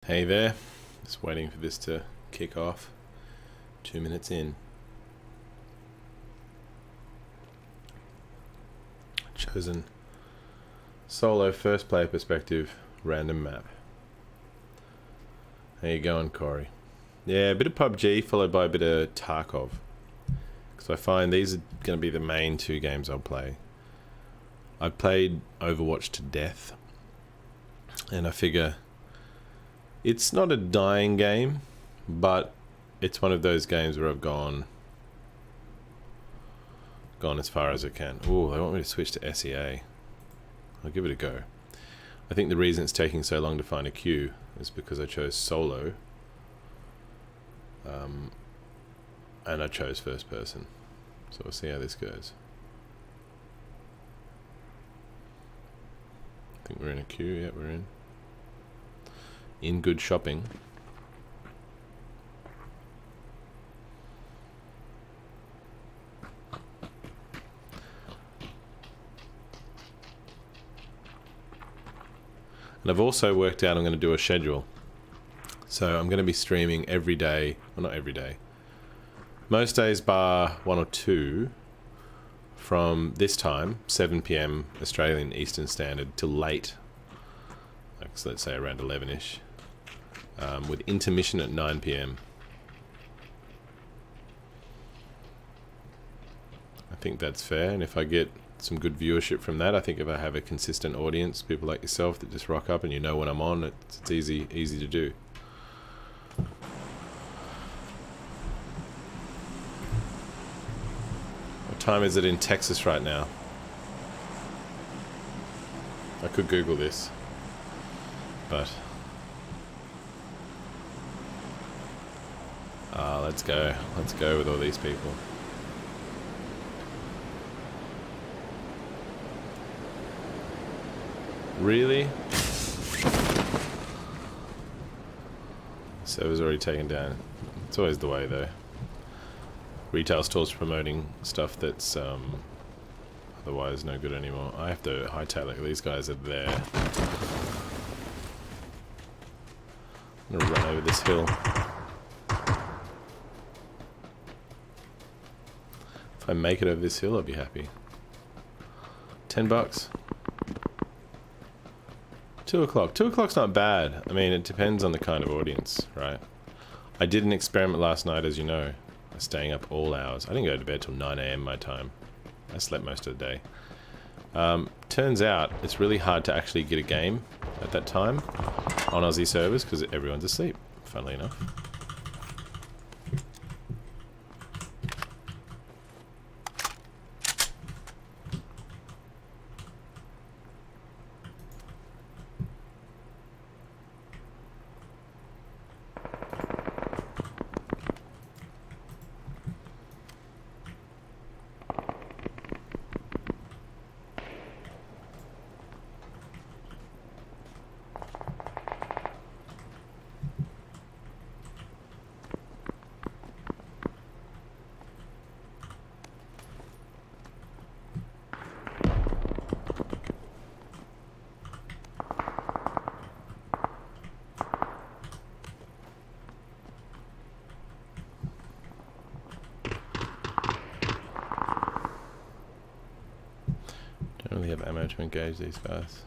Hey there, just waiting for this to kick off. 2 minutes in. Chosen solo first player perspective, random map. How you going, Corey? Yeah, a bit of Pubg followed by a bit of Tarkov. Because I find these are going to be the main two games I'll play. I played Overwatch to death, and I figure it's not a dying game, but it's one of those games where I've gone as far as I can. Ooh, they want me to switch to SEA. I'll give it a go. I think the reason it's taking so long to find a queue is because I chose solo, and I chose first person. So we'll see how this goes. I think we're in a queue. Yeah, we're in good shopping. And I've also worked out I'm going to do a schedule. So I'm going to be streaming every day, well, not every day, most days bar 1 or 2 from this time, 7 PM Australian Eastern Standard, till late, like, so let's say around 11ish, with intermission at 9 PM. I think that's fair, and if I get some good viewership from that, I think if I have a consistent audience, people like yourself that just rock up and you know when I'm on, it's easy to do. What time is it in Texas right now? I could Google this, but let's go with all these people. Really? Server's already taken down. It's always the way though. Retail stores promoting stuff that's otherwise no good anymore. I have to hightail it. These guys are there. I'm gonna run over this hill. If I make it over this hill, I'll be happy. $10. 2 o'clock. 2 o'clock's not bad. I mean, it depends on the kind of audience, right? I did an experiment last night, as you know. I was staying up all hours. I didn't go to bed till 9 AM my time. I slept most of the day. Turns out it's really hard to actually get a game at that time on Aussie servers because everyone's asleep, funnily enough. Don't really have ammo to engage these guys.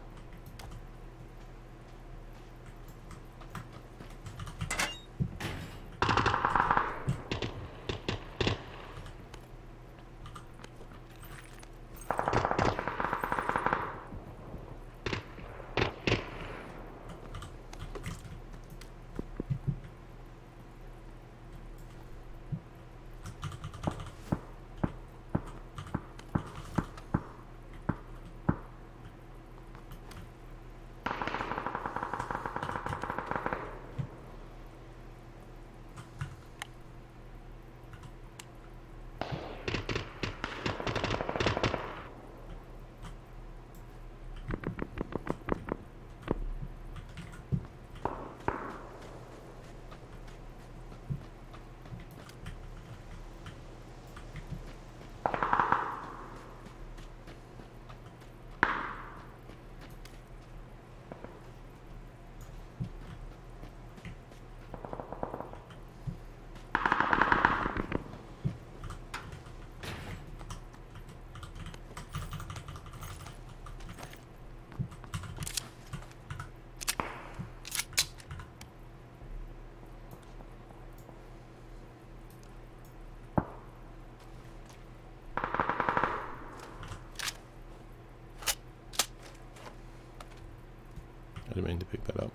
to pick that up.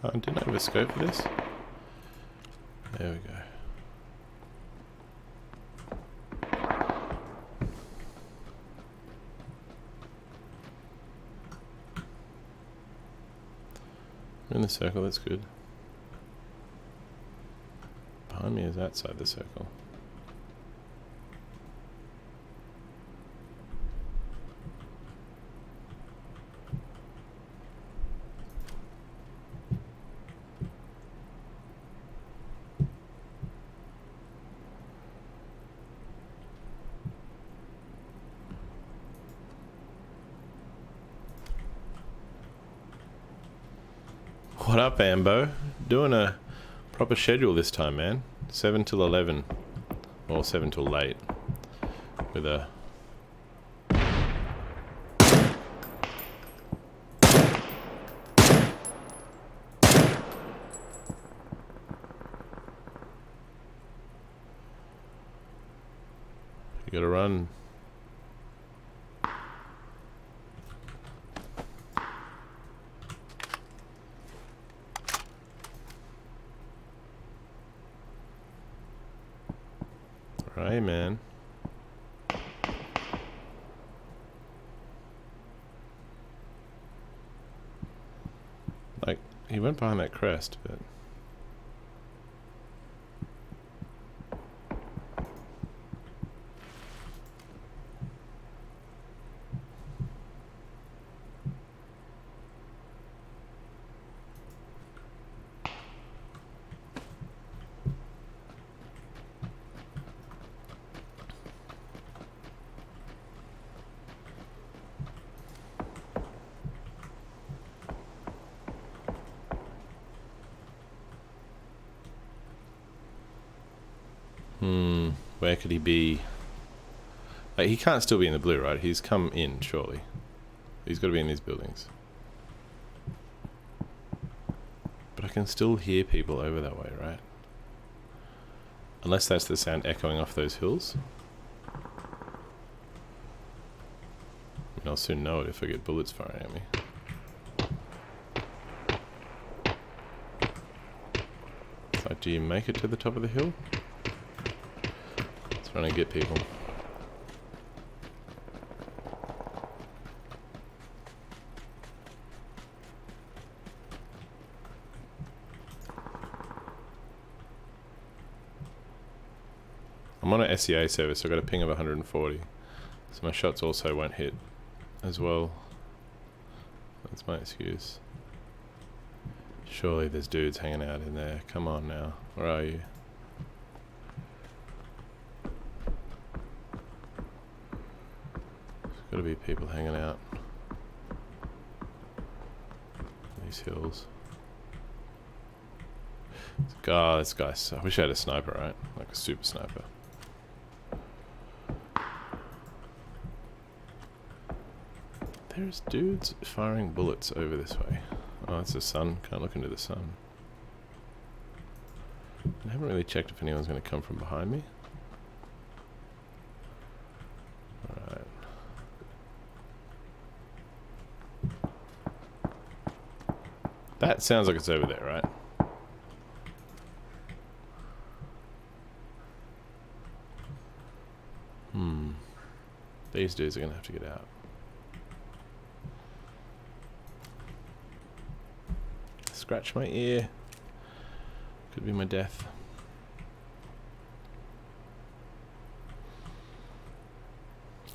Oh, didn't I have a scope for this? There we go. In the circle, that's good. Behind me is outside the circle. What up, Ambo? Doing a proper schedule this time, man. 7 till 11. Or 7 till late. With a... You gotta run. Right, man. Like, he went behind that crest, but... Where could he be? Like, he can't still be in the blue, right? He's come in, surely. He's got to be in these buildings. But I can still hear people over that way, right? Unless that's the sound echoing off those hills. I mean, I'll soon know it if I get bullets firing at me. It's like, do you make it to the top of the hill? Trying to get people. I'm on an SEA server, so I've got a ping of 140. So my shots also won't hit as well. That's my excuse. Surely there's dudes hanging out in there. Come on now. Where are you? Gotta be people hanging out these hills. God, this guy's... I wish I had a sniper, right? Like a super sniper. There's dudes firing bullets over this way. Oh, it's the sun. Can't look into the sun. I haven't really checked if anyone's going to come from behind me. Alright. That sounds like it's over there, right? These dudes are gonna have to get out. Scratch my ear. Could be my death.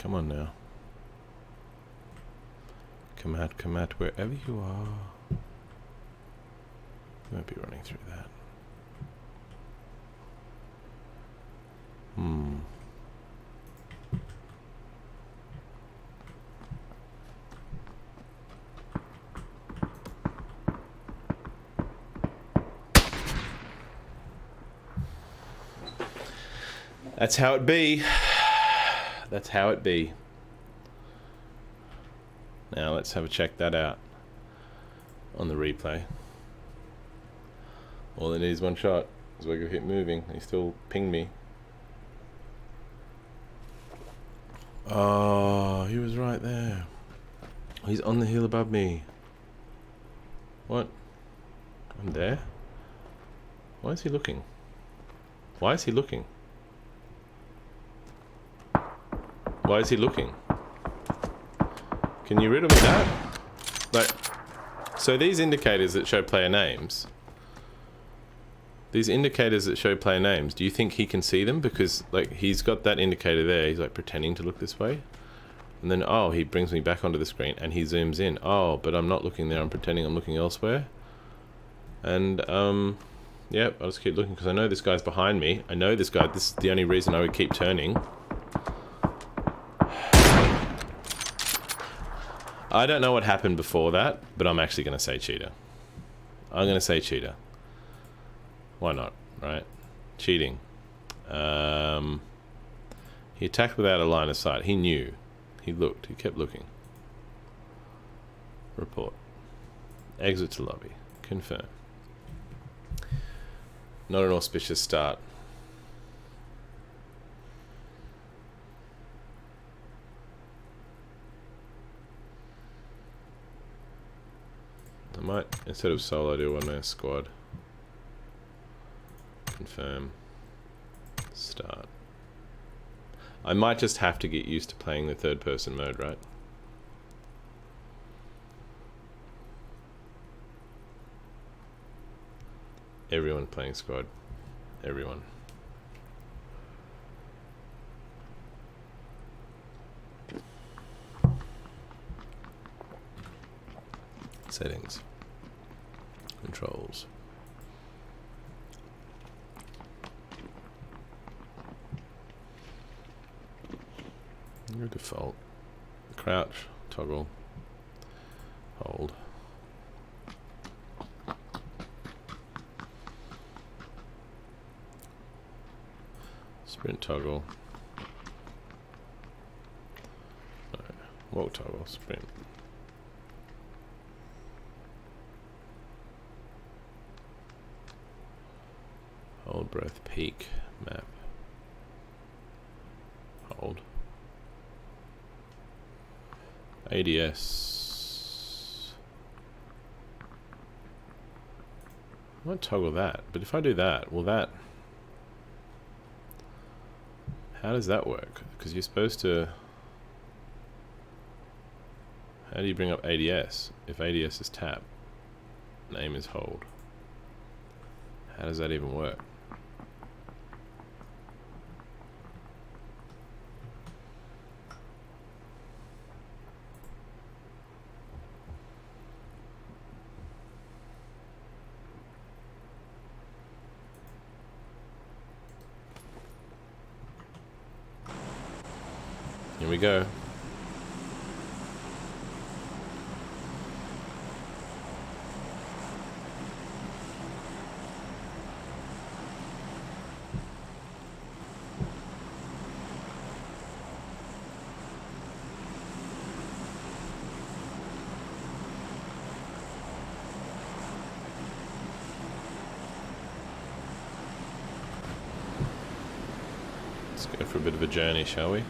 Come on now. Come out, wherever you are. You won't be running through that. That's how it be. That's how it be. Now let's have a check that out on the replay. All it needs is one shot. So I could hit moving. He still pinged me. Oh, he was right there. He's on the hill above me. What? I'm there? Why is he looking? Why is he looking? Why is he looking? Can you riddle me that? Like, so these indicators that show player names, do you think he can see them? Because, like, he's got that indicator there. He's, like, pretending to look this way. And then, oh, he brings me back onto the screen and he zooms in. Oh, but I'm not looking there. I'm pretending I'm looking elsewhere. And, yep, I'll just keep looking because I know this guy's behind me. I know this guy. This is the only reason I would keep turning. I don't know what happened before that, but I'm actually going to say cheater. I'm going to say cheater. Why not, right? Cheating. He attacked without a line of sight. He knew. He looked. He kept looking. Report. Exit to lobby. Confirm. Not an auspicious start. I might, instead of solo, do one-man squad. Confirm. Start. I might just have to get used to playing the third-person mode, right? Everyone playing squad. Everyone. Settings. Controls. Your default. Crouch, toggle, hold. Sprint toggle. No, walk toggle, sprint. Hold breath, peak, map. Hold. ADS. I might toggle that, but if I do that, will that... How does that work? Because you're supposed to... How do you bring up ADS? If ADS is tap, name is hold. How does that even work? Here we go. Let's go for a bit of a journey, shall we?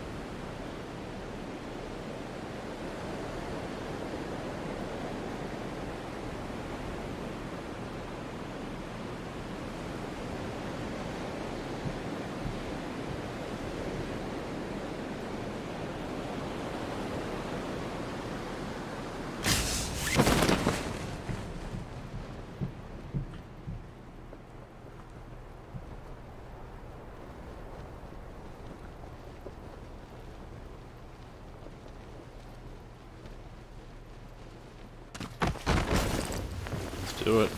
Do it.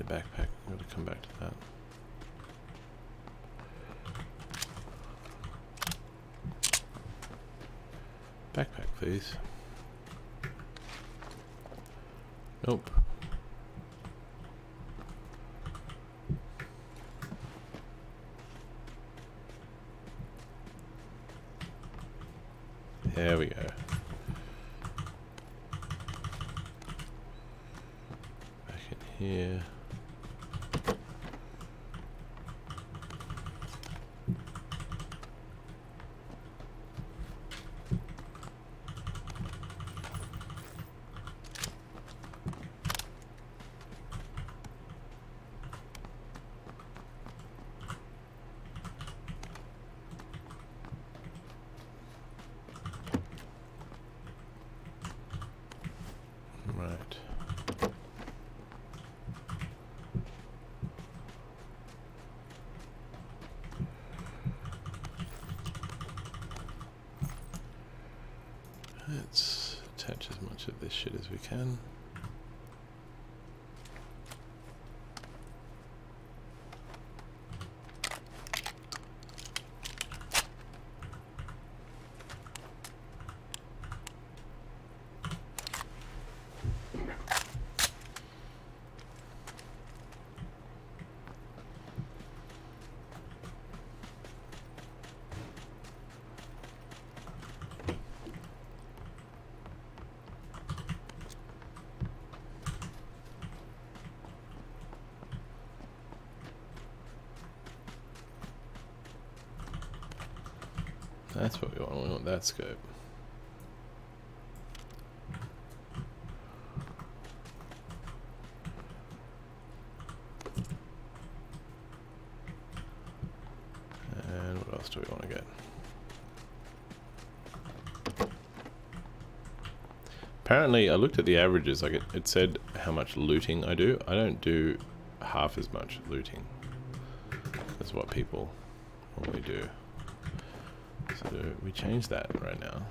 Backpack. I'm going to come back to that. Backpack, please. Nope. There we go. Back in here. Right. Let's attach as much of this shit as we can. That's what we want. We want that scope. And what else do we want to get? Apparently, I looked at the averages. Like it said how much looting I do. I don't do half as much looting as what people normally do. So we change that right now.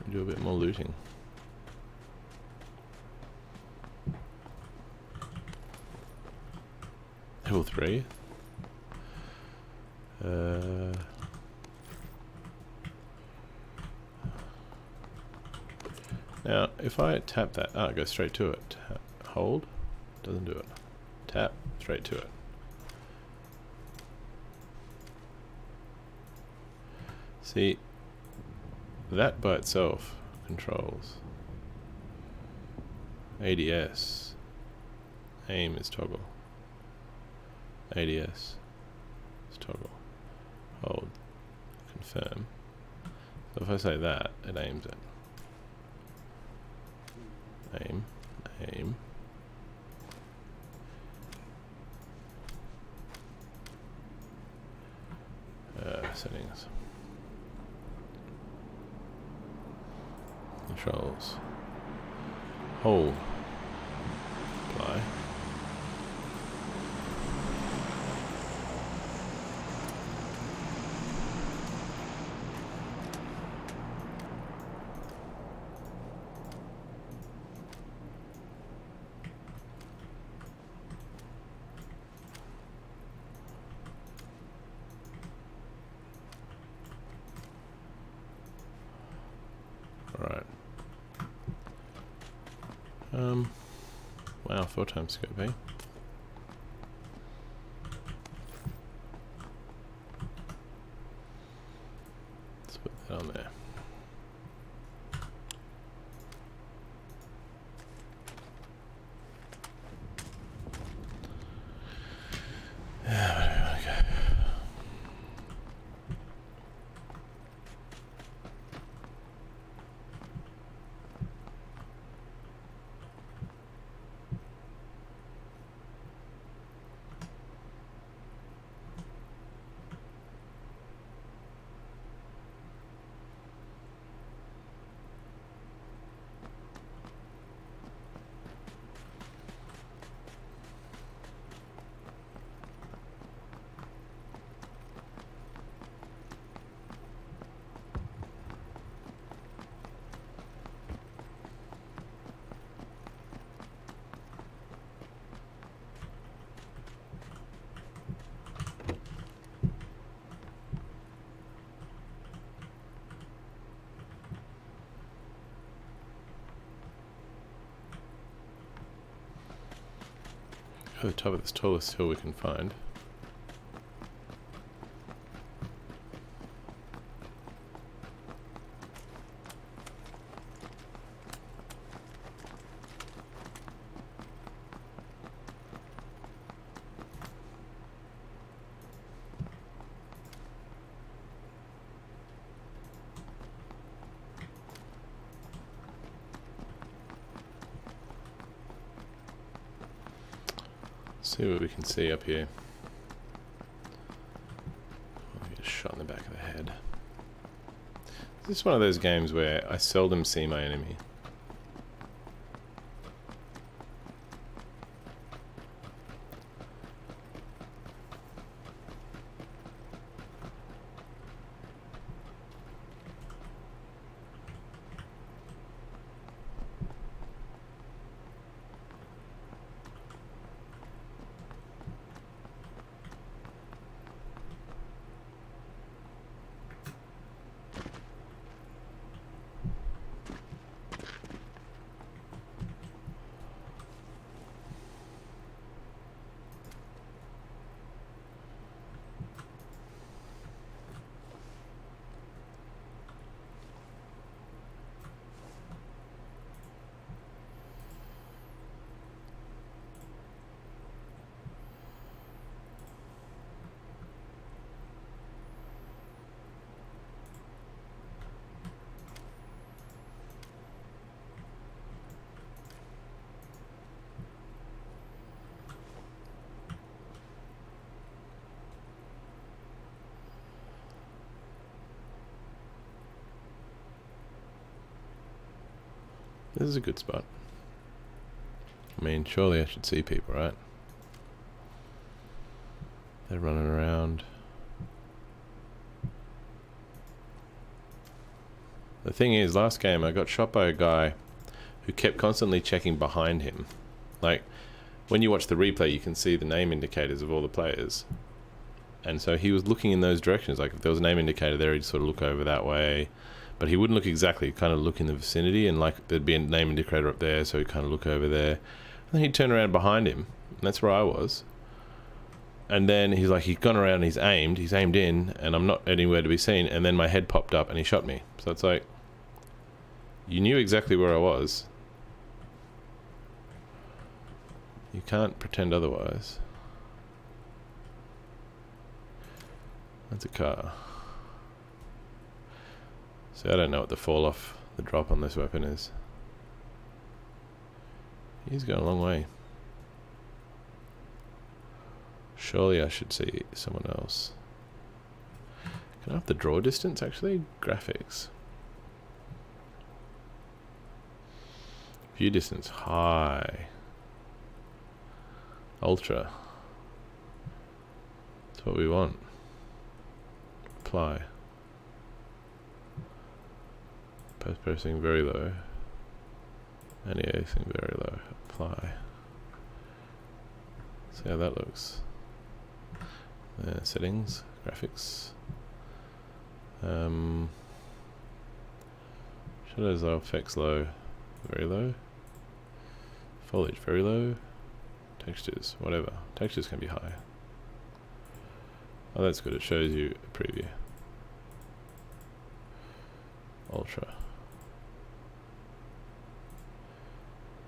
We do a bit more looting. Level 3. Now, if I tap that, it goes straight to it. Hold, doesn't do it. Tap, straight to it. See, that by itself controls ADS. Aim is toggle. ADS is toggle. Hold. Confirm. So if I say that, it aims it. Aim. Aim. Settings. Controls. Hold. Apply. Alright. Wow, 4 times scope, eh? Let's put that on there. Yeah, where do we want to go? Go to the top of this tallest hill we can find. See what we can see up here. I'll get a shot in the back of the head. This is one of those games where I seldom see my enemy. This is a good spot. I mean, surely I should see people, right? They're running around. The thing is, last game I got shot by a guy who kept constantly checking behind him. Like, when you watch the replay, you can see the name indicators of all the players. And so he was looking in those directions. Like, if there was a name indicator there, he'd sort of look over that way. But he wouldn't look exactly, he'd kind of look in the vicinity, and like there'd be a name indicator up there, so he'd kind of look over there. And then he'd turn around behind him, and that's where I was. And then he's like, he's gone around and he's aimed in, and I'm not anywhere to be seen, and then my head popped up and he shot me. So it's like, you knew exactly where I was. You can't pretend otherwise. That's a car. See, I don't know what the fall off, the drop on this weapon is. He's going a long way. Surely I should see someone else. Can I have the draw distance actually? Graphics. View distance high. Ultra. That's what we want. Apply. Post processing very low. Aliasing very low. Apply. See how that looks. Settings, graphics. Shadows low, effects low, very low. Foliage very low. Textures, whatever. Textures can be high. Oh, that's good. It shows you a preview. Ultra.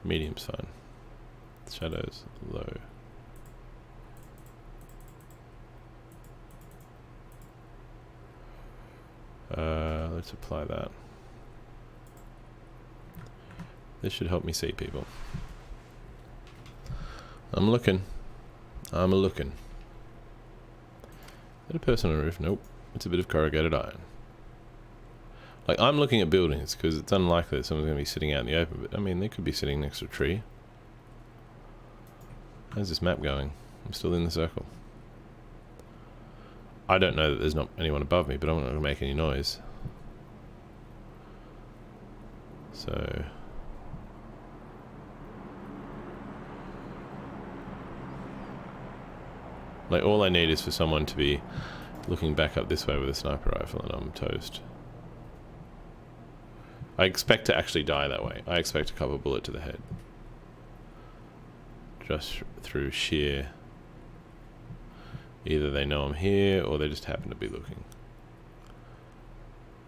Medium's fine. Shadows low. Let's apply that. This should help me see people. I'm looking. I'm a-looking. Is that a person on the roof? Nope. It's a bit of corrugated iron. Like, I'm looking at buildings because it's unlikely that someone's going to be sitting out in the open, but I mean, they could be sitting next to a tree. How's this map going? I'm still in the circle. I don't know that there's not anyone above me, but I'm not going to make any noise. So... like, all I need is for someone to be looking back up this way with a sniper rifle and I'm toast. I expect to actually die that way. I expect a copper bullet to the head. just through sheer, either they know I'm here or they just happen to be looking.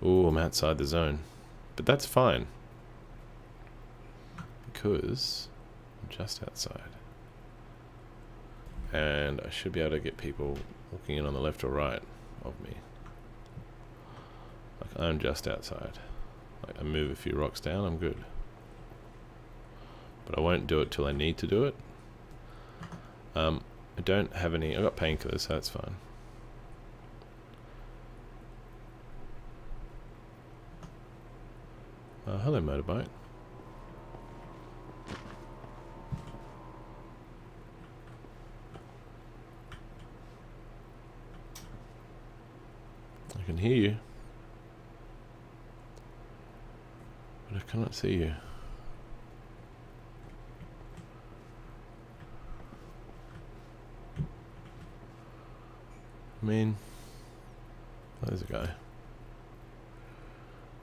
Ooh, I'm outside the zone. But that's fine, because I'm just outside. And I should be able to get people walking in on the left or right of me. Like, I'm just outside. Like, I move a few rocks down, I'm good. But I won't do it till I need to do it. I don't have any... I've got painkillers, so that's fine. Hello, motorbike. I can hear you, but I cannot see you. I mean, there's a guy.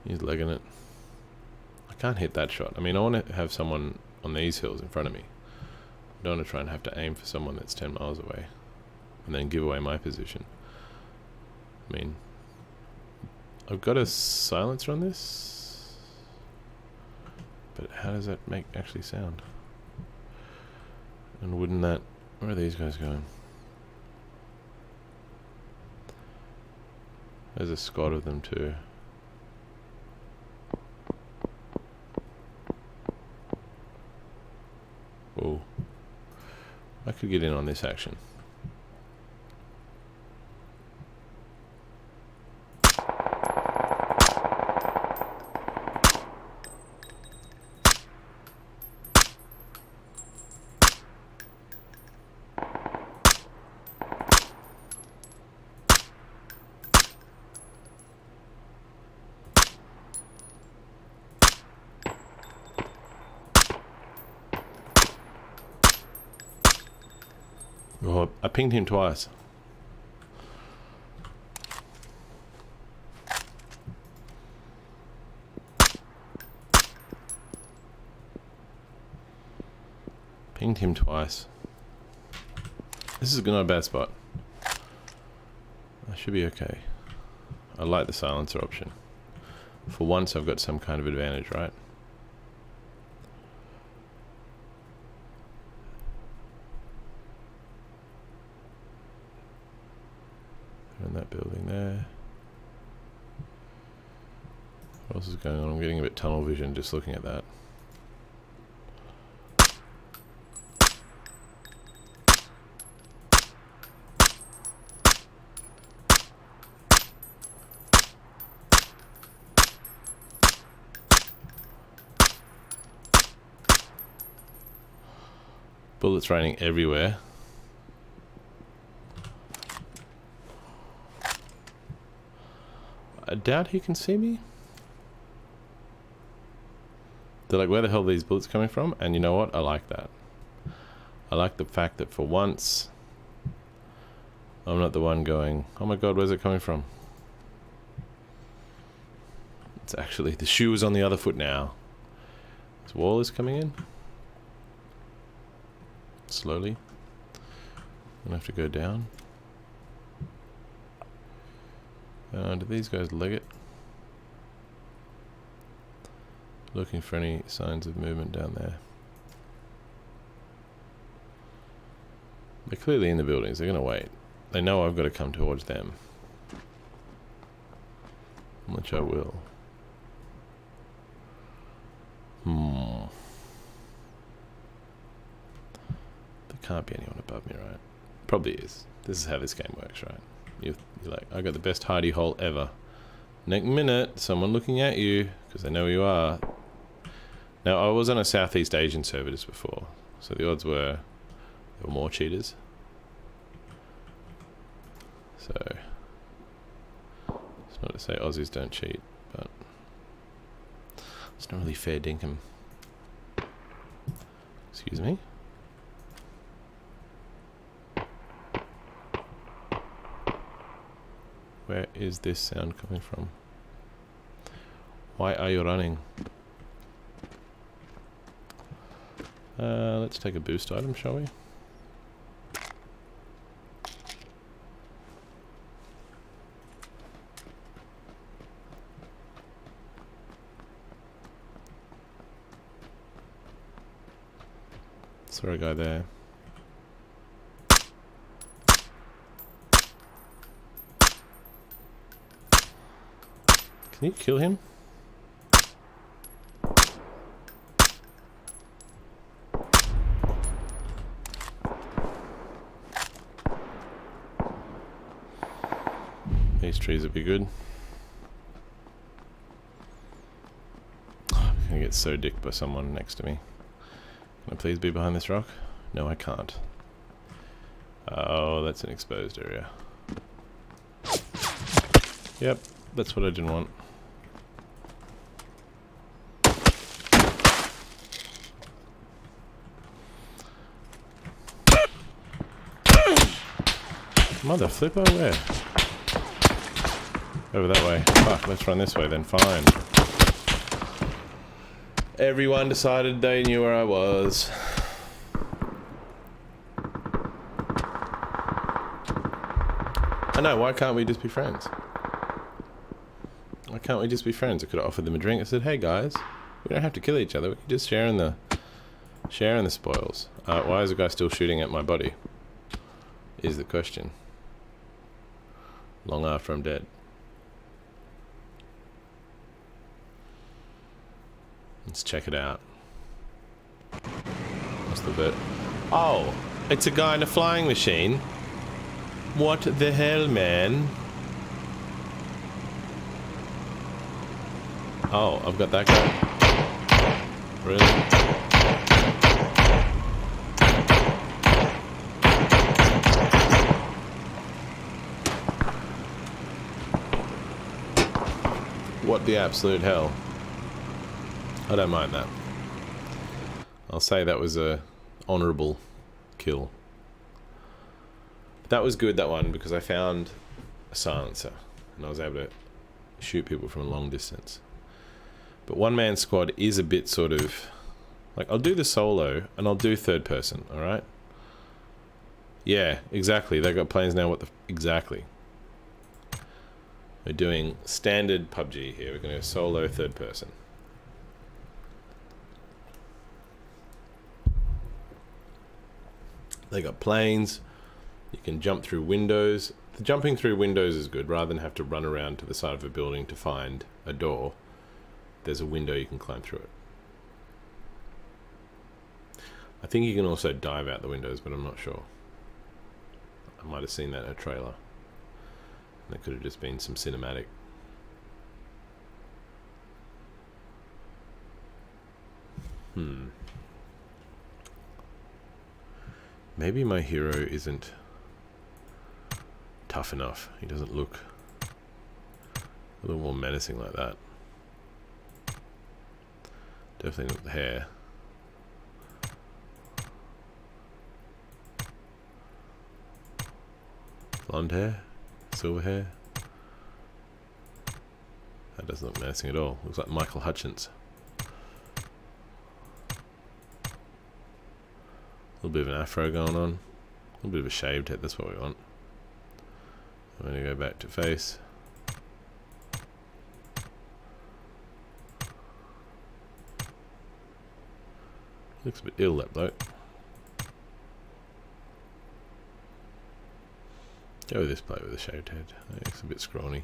He's legging it. I can't hit that shot. I mean, I want to have someone on these hills in front of me. I don't want to try and have to aim for someone that's 10 miles away and then give away my position. I mean, I've got a silencer on this, but how does that actually sound? And wouldn't that... Where are these guys going? There's a squad of them too. Whoa. I could get in on this action. Oh, I pinged him twice. Pinged him twice. This is not a bad spot. I should be okay. I like the silencer option. For once I've got some kind of advantage, right? In that building there. What else is going on? I'm getting a bit tunnel vision just looking at that. Bullets raining everywhere. I doubt he can see me. They're like, where the hell are these bullets coming from? And you know what? I like that. I like the fact that for once, I'm not the one going, oh my god, where's it coming from? It's actually, the shoe is on the other foot now. This wall is coming in. Slowly. I'm gonna have to go down. Do these guys leg it? Looking for any signs of movement down there. They're clearly in the buildings. They're gonna wait. They know I've got to come towards them. Which I will. There can't be anyone above me, right? Probably is. This is how this game works, right? You're like, I got the best hidey hole ever. Next minute, someone looking at you, because they know who you are. Now, I was on a Southeast Asian server just before, so the odds were there were more cheaters. So, it's not to say Aussies don't cheat, but it's not really fair dinkum. Excuse me. Where is this sound coming from? Why are you running? Let's take a boost item, shall we? Saw a guy there. Can you kill him? These trees would be good. I'm gonna get so dicked by someone next to me. Can I please be behind this rock? No, I can't. Oh, that's an exposed area. Yep, that's what I didn't want. Mother flipper, where? Over that way. Fuck, let's run this way then, fine. Everyone decided they knew where I was. I know, why can't we just be friends? Why can't we just be friends? I could have offered them a drink. I said, hey guys, we don't have to kill each other, we can just share in the spoils. Why is the guy still shooting at my body? Is the question. Long after I'm dead. Let's check it out. What's the bit? Oh, it's a guy in a flying machine. What the hell, man? Oh, I've got that guy. Really? What the absolute hell? I don't mind that. I'll say that was a honourable kill. That was good, that one, because I found a silencer and I was able to shoot people from a long distance. But one-man squad is a bit sort of... like, I'll do the solo and I'll do third person, alright? Yeah, exactly. They got planes now, what the... exactly. We're doing standard PUBG here. We're going to go solo third person. They got planes. You can jump through windows. The jumping through windows is good. Rather than have to run around to the side of a building to find a door, there's a window you can climb through it. I think you can also dive out the windows, but I'm not sure. I might have seen that in a trailer. That could have just been some cinematic. Maybe my hero isn't tough enough. He doesn't look a little more menacing like that. Definitely not the hair. Blonde hair? Silver hair? That doesn't look menacing at all. Looks like Michael Hutchins. A little bit of an afro going on. A little bit of a shaved head, that's what we want. I'm going to go back to face. Looks a bit ill, that bloke. Go with this bloke with a shaved head. Looks a bit scrawny.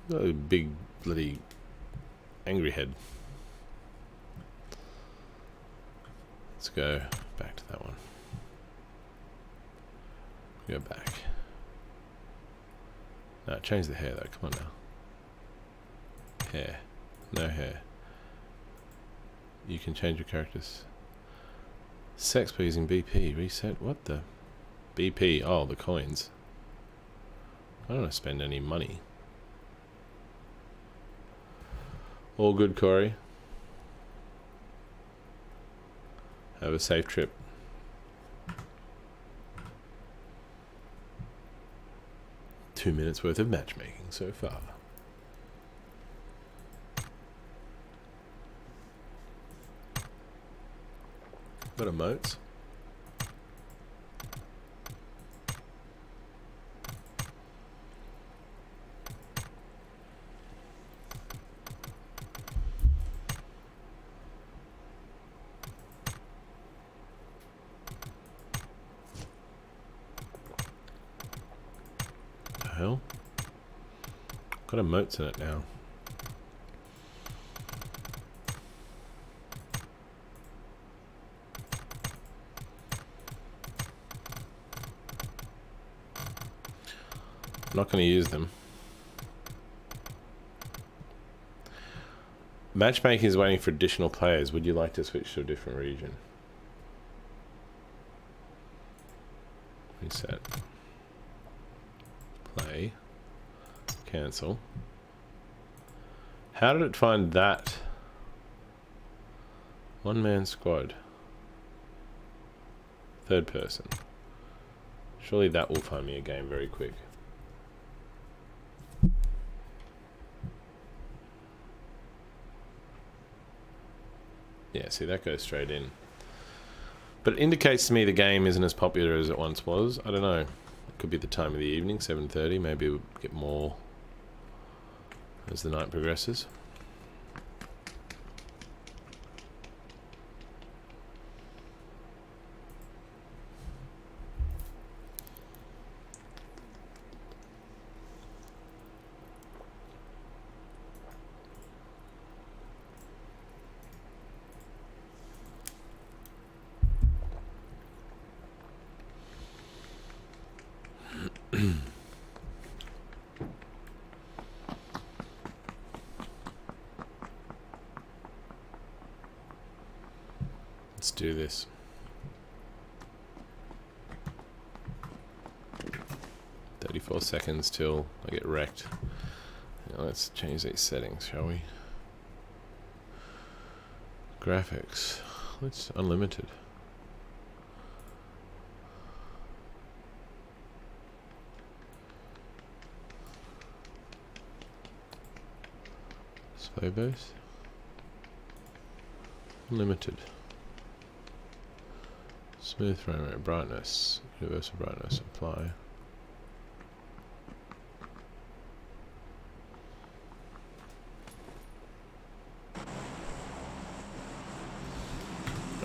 Got a big bloody angry head. Let's go back to that one. Go back. No, change the hair though, come on now. Hair. No hair. You can change your characters. Sex by using BP. Reset. What the? BP. Oh, the coins. I don't want to spend any money. All good, Corey. Have a safe trip. Two minutes worth of matchmaking so far. Got emotes. The hell? Got emotes in it now. I'm not going to use them. Matchmaking is waiting for additional players. Would you like to switch to a different region? Reset. Play. Cancel. How did it find that? One-man squad. Third person. Surely that will find me a game very quick. Yeah, see, that goes straight in. But it indicates to me the game isn't as popular as it once was. I don't know. It could be the time of the evening, 7:30. Maybe we'll get more as the night progresses. Let's do this. 34 seconds till I get wrecked. Now let's change these settings, shall we? Graphics. Let's unlimited. Slow base. Unlimited. Smooth frame rate, brightness, universal brightness, apply.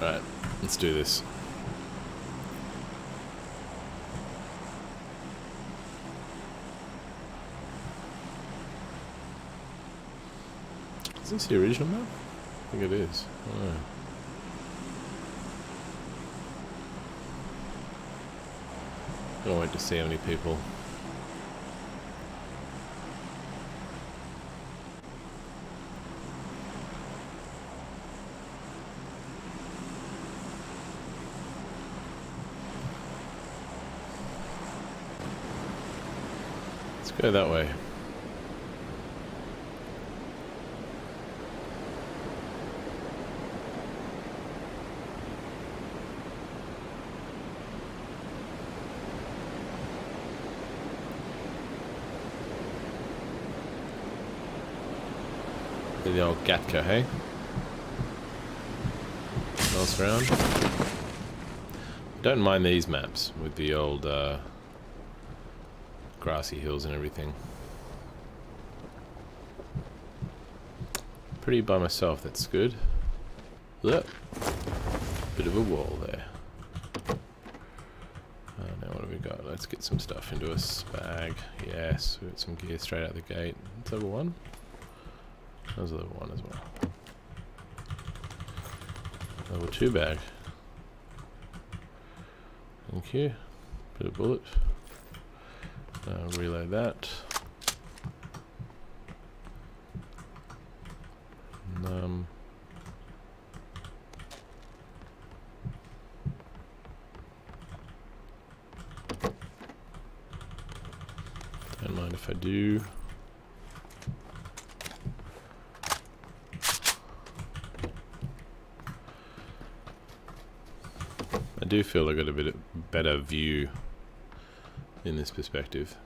Alright, let's do this. Is this the original map? I think it is. I don't know. Can't wait to see how many people. Let's go that way. The old Gatka, hey? Else around. Don't mind these maps with the old grassy hills and everything. Pretty by myself, that's good. Look, bit of a wall there. Now what have we got? Let's get some stuff into a bag. Yes, we got some gear straight out the gate. It's level 1. That was level 1 as well. Level 2 bag. Thank you. Bit of bullet. Reload that. Don't mind if I do. I do feel I got a bit better view in this perspective.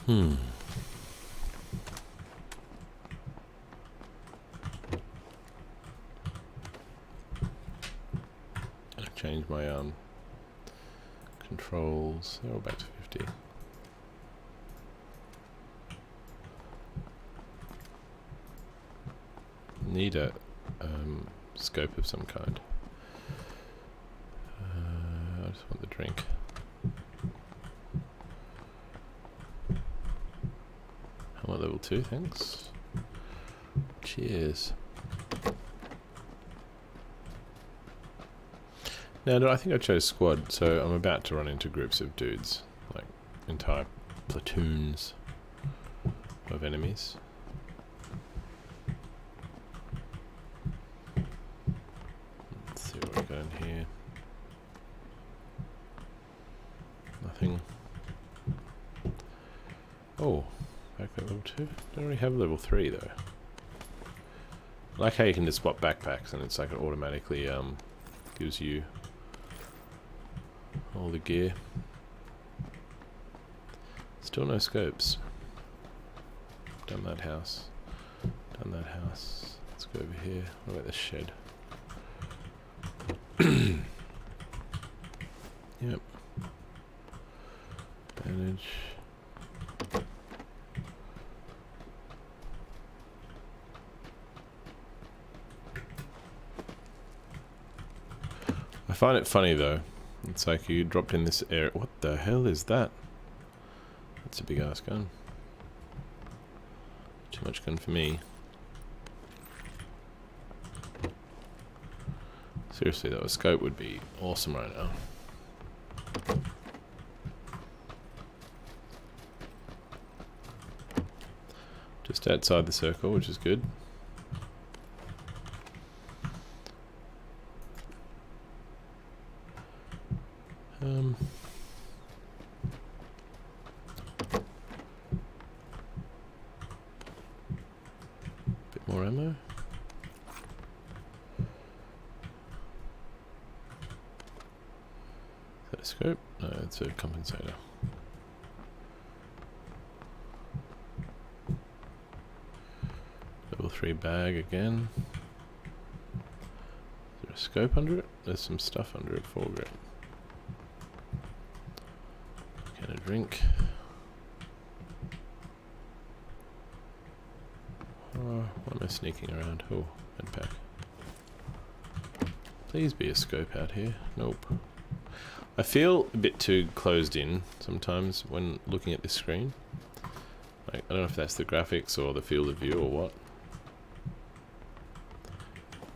I changed my controls. They're all back to 50. Need a scope of some kind. I just want the drink. I want level 2, thanks. Cheers. Now, I think I chose squad, so I'm about to run into groups of dudes, like entire platoons of enemies. Let's see what we got in here. Nothing. Oh, back at level 2. Don't really have level 3 though. I like how you can just swap backpacks and it's like it automatically gives you all the gear. Still no scopes. Done that house. Done that house. Let's go over here. What about this shed? Yep. Bandage. I find it funny though. It's like you dropped in this area. What the hell is that? That's a big ass gun. Too much gun for me. Seriously though, a scope would be awesome right now. Just outside the circle, which is good. Bit more ammo. Is that a scope? No, it's a compensator. Level 3 bag again. Is there a scope under it? There's some stuff under it, foregrip. Get a drink. Why am I sneaking around? Oh, medpack. Please be a scope out here. Nope. I feel a bit too closed in sometimes when looking at this screen. Like, I don't know if that's the graphics or the field of view or what.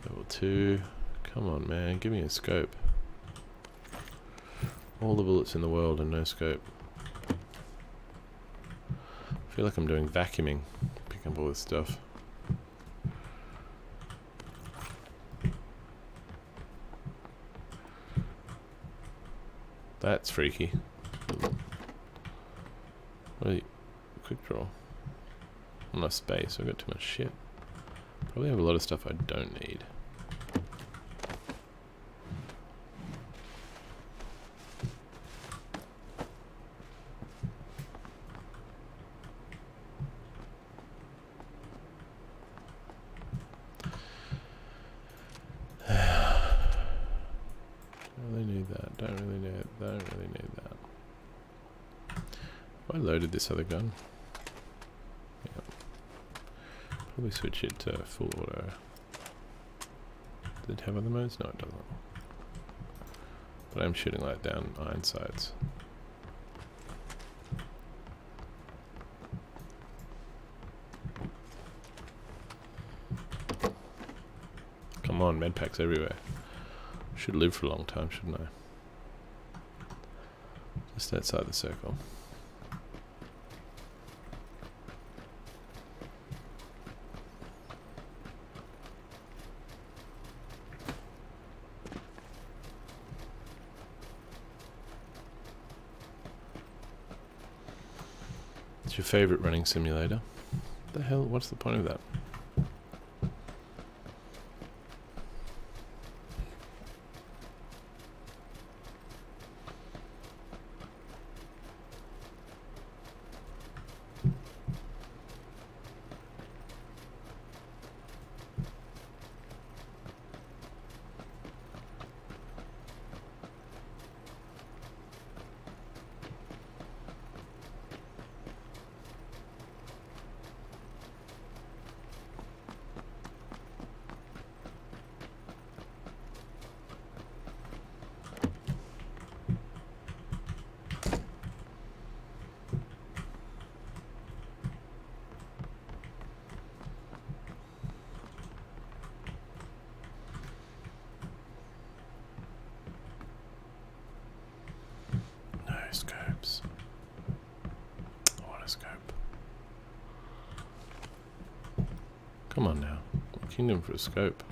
Level 2. Come on, man. Give me a scope. All the bullets in the world and no scope. I feel like I'm doing vacuuming. Picking up all this stuff. That's freaky. Wait, quick draw. Not enough space, I've got too much shit. Probably have a lot of stuff I don't need. I loaded this other gun. Yep. Probably switch it to full auto. Does it have other modes? No, it doesn't. But I'm shooting like down iron sights. Come on, medpacks everywhere. Should live for a long time, shouldn't I? Just outside the circle. What's your favorite running simulator? What the hell? What's the point of that? Come on now. Kingdom for a scope.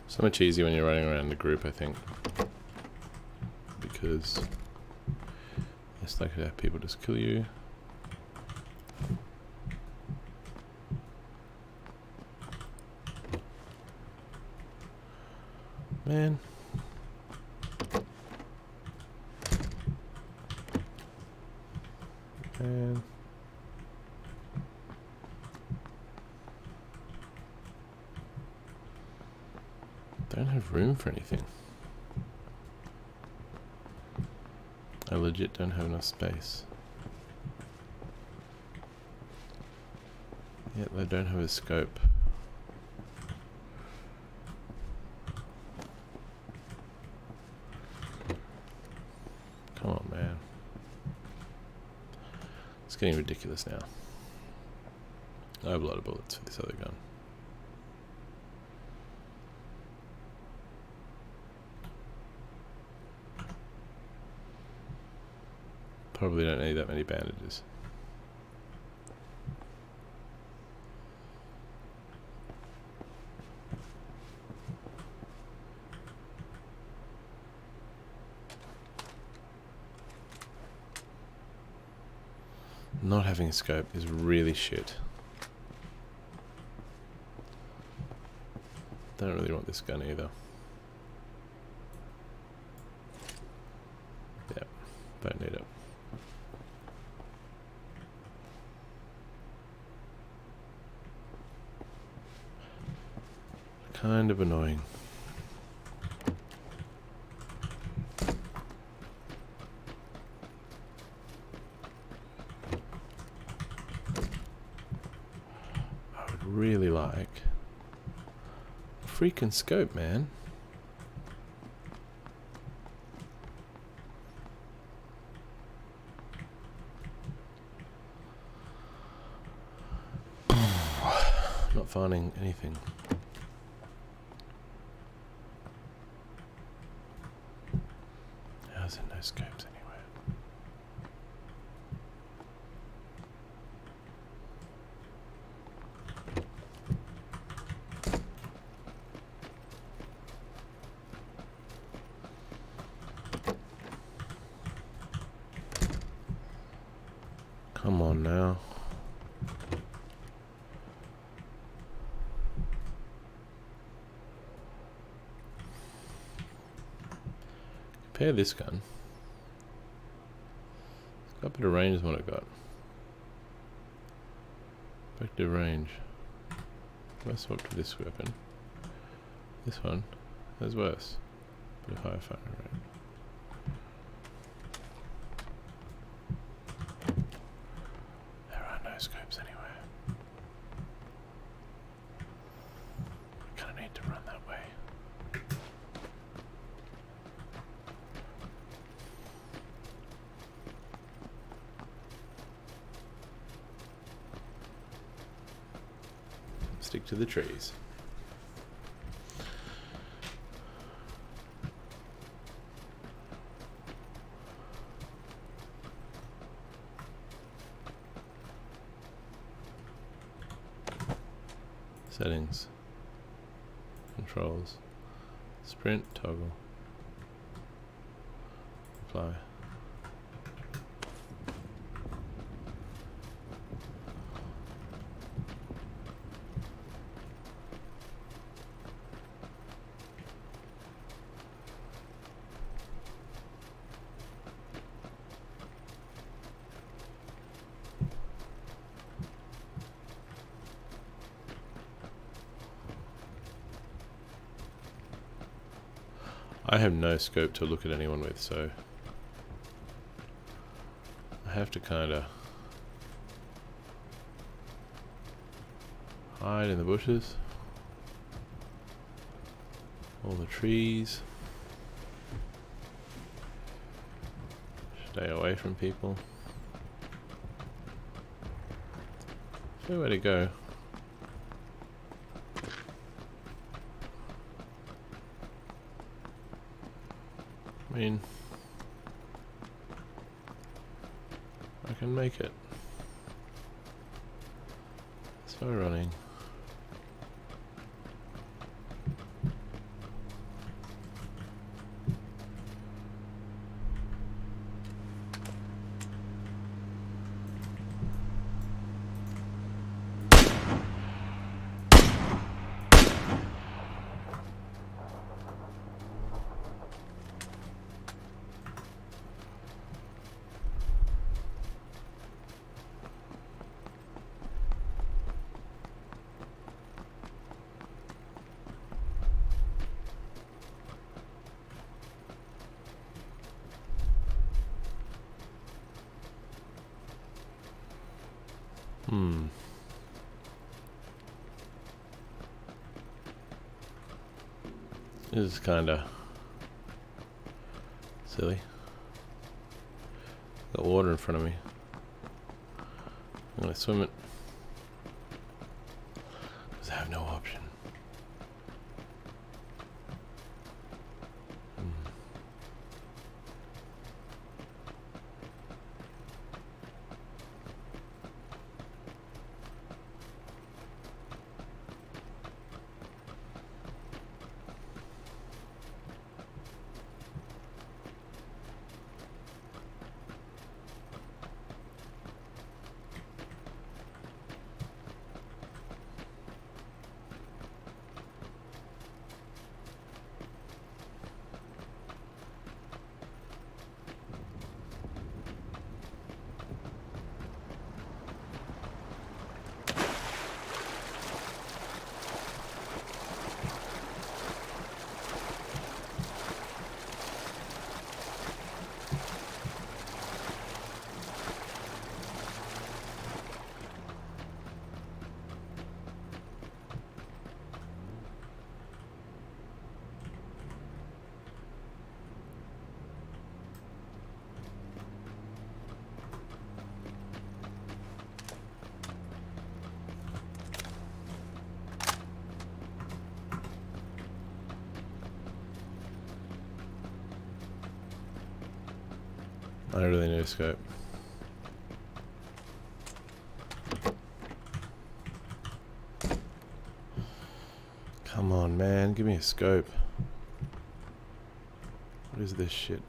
So much easier when you're running around the group, I think, because it's likely to have people just kill you. Man. Man. Don't have room for anything. I legit don't have enough space. Yet they don't have a scope. Come on, man. It's getting ridiculous now. I have a lot of bullets for this other gun. Probably don't need that many bandages. Not having a scope is really shit. Don't really want this gun either. Yep, don't need it. Kind of annoying. I would really like a freaking scope, man. Not finding anything. How's there no scopes anywhere? Come on now. Compare this gun. It's got a bit of range than what I got. Effective range. If I swap to this weapon, this one is worse. Bit of higher firing rate. There are no scopes anywhere. I kinda need to run that way. Stick to the trees. Settings. Controls. Sprint, toggle. Apply. I have no scope to look at anyone with, so I have to kind of hide in the bushes, all the trees. Stay away from people. Is there a way to go? I mean, I can make it. Slow running. This is kinda silly. Got water in front of me. I'm gonna swim it. Because I have no option. I really need a scope. Come on, man, give me a scope. What is this shit?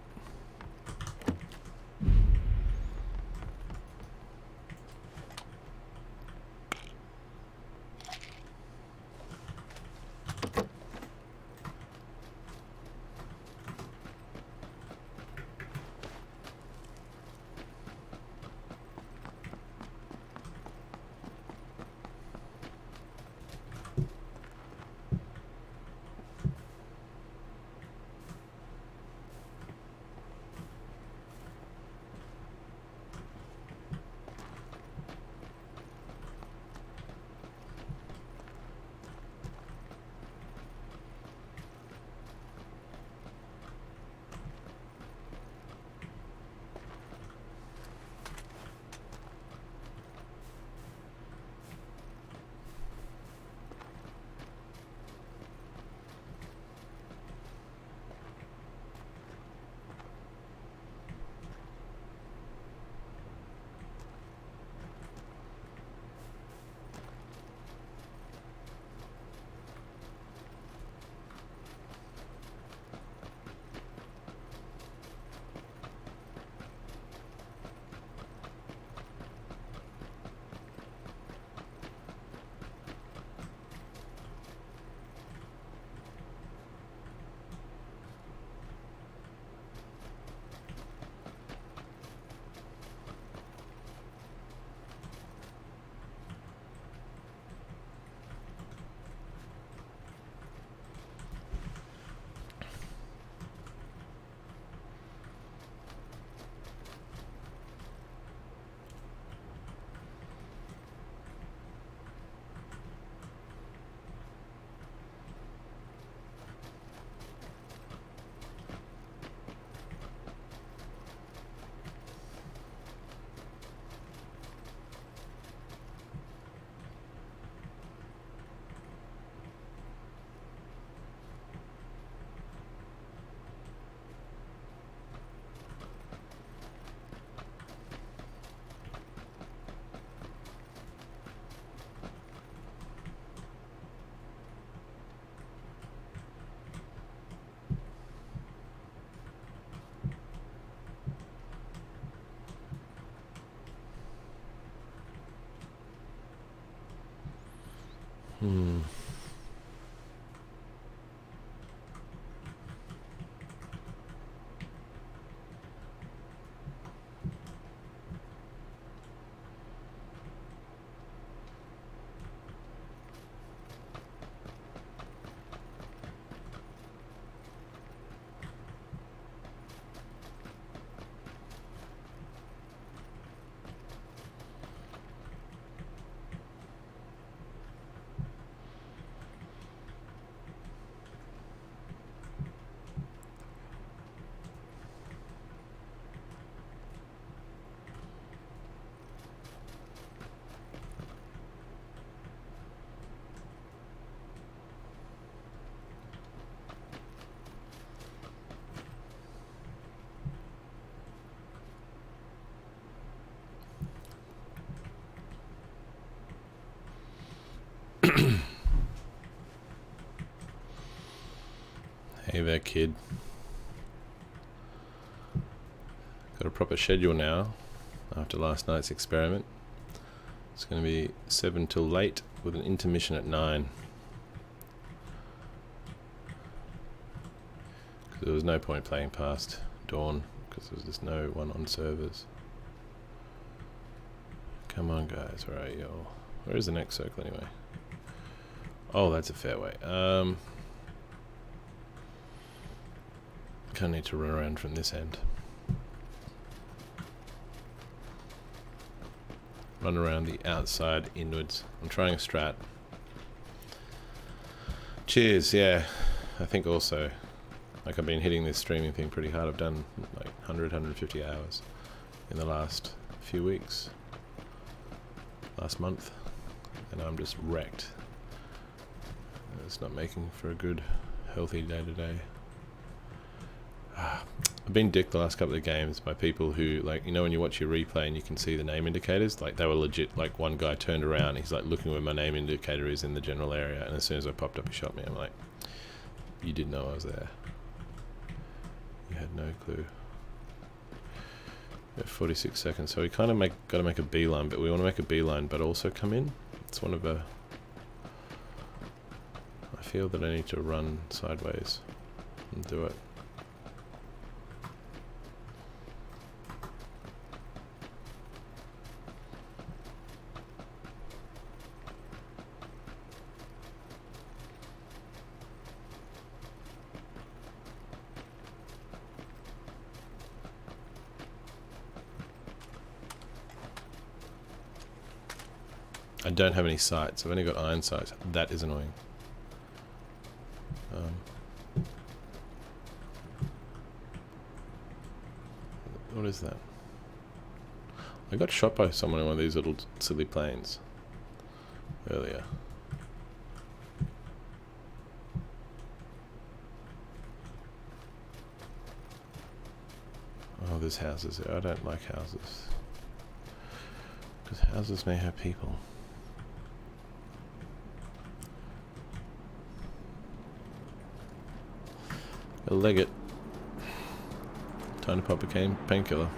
Hey there, kid. Got a proper schedule now after last night's experiment. It's going to be 7 till late with an intermission at 9. Because there was no point playing past dawn because there was just no one on servers. Come on, guys, where are you all? Where is the next circle anyway? Oh, that's a fair way. Kind of need to run around from this end. Run around the outside inwards. I'm trying a strat. Cheers, yeah. I think also, like, I've been hitting this streaming thing pretty hard. I've done like 100, 150 hours in the last few weeks. Last month. And I'm just wrecked. It's not making for a good, healthy day to day. I've been dicked the last couple of games by people who, like, you know, when you watch your replay and you can see the name indicators, like, they were legit. Like, one guy turned around, he's like looking where my name indicator is in the general area, and as soon as I popped up, he shot me. I'm like, you didn't know I was there. You had no clue. We have 46 seconds, so we kind of got to make a beeline, but we want to make a beeline, but also come in. It's one of a. I feel that I need to run sideways and do it. I don't have any sights. I've only got iron sights. That is annoying. What is that? I got shot by someone in one of these little silly planes earlier. Oh, there's houses there. I don't like houses. Because houses may have people. A leg it. Time to pop a painkiller.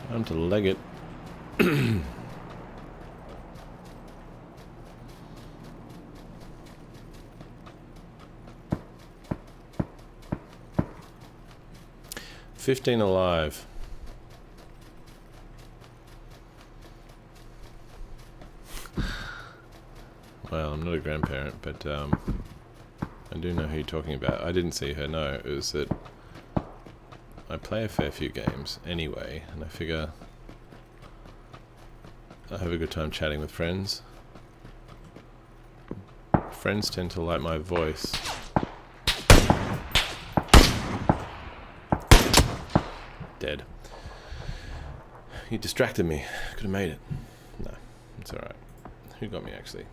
Time to leg it. $15 alive. Well, I'm not a grandparent, but I do know who you're talking about. I didn't see her, no. It was that I play a fair few games anyway, and I figure I have a good time chatting with friends. Friends tend to like my voice. Dead. You distracted me. Could have made it. No, it's alright. Who got me actually?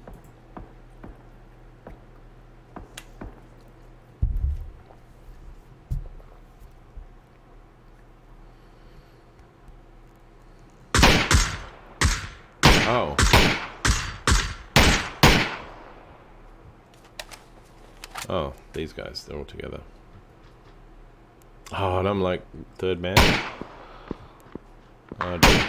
Oh. Oh, these guys, they're all together. Oh, and I'm like third man. Oh, dude.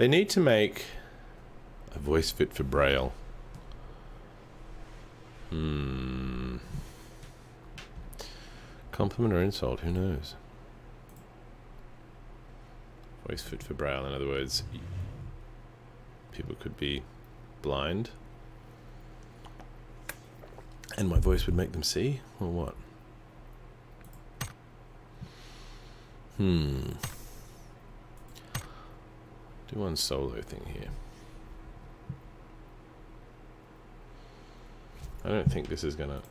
They need to make a voice fit for Braille. Compliment or insult, who knows? Voice fit for Braille, in other words, people could be blind and my voice would make them see, or what? Do one solo thing here. I don't think this is gonna...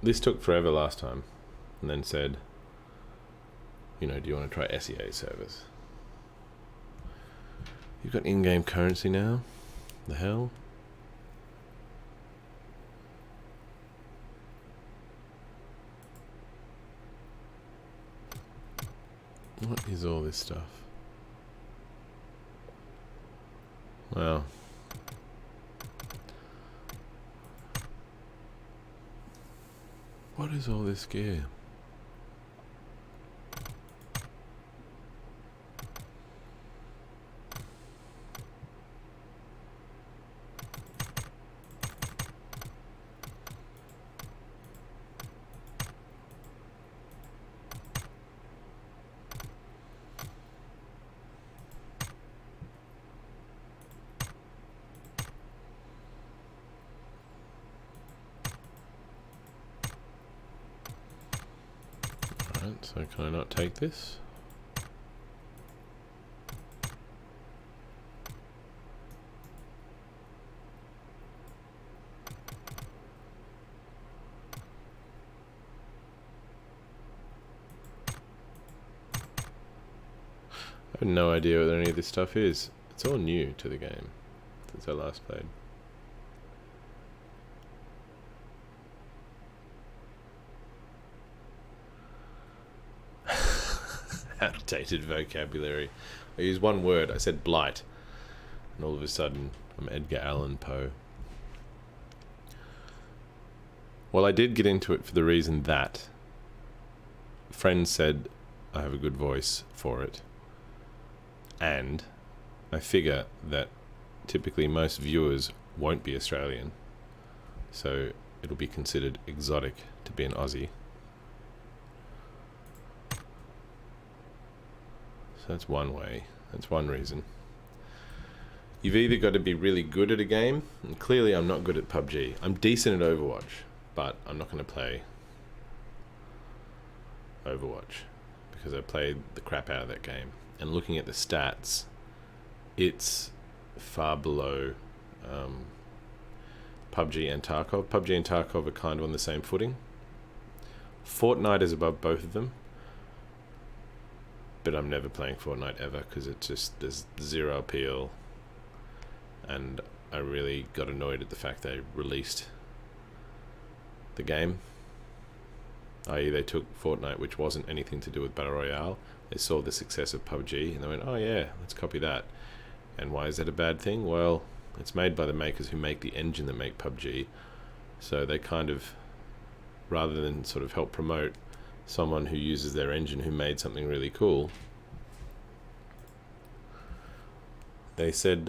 This took forever last time, and then said, you know, do you want to try SEA service? You've got in-game currency now? The hell? What is all this stuff? Well... What is all this gear? So can I not take this? I have no idea what any of this stuff is. It's all new to the game since I last played. Outdated vocabulary. I used one word. I said blight, and all of a sudden I'm Edgar Allan Poe. Well, I did get into it for the reason that friends said I have a good voice for it, and I figure that typically most viewers won't be Australian, so it'll be considered exotic to be an Aussie. So that's one way. That's one reason. You've either got to be really good at a game, and clearly I'm not good at Pubg. I'm decent at Overwatch, but I'm not going to play Overwatch because I played the crap out of that game. And looking at the stats, it's far below Pubg and Tarkov. Pubg and Tarkov are kind of on the same footing. Fortnite is above both of them. But I'm never playing Fortnite ever because it just, there's zero appeal, and I really got annoyed at the fact they released the game. I.e. they took Fortnite, which wasn't anything to do with Battle Royale. They saw the success of PUBG and they went, oh yeah, let's copy that. And why is that a bad thing? Well, it's made by the makers who make the engine that make PUBG, so they kind of, rather than sort of help promote someone who uses their engine who made something really cool, they said,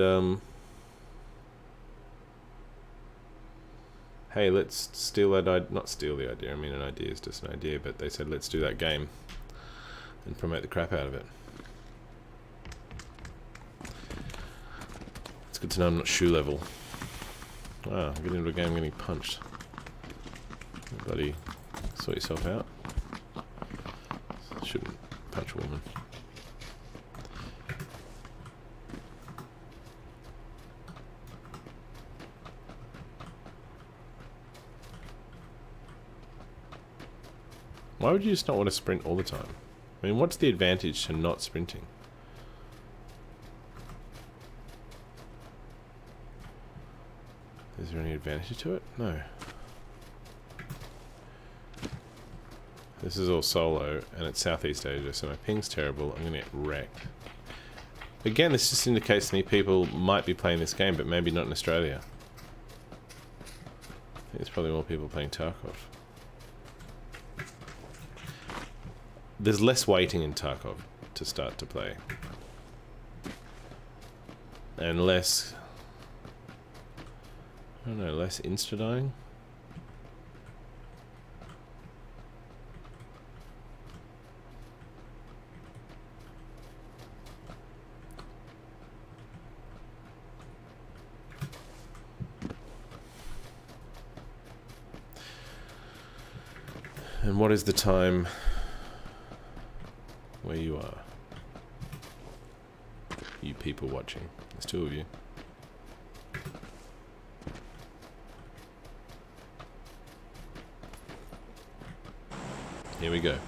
hey, let's steal that idea. Not steal the idea, I mean an idea is just an idea, but they said let's do that game and promote the crap out of it. It's good to know I'm not shoe level. Ah, I get into a game getting punched. Bloody sort yourself out. Shouldn't punch a woman. Why would you just not want to sprint all the time? I mean, what's the advantage to not sprinting? Is there any advantage to it? No. This is all solo, and it's Southeast Asia, so my ping's terrible. I'm gonna get wrecked. Again, this just indicates to me people might be playing this game, but maybe not in Australia. I think there's probably more people playing Tarkov. There's less waiting in Tarkov to start to play. and less, I don't know, less insta-dying. And what is the time where you are? You people watching. There's 2 of you. Here we go.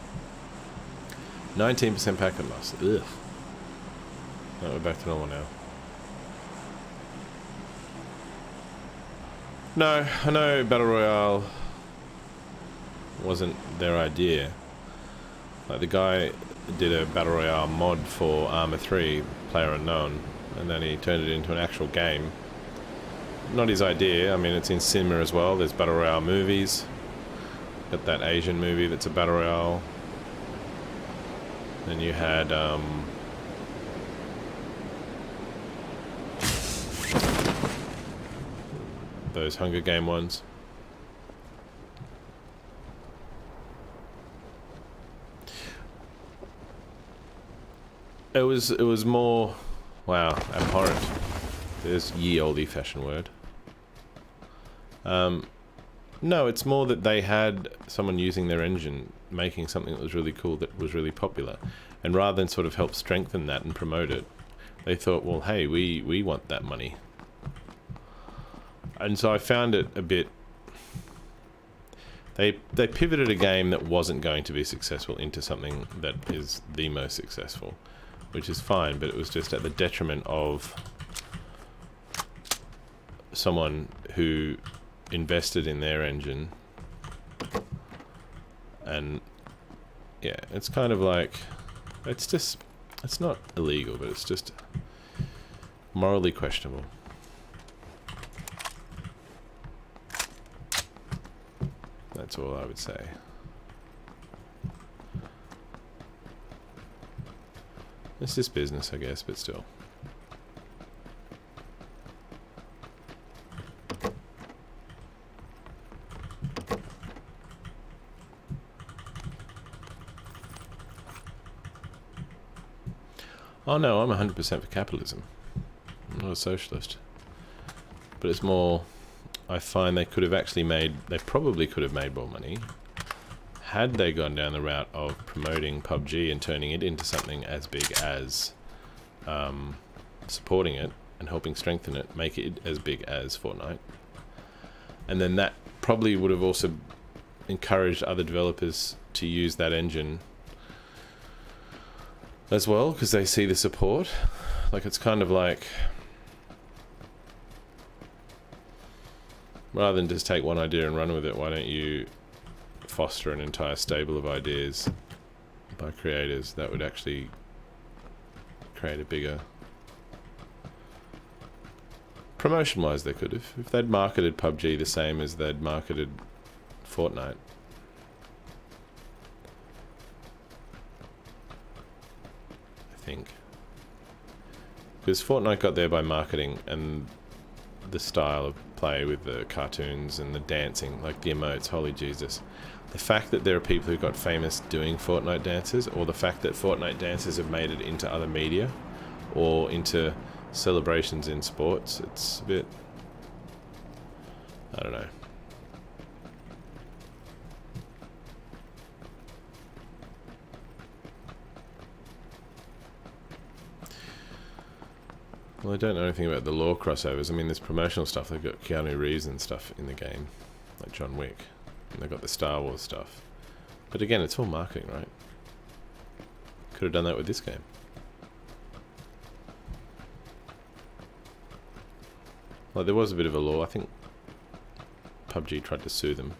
19% packet loss. Ugh. No, we're back to normal now. No, I know Battle Royale wasn't their idea. Like, the guy did a Battle Royale mod for Arma 3, PlayerUnknown, and then he turned it into an actual game. Not his idea. I mean, it's in cinema as well. There's Battle Royale movies. Got that Asian movie that's a Battle Royale. Then you had those Hunger Game ones. It was more, wow, abhorrent. There's ye olde fashioned word. No, it's more that they had someone using their engine, making something that was really cool, that was really popular. And rather than sort of help strengthen that and promote it, they thought, well, hey, we want that money. And so I found it a bit... They pivoted a game that wasn't going to be successful into something that is the most successful, which is fine, but it was just at the detriment of someone who invested in their engine. And yeah, it's kind of like, it's not illegal, but it's just morally questionable. That's all I would say. It's just business, I guess, but still. Oh no, I'm 100% for capitalism. I'm not a socialist. But it's more, I find they probably could have made more money had they gone down the route of promoting PUBG and turning it into something as big as supporting it and helping strengthen it, make it as big as Fortnite. And then that probably would have also encouraged other developers to use that engine as well, because they see the support. Like, it's kind of like, rather than just take one idea and run with it, why don't you foster an entire stable of ideas by creators that would actually create a bigger... Promotion-wise, they could have. If they'd marketed PUBG the same as they'd marketed Fortnite. I think. Because Fortnite got there by marketing and the style of play with the cartoons and the dancing, like the emotes, holy Jesus. The fact that there are people who got famous doing Fortnite dances, or the fact that Fortnite dances have made it into other media, or into celebrations in sports, it's a bit... I don't know. Well, I don't know anything about the lore crossovers. I mean, there's promotional stuff. They've got Keanu Reeves and stuff in the game, like John Wick. And they've got the Star Wars stuff. But again, it's all marketing, right? Could have done that with this game. Like, there was a bit of a law. I think PUBG tried to sue them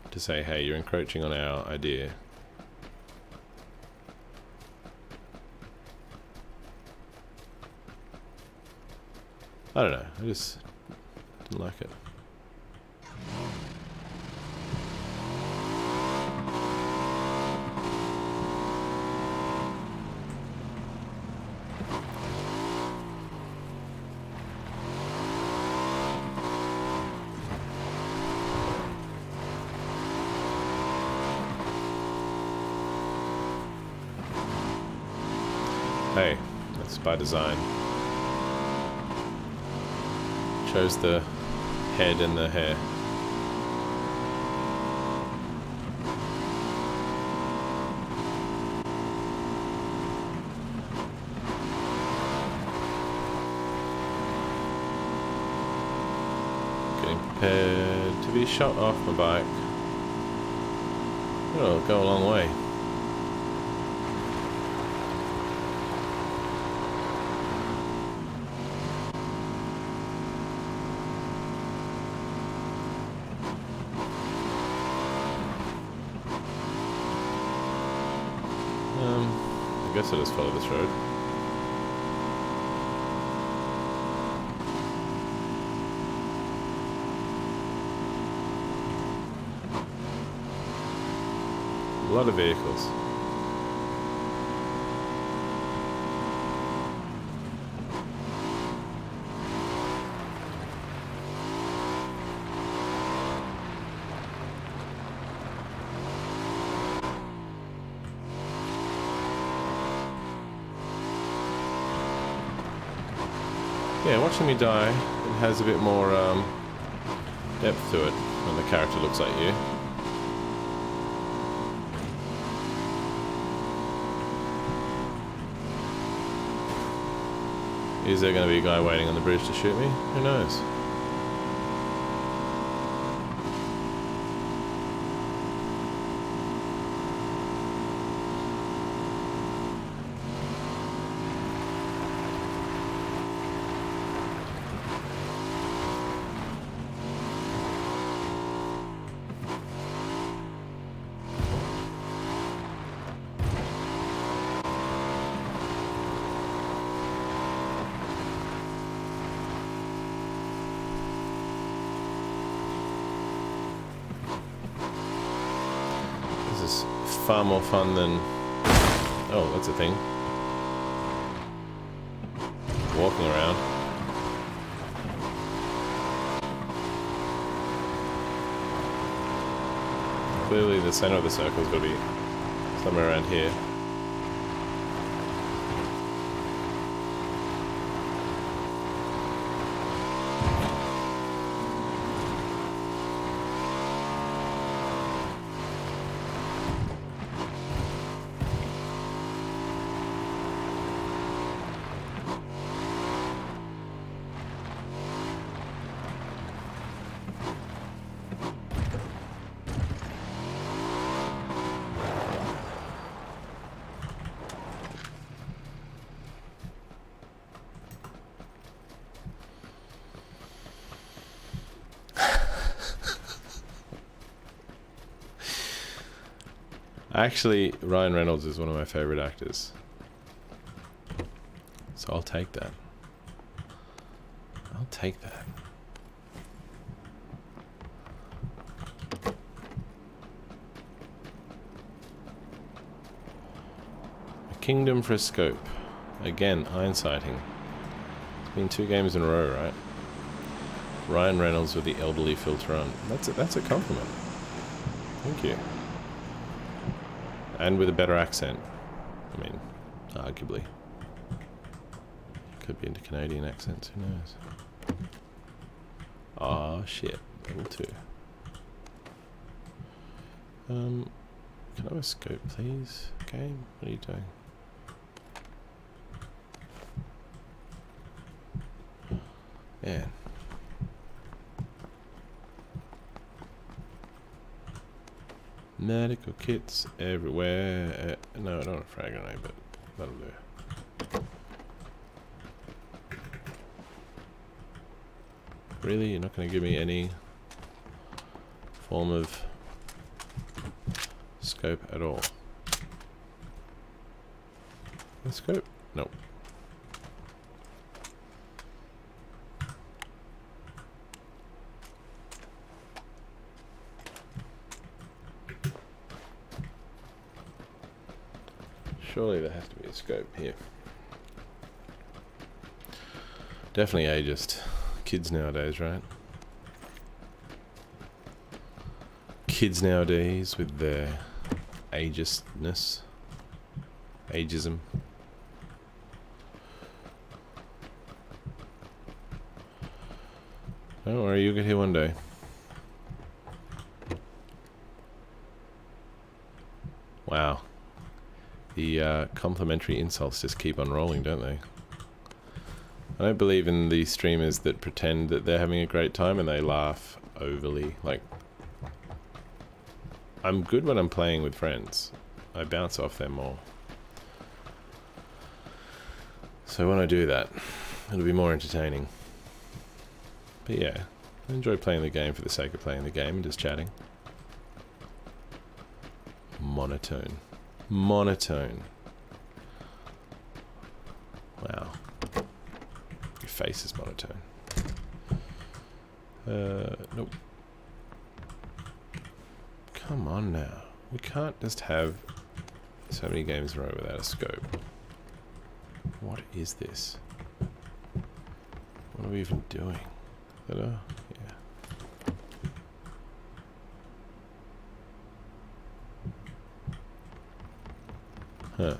to say, hey, you're encroaching on our idea. I don't know. I just didn't like it. It's by design. Shows the head and the hair. Getting prepared to be shot off my bike. It'll go a long way. I guess I'll just follow this road. A lot of vehicles. Yeah, watching me die, it has a bit more depth to it when the character looks like you. Is there going to be a guy waiting on the bridge to shoot me? Who knows? This is far more fun than... Oh, that's a thing. Walking around. Clearly the center of the circle's got to be somewhere around here. Actually, Ryan Reynolds is one of my favorite actors. So I'll take that. I'll take that. A kingdom for a scope. Again, iron sighting. It's been 2 games in a row, right? Ryan Reynolds with the elderly filter on. That's a compliment. Thank you. And with a better accent. I mean, arguably. Could be into Canadian accents, who knows? Ah, shit. Level 2. Can I have a scope, please? Game? What are you doing? Man. Medical kits everywhere. No, I don't want a frag grenade, but that'll do. Really? You're not going to give me any form of scope at all? A scope? Nope. Surely there has to be a scope here. Definitely ageist. Kids nowadays, right? Kids nowadays with their ageistness. Ageism. Don't worry, you'll get here one day. Wow. The complimentary insults just keep on rolling, don't they? I don't believe in the streamers that pretend that they're having a great time and they laugh overly. Like, I'm good when I'm playing with friends. I bounce off them more. So when I do that, it'll be more entertaining. But yeah, I enjoy playing the game for the sake of playing the game and just chatting. Monotone. Monotone. Wow. Your face is monotone. Nope. Come on now. We can't just have so many games in a row without a scope. What is this? What are we even doing? Yeah. Huh.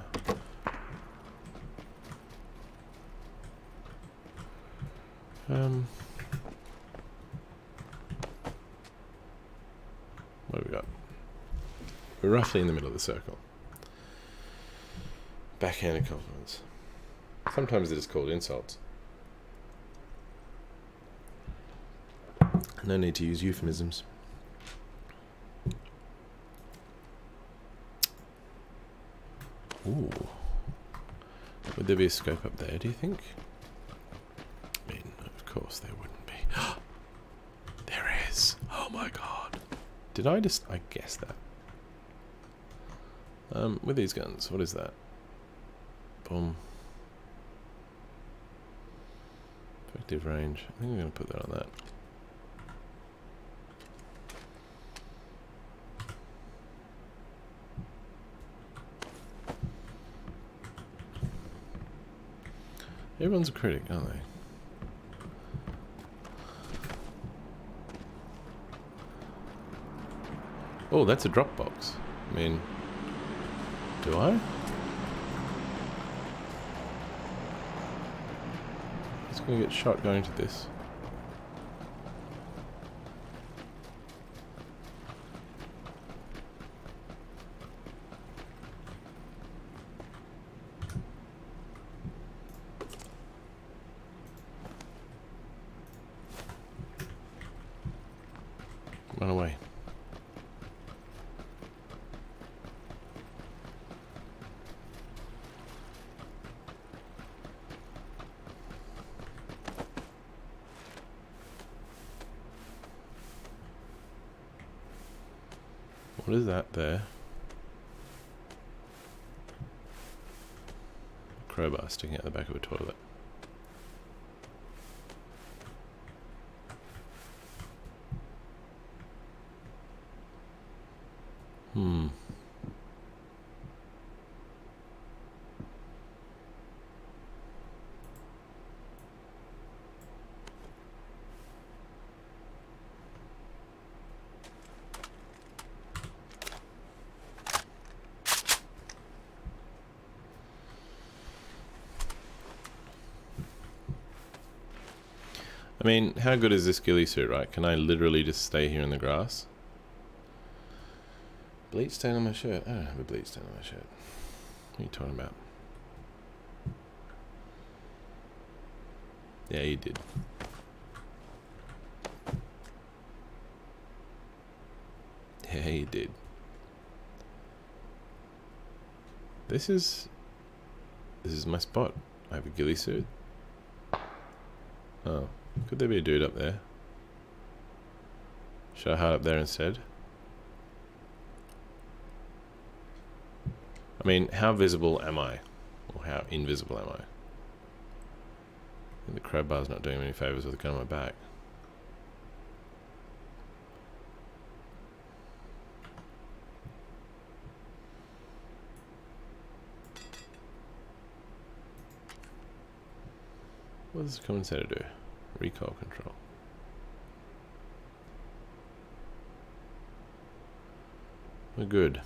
What have we got? We're roughly in the middle of the circle. Backhanded compliments. Sometimes it is called insults. No need to use euphemisms. Ooh. Would there be a scope up there, do you think? I mean, of course there wouldn't be. There is! Oh my god. Did I guessed that. With these guns, what is that? Boom. Effective range. I think I'm going to put that on that. Everyone's a critic, aren't they? Oh, that's a drop box. I mean, do I? It's going to get shot going to this. Run away. What is that there? A crowbar sticking out the back of a toilet. I mean, how good is this ghillie suit, right? Can I literally just stay here in the grass? Bleach stain on my shirt. I don't have a bleach stain on my shirt. What are you talking about? Yeah, you did. Yeah, you did. This is my spot. I have a ghillie suit. Oh. Could there be a dude up there? Should I hide up there instead? I mean, how visible am I? Or how invisible am I? I think the crowbar's not doing me any favours with a gun on my back. What does the command center do? Recoil control. We're good.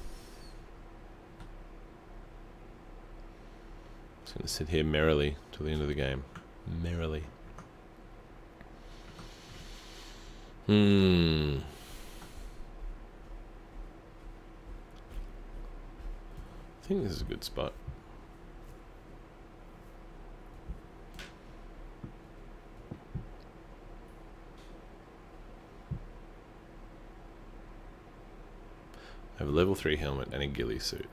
Just gonna sit here merrily till the end of the game. Merrily. I think this is a good spot. I have a level 3 helmet and a ghillie suit.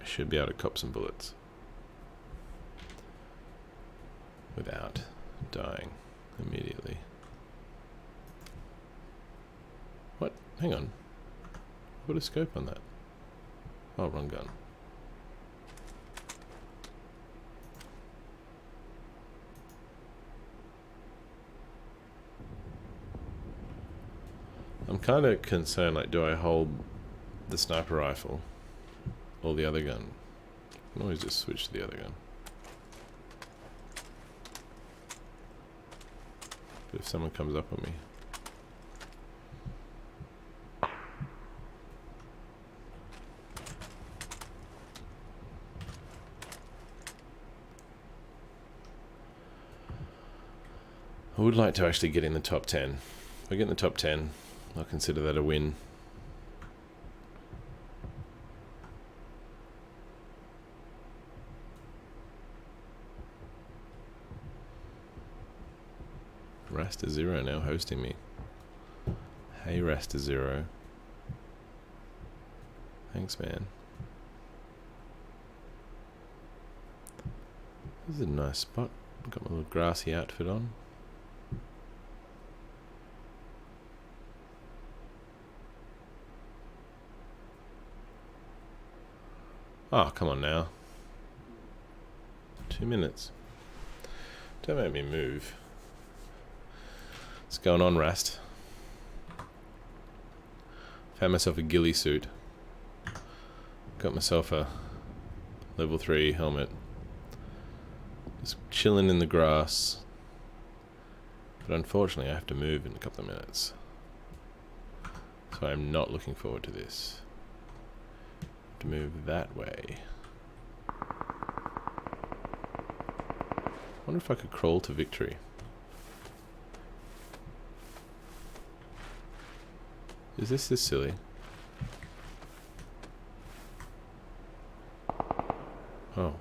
I should be able to cop some bullets without dying immediately. What? Hang on. Put a scope on that. Oh, wrong gun. I'm kind of concerned, like, do I hold the sniper rifle or the other gun? I can always just switch to the other gun. But if someone comes up on me... I would like to actually get in the top 10. If I get in the top 10, I'll consider that a win. Rasta Zero now hosting me. Hey Rasta Zero. Thanks, man. This is a nice spot. I've got my little grassy outfit on. Oh, come on now. 2 minutes. Don't make me move. What's going on, Rast? Found myself a ghillie suit. Got myself a level 3 helmet. Just chilling in the grass. But unfortunately I have to move in a couple of minutes. So I'm not looking forward to this. To move that way. Wonder if I could crawl to victory. Is this silly? Oh.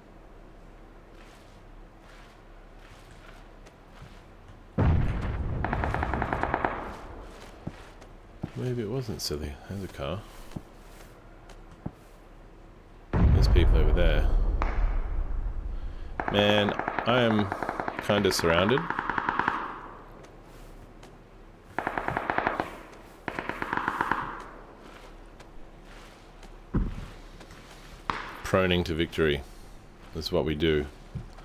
Maybe it wasn't silly. There's a car. There's people over there. Man, I am kind of surrounded. Proning to victory. This is what we do.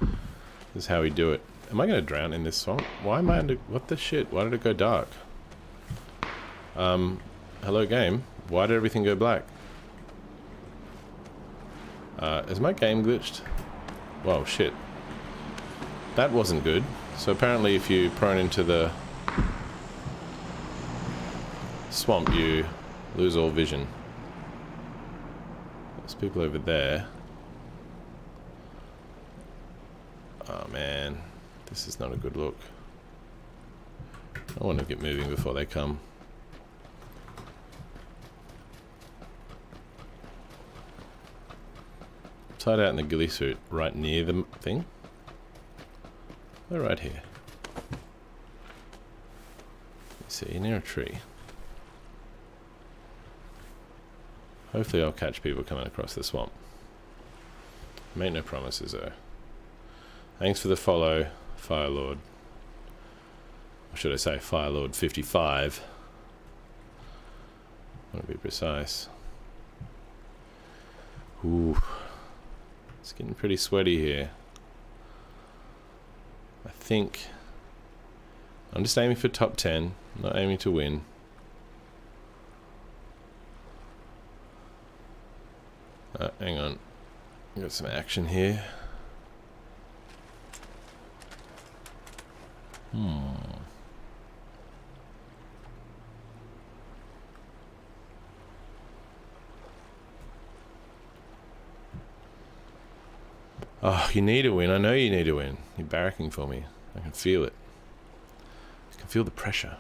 This is how we do it. Am I going to drown in this swamp? Why am I under... What the shit? Why did it go dark? Hello game. Why did everything go black? Is my game glitched? Whoa, shit. That wasn't good. So apparently if you prone into the swamp, you lose all vision. There's people over there. Oh man, this is not a good look. I want to get moving before they come. Tied out in the ghillie suit, right near the thing. Oh, right here. Let's see, near a tree. Hopefully I'll catch people coming across the swamp. Make no promises though. Thanks for the follow, Firelord. Or should I say Firelord 55. I want to be precise. Ooh. It's getting pretty sweaty here. I think I'm just aiming for top 10, not aiming to win. Hang on. Got some action here. Oh, you need a win. I know you need a win. You're barracking for me. I can feel it. I can feel the pressure.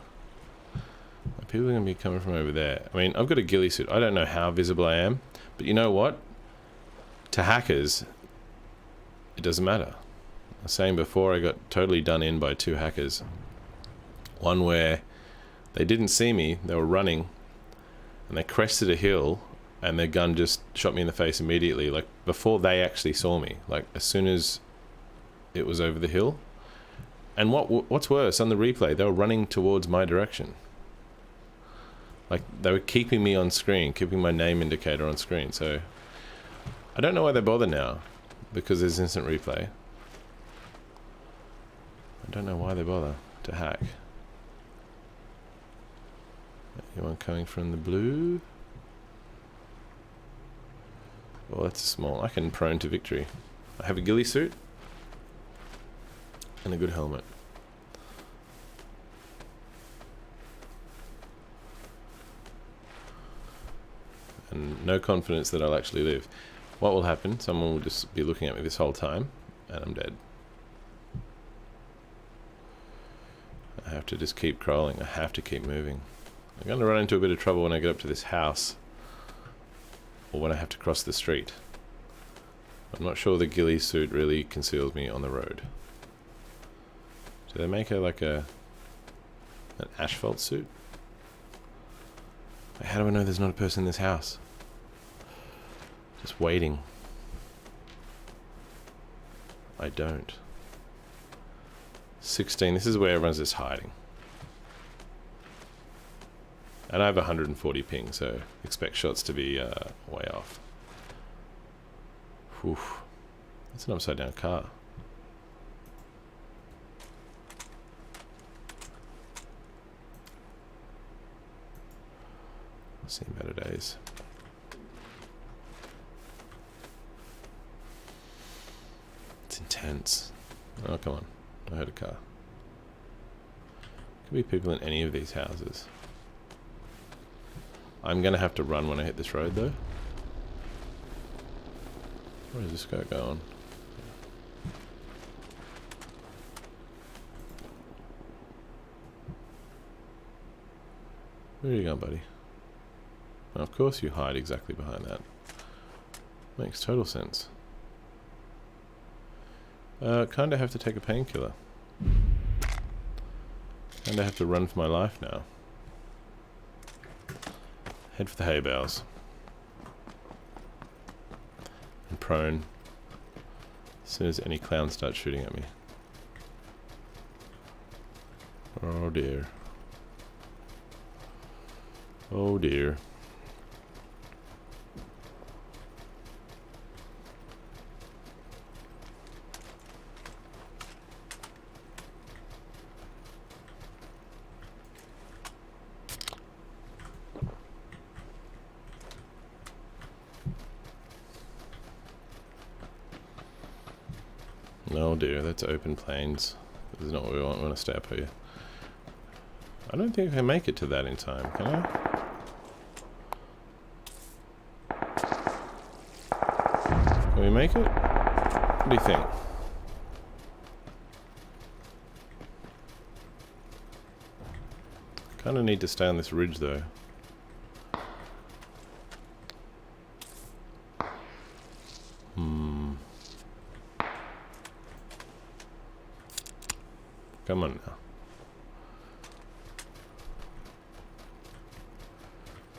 People are going to be coming from over there. I mean, I've got a ghillie suit. I don't know how visible I am, but you know what? To hackers, it doesn't matter. I was saying before, I got totally done in by 2 hackers. One where they didn't see me, they were running, and they crested a hill, and their gun just shot me in the face immediately, like before they actually saw me, like as soon as it was over the hill. And what's worse, on the replay, they were running towards my direction. Like, they were keeping me on screen, keeping my name indicator on screen, so I don't know why they bother now, because there's instant replay. I don't know why they bother to hack. Anyone coming from the blue? Well, that's small. I can prone to victory. I have a ghillie suit and a good helmet. And no confidence that I'll actually live. What will happen? Someone will just be looking at me this whole time, and I'm dead. I have to just keep crawling. I have to keep moving. I'm going to run into a bit of trouble when I get up to this house, or when I have to cross the street. I'm not sure the ghillie suit really conceals me on the road. Do they make an asphalt suit? How do I know there's not a person in this house? Just waiting. I don't. 16, this is where everyone's just hiding. And I have 140 ping, so expect shots to be way off. Whew. That's an upside down car. Seen better days. It's intense. Oh, come on. I heard a car. Could be people in any of these houses. I'm gonna have to run when I hit this road, though. Where is this guy going? Where are you going, buddy? Well, of course you hide exactly behind that. Makes total sense. Kinda have to take a painkiller. Kinda have to run for my life now. Head for the hay bales. And prone. As soon as any clowns start shooting at me. Oh dear. Oh dear. Oh dear, that's open plains. This is not what we want. We want to stay up here. I don't think I can make it to that in time, can I? Can we make it? What do you think? Kind of need to stay on this ridge though. Come on now.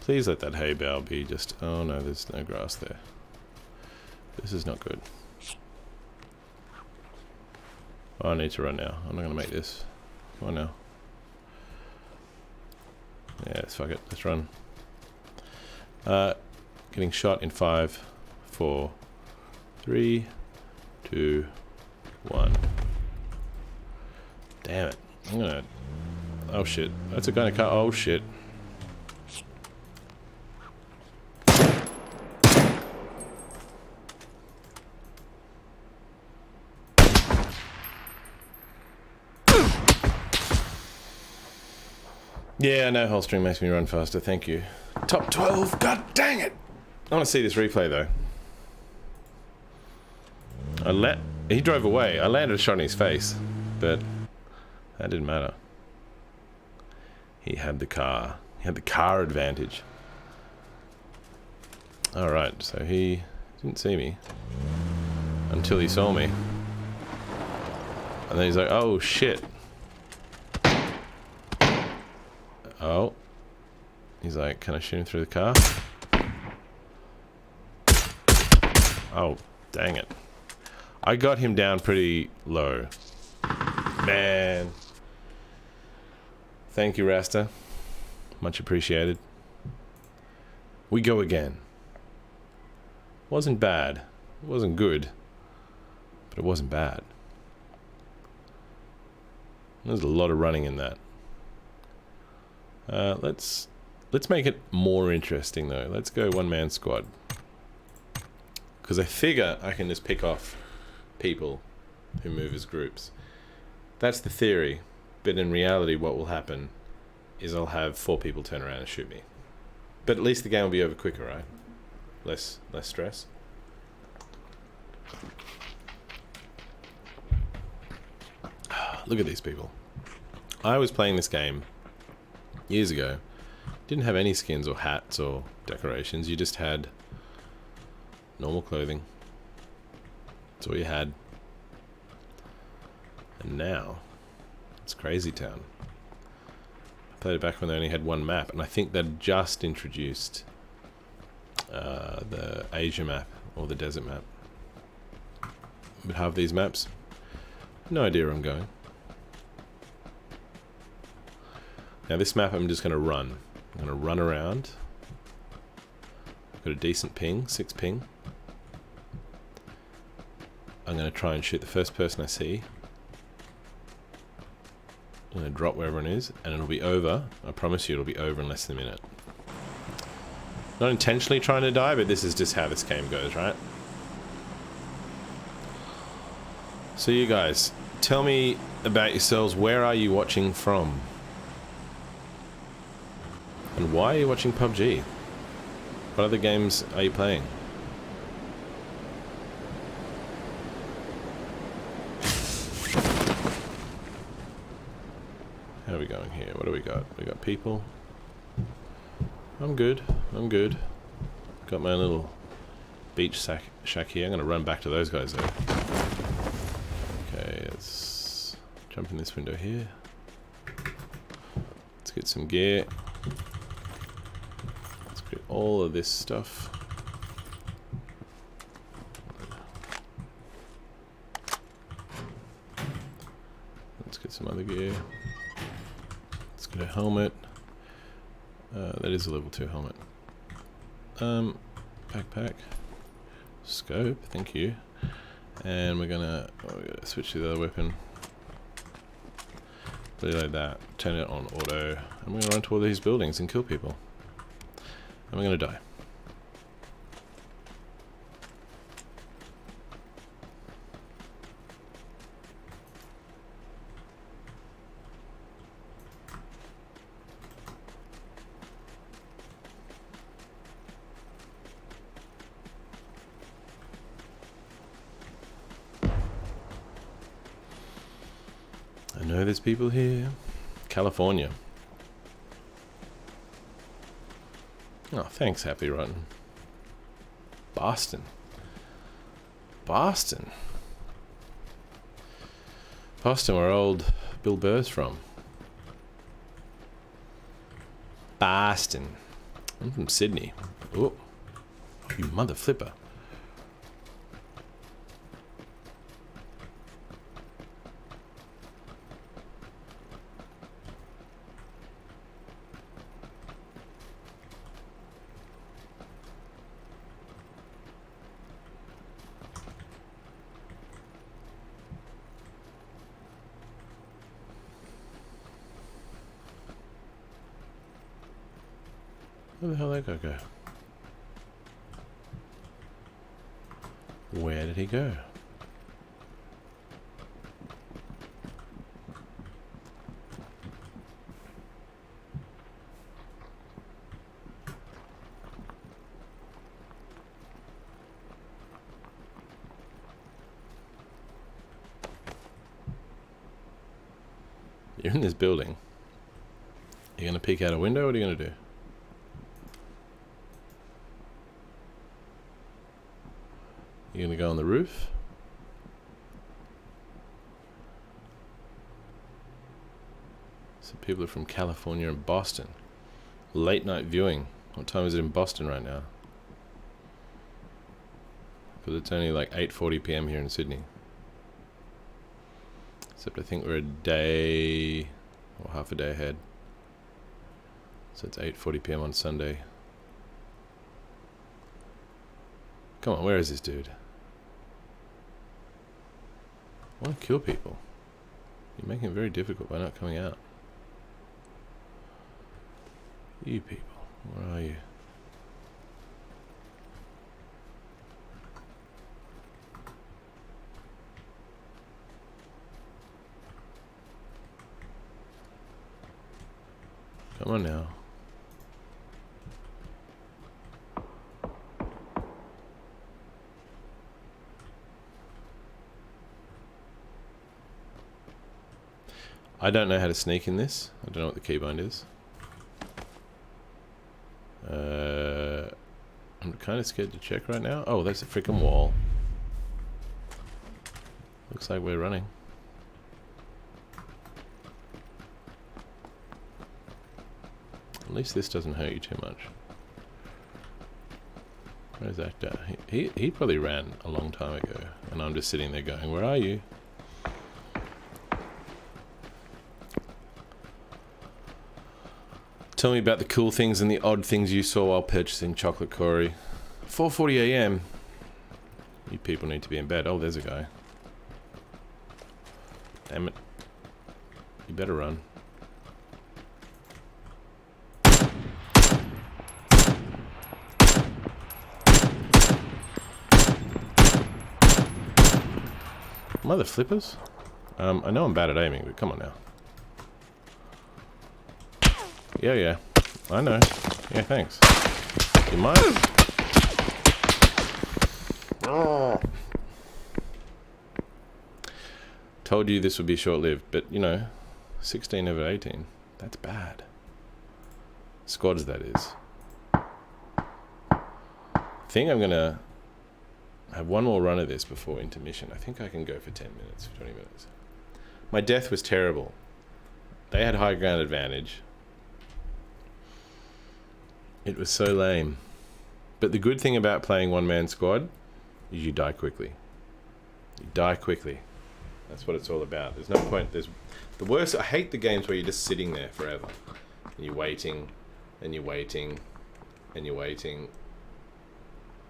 Please let that hay bale be just... Oh no, there's no grass there. This is not good. Oh, I need to run now. I'm not going to make this. Come on now. Yeah, fuck it. Let's run. Getting shot in 5, 4, 3, 2, 1. Damn it. I'm gonna... Oh shit. That's a kind of car. Oh shit. Yeah, no, holstering makes me run faster. Thank you. Top 12. God dang it. I want to see this replay though. He drove away. I landed a shot in his face, but that didn't matter. He had the car. He had the car advantage. Alright, so he didn't see me until he saw me. And then he's like, oh shit. Oh. He's like, can I shoot him through the car? Oh, dang it. I got him down pretty low. Man. Thank you, Rasta. Much appreciated. We go again. Wasn't bad. It wasn't good. But it wasn't bad. There's a lot of running in that. Let's make it more interesting though. Let's go one-man squad. Because I figure I can just pick off people who move as groups. That's the theory. But in reality, what will happen is I'll have 4 people turn around and shoot me. But at least the game will be over quicker, right? Less stress. Look at these people. I was playing this game years ago. Didn't have any skins or hats or decorations. You just had normal clothing. That's all you had. And now it's Crazy Town. I played it back when they only had one map, and I think they'd just introduced the Asia map or the desert map. But half these maps, no idea where I'm going. Now this map I'm just going to run. I'm going to run around. I've got a decent ping, 6 ping. I'm going to try and shoot the first person I see. I'm going to drop where everyone is, and it'll be over. I promise you it'll be over in less than a minute. Not intentionally trying to die, but this is just how this game goes, right? So you guys, tell me about yourselves. Where are you watching from? And why are you watching Pubg? What other games are you playing? How are we going here? What do we got? We got people. I'm good. I'm good. Got my little beach shack here. I'm going to run back to those guys though. Okay, let's jump in this window here. Let's get some gear. Let's get all of this stuff. Let's get some other gear. Let's get a helmet. That is a level 2 helmet. Backpack. Scope, thank you. And we're gonna switch to the other weapon. Reload that, turn it on auto, and we're gonna run to all these buildings and kill people. And we're gonna die. I know there's people here. California. Oh, thanks, Happy Rotten. Boston. Boston. Boston, where old Bill Burr's from. Boston. I'm from Sydney. Oh, you mother flipper. Where the hell did that guy go? Where did he go? You're in this building. You gonna peek out a window? What are you gonna do? You gonna go on the roof? Some people are from California and Boston. Late night viewing. What time is it in Boston right now? Because it's only like 8:40 p.m. here in Sydney. Except I think we're a day or half a day ahead. So it's 8:40 p.m. on Sunday. Come on, where is this dude? I want to kill people. You're making it very difficult by not coming out. You people, where are you? Come on now. I don't know how to sneak in this. I don't know what the keybind is. I'm kind of scared to check right now. Oh, there's a freaking wall. Looks like we're running. At least this doesn't hurt you too much. Where's that guy? He probably ran a long time ago, and I'm just sitting there going, where are you? Tell me about the cool things and the odd things you saw while purchasing chocolate, Corey. 4:40 a.m. You people need to be in bed. Oh, there's a guy. Damn it. You better run. Mother flippers? I know I'm bad at aiming, but come on now. Yeah. I know. Yeah, thanks. You mind? Oh. Told you this would be short-lived, but, you know, 16 over 18. That's bad. Squads, that is. I think I'm going to have one more run of this before intermission. I think I can go for 10 minutes, 20 minutes. My death was terrible. They had high ground advantage. It was so lame. But the good thing about playing one-man squad is you die quickly. You die quickly. That's what it's all about. There's no point. There's the worst. I hate the games where you're just sitting there forever. And you're waiting, and you're waiting, and you're waiting.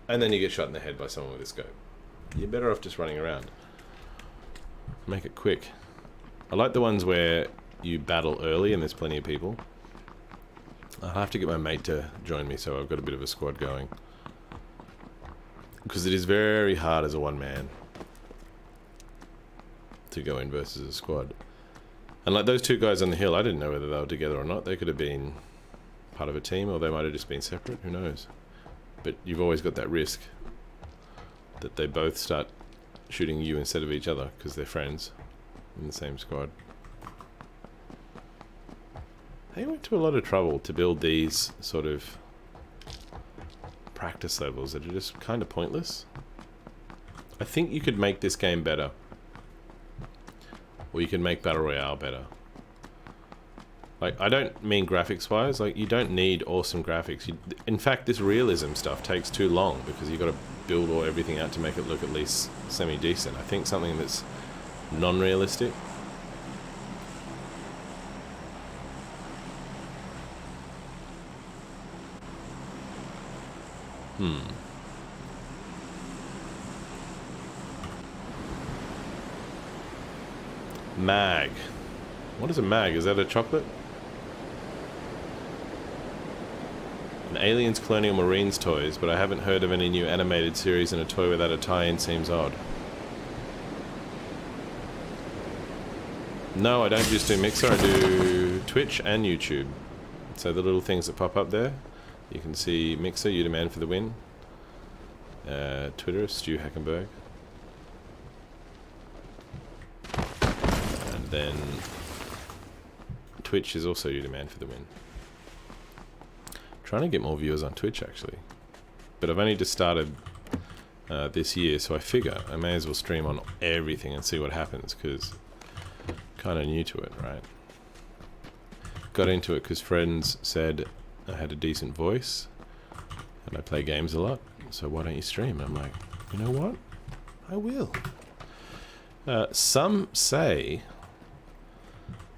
And then you get shot in the head by someone with a scope. You're better off just running around. Make it quick. I like the ones where you battle early and there's plenty of people. I'll have to get my mate to join me, so I've got a bit of a squad going. Because it is very hard as a one man to go in versus a squad. And like those two guys on the hill, I didn't know whether they were together or not. They could have been part of a team, or they might have just been separate, who knows. But you've always got that risk that they both start shooting you instead of each other because they're friends in the same squad. They went to a lot of trouble to build these sort of practice levels that are just kind of pointless. I think you could make this game better. Or you can make Battle Royale better. Like, I don't mean graphics-wise. Like, you don't need awesome graphics. In fact, this realism stuff takes too long because you've got to build everything out to make it look at least semi-decent. I think something that's non-realistic. Mag. What is a mag? Is that a chocolate? An Aliens Colonial Marines toys, but I haven't heard of any new animated series, and a toy without a tie-in seems odd. No, I don't just do Mixer, I do Twitch and YouTube. So the little things that pop up there, you can see Mixer, You Demand for the Win. Twitter, Stu Hackenberg. And then Twitch is also you demand for the win. Trying to get more viewers on Twitch actually, but I've only just started this year, so I figure I may as well stream on everything and see what happens, because kind of new to it, right? Got into it because friends said I had a decent voice and I play games a lot, so why don't you stream? And I'm like, you know what? I will. Some say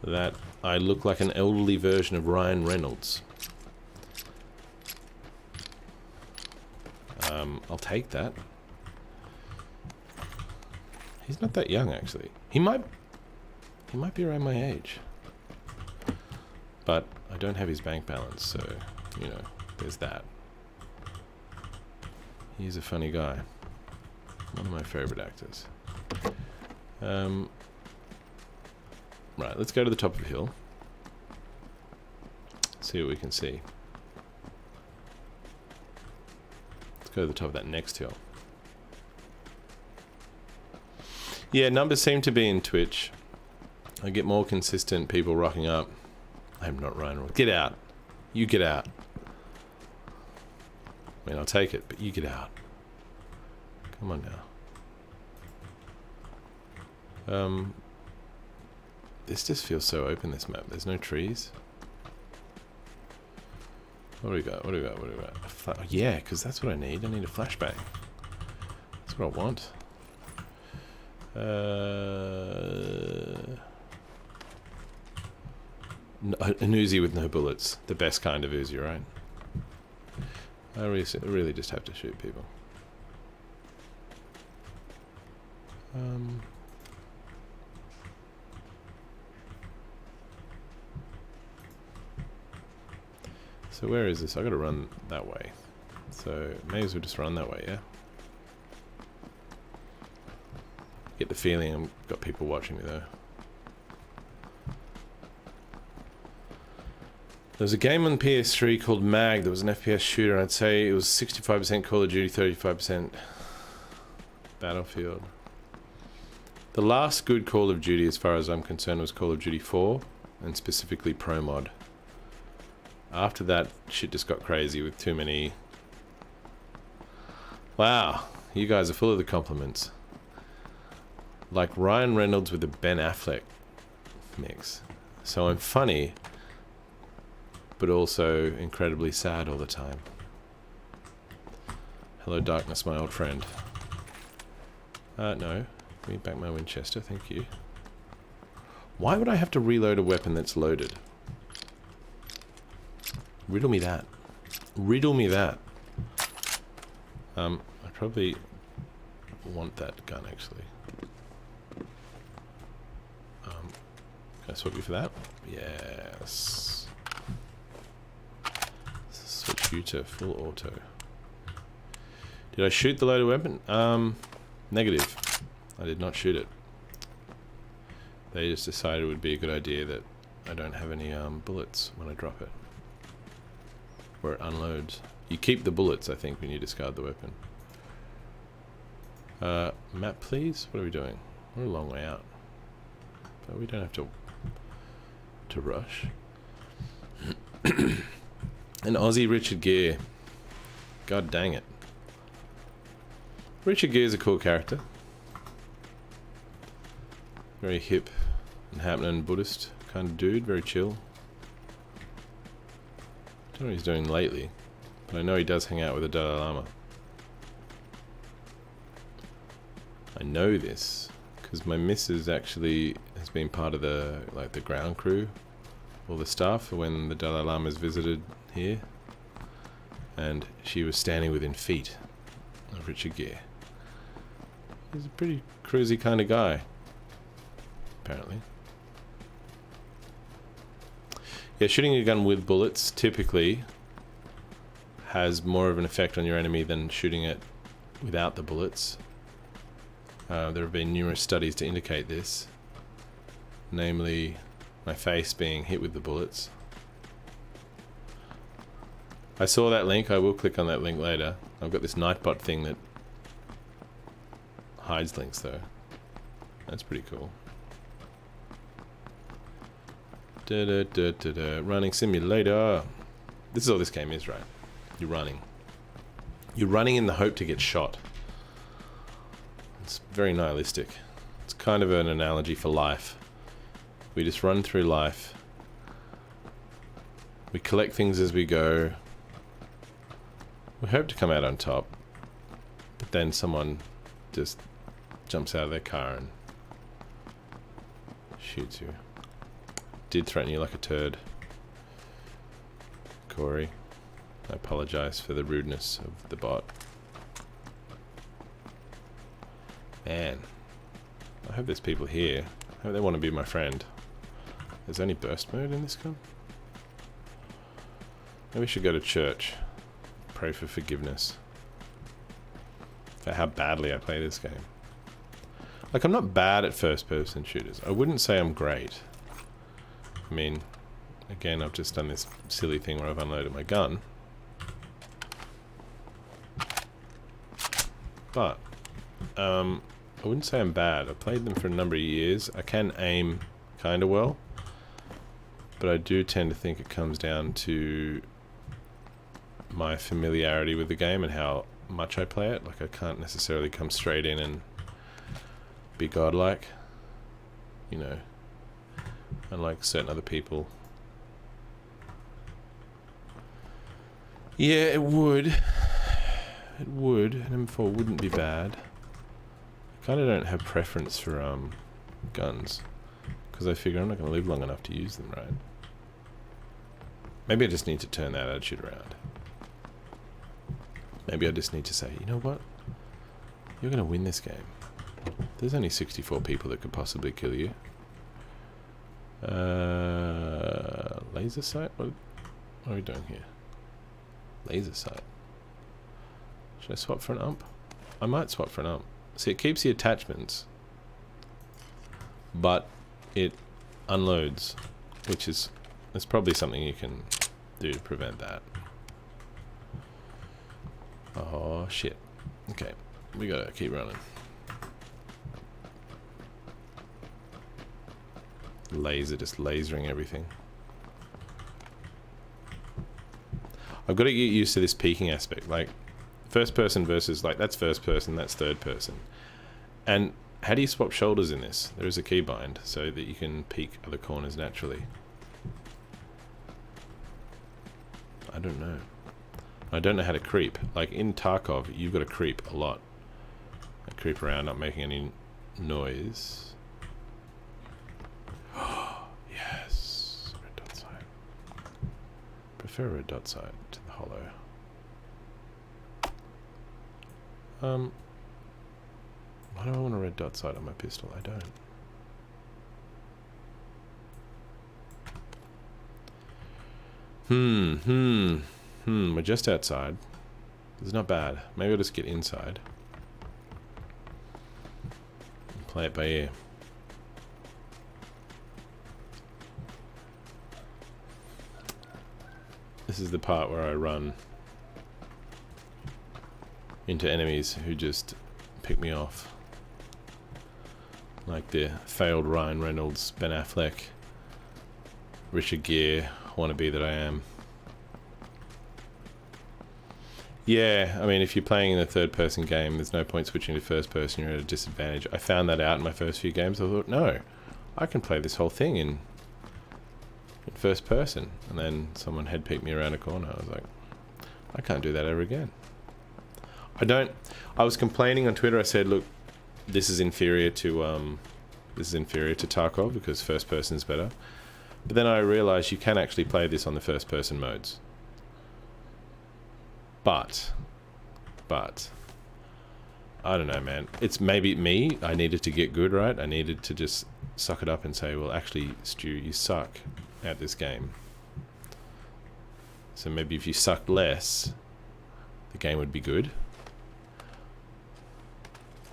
that I look like an elderly version of Ryan Reynolds. I'll take that. He's not that young, actually. He might be around my age. But I don't have his bank balance, so, you know, there's that. He's a funny guy. One of my favorite actors. Right, let's go to the top of the hill. See what we can see. Let's go to the top of that next hill. Yeah, numbers seem to be in Twitch. I get more consistent people rocking up. I'm not Ryan Reynolds. Get out. You get out. I mean, I'll take it, but you get out. Come on now. This just feels so open, this map. There's no trees. What do we got? What do we got? What do we got? Oh, yeah, because that's what I need. I need a flashbang. That's what I want. An Uzi with no bullets. The best kind of Uzi, right? I really just have to shoot people. So where is this? I gotta run that way. So may as well just run that way, yeah? Get the feeling I've got people watching me though. There was a game on PS3 called Mag that was an FPS shooter, and I'd say it was 65% Call of Duty, 35% Battlefield. The last good Call of Duty, as far as I'm concerned, was Call of Duty 4, and specifically Pro Mod. After that, shit just got crazy with too many... Wow, you guys are full of the compliments. Like Ryan Reynolds with the Ben Affleck mix. So I'm funny, but also incredibly sad all the time. Hello darkness, my old friend. No. Give me back my Winchester, thank you. Why would I have to reload a weapon that's loaded? Riddle me that. Riddle me that. I probably want that gun, actually. Can I swap you for that? Yes. Switch you to full auto. Did I shoot the loaded weapon? Negative. I did not shoot it. They just decided it would be a good idea that I don't have any bullets when I drop it. Where it unloads. You keep the bullets, I think, when you discard the weapon. Map, please? What are we doing? We're a long way out. But we don't have to rush. An Aussie Richard Gere. God dang it. Richard Gere's a cool character. Very hip and happening Buddhist kind of dude. Very chill. I don't know what he's doing lately, but I know he does hang out with the Dalai Lama. I know this because my missus actually has been part of the ground crew, all the staff when the Dalai Lama's visited here, and she was standing within feet of Richard Gere. He's a pretty cruisy kind of guy, apparently. Yeah, shooting a gun with bullets typically has more of an effect on your enemy than shooting it without the bullets. There have been numerous studies to indicate this, namely my face being hit with the bullets. I saw that link. I will click on that link later. I've got this Nightbot thing that hides links though. That's pretty cool. Running simulator. This is all this game is, right? You're running. You're running in the hope to get shot. It's very nihilistic. It's kind of an analogy for life. We just run through life. We collect things as we go. We hope to come out on top. But then someone just jumps out of their car and shoots you. Did threaten you like a turd. Corey. I apologize for the rudeness of the bot. Man. I hope there's people here. I hope they want to be my friend. There's only burst mode in this gun? Maybe we should go to church. Pray for forgiveness. For how badly I play this game. Like, I'm not bad at first-person shooters. I wouldn't say I'm great. I mean, again, I've just done this silly thing where I've unloaded my gun. But, I wouldn't say I'm bad. I've played them for a number of years. I can aim kind of well. But I do tend to think it comes down to my familiarity with the game and how much I play it. Like, I can't necessarily come straight in and be godlike. You know. Unlike certain other people. Yeah, it would. It would. An M4 wouldn't be bad. I kind of don't have preference for guns. Because I figure I'm not going to live long enough to use them, right? Maybe I just need to turn that attitude around. Maybe I just need to say, you know what? You're going to win this game. There's only 64 people that could possibly kill you. Laser sight? What are we doing here? Laser sight. Should I swap for an ump? I might swap for an ump. See, it keeps the attachments, but it unloads, which is, there's probably something you can do to prevent that. Oh shit. Okay, we gotta keep running. Laser, just lasering everything. I've got to get used to this peeking aspect, like first person versus, like, that's first person, that's third person. And how do you swap shoulders in this? There is a keybind so that you can peek other corners naturally. I don't know. I don't know how to creep. Like in Tarkov, you've got to creep a lot. I creep around, not making any noise. Yes, red dot sight. Prefer red dot sight to the hollow. Why do I want a red dot sight on my pistol? I don't. We're just outside. It's not bad. Maybe I'll just get inside. And play it by ear. This is the part where I run into enemies who just pick me off. Like the failed Ryan Reynolds, Ben Affleck, Richard Gere wannabe that I am. Yeah, I mean, if you're playing in a third-person game, there's no point switching to first person, you're at a disadvantage. I found that out in my first few games. I thought, no, I can play this whole thing in first person. And then someone head peeked me around a corner. I was like, I can't do that ever again. I was complaining on Twitter. I said, look, this is inferior to Tarkov because first person is better. But then I realized you can actually play this on the first person modes. But I don't know, man. It's maybe me. I needed to get good, right? I needed to just suck it up and say, well, actually, Stu, you suck at this game. So maybe if you sucked less, the game would be good.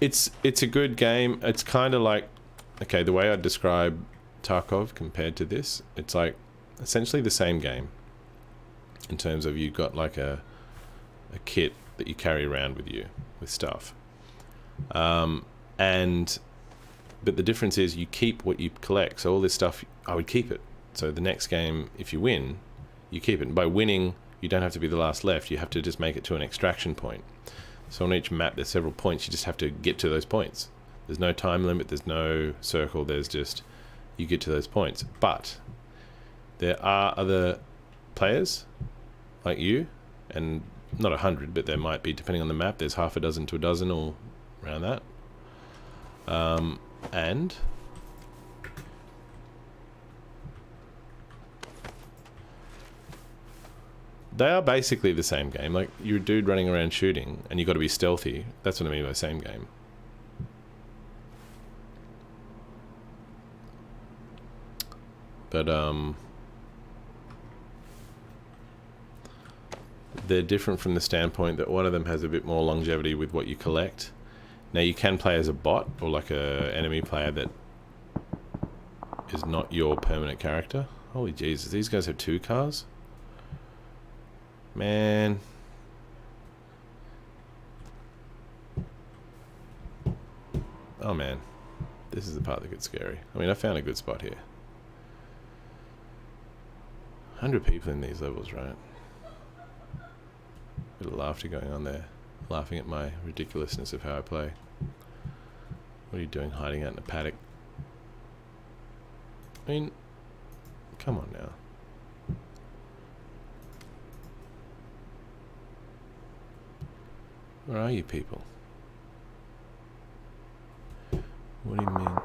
It's a good game. It's kind of like, okay, the way I'd describe Tarkov compared to this, it's like essentially the same game in terms of you've got like a kit that you carry around with you with stuff, but the difference is you keep what you collect. So all this stuff, I would keep it. So the next game, if you win, you keep it. And by winning, you don't have to be the last left. You have to just make it to an extraction point. So on each map, there's several points. You just have to get to those points. There's no time limit. There's no circle. There's just, you get to those points. But there are other players like you, and not 100, but there might be, depending on the map. There's half a dozen to a dozen or around that. And they are basically the same game. Like, you're a dude running around shooting, and you got to be stealthy. That's what I mean by same game. But they're different from the standpoint that one of them has a bit more longevity with what you collect. Now, you can play as a bot or like a enemy player that is not your permanent character. Holy Jesus, these guys have 2 cars? Man. Oh man, this is the part that gets scary. I mean, I found a good spot here. 100 people in these levels, right? Bit of laughter going on there. Laughing at my ridiculousness of how I play. What are you doing hiding out in a paddock? I mean, come on now. Where are you people? What do you mean,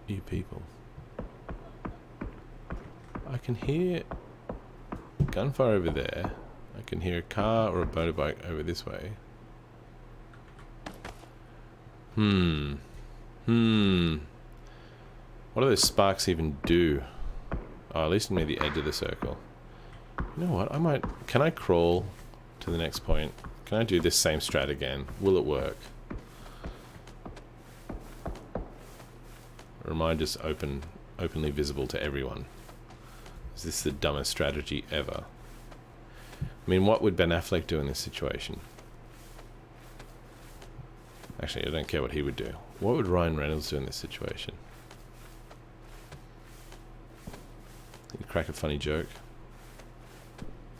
you people? I can hear gunfire over there. I can hear a car or a motorbike over this way. What do those sparks even do? Oh, at least I'm near the edge of the circle. You know what? I might... Can I crawl to the next point? Can I do this same strat again? Will it work? Or am I just openly visible to everyone? Is this the dumbest strategy ever? I mean, what would Ben Affleck do in this situation? Actually, I don't care what he would do. What would Ryan Reynolds do in this situation? He'd crack a funny joke.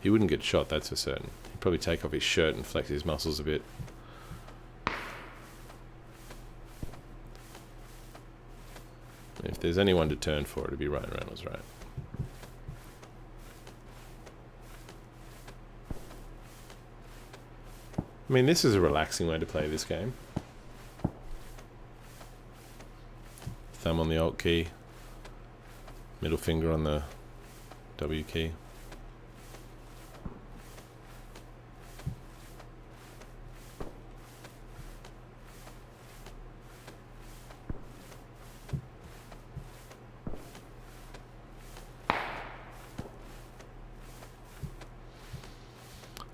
He wouldn't get shot, that's for certain. He'd probably take off his shirt and flex his muscles a bit. If there's anyone to turn for, it'd be Ryan Reynolds, right? I mean, this is a relaxing way to play this game. Thumb on the Alt key. Middle finger on the W key.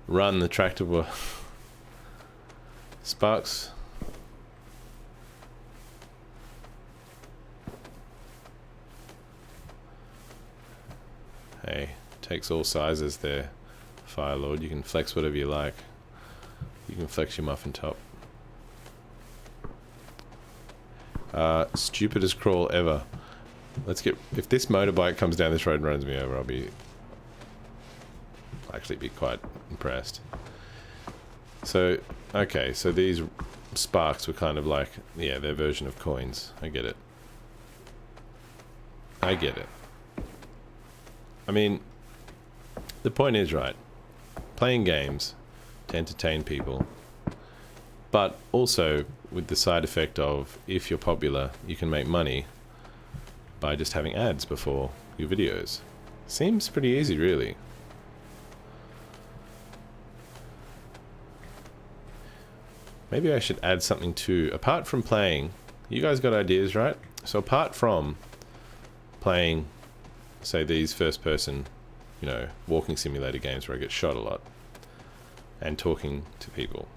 Run the tractor wheel. Sparks. Hey, takes all sizes there, Fire Lord. You can flex whatever you like. You can flex your muffin top. Stupidest crawl ever. Let's get... If this motorbike comes down this road and runs me over, I'll actually be quite impressed. So, okay, so these sparks were kind of like, yeah, their version of coins. I get it. I get it. I mean, the point is, right, playing games to entertain people, but also with the side effect of, if you're popular, you can make money by just having ads before your videos. Seems pretty easy, really. Maybe I should add something too. Apart from playing, you guys got ideas, right? So apart from playing, say, these first-person, you know, walking simulator games where I get shot a lot, and talking to people,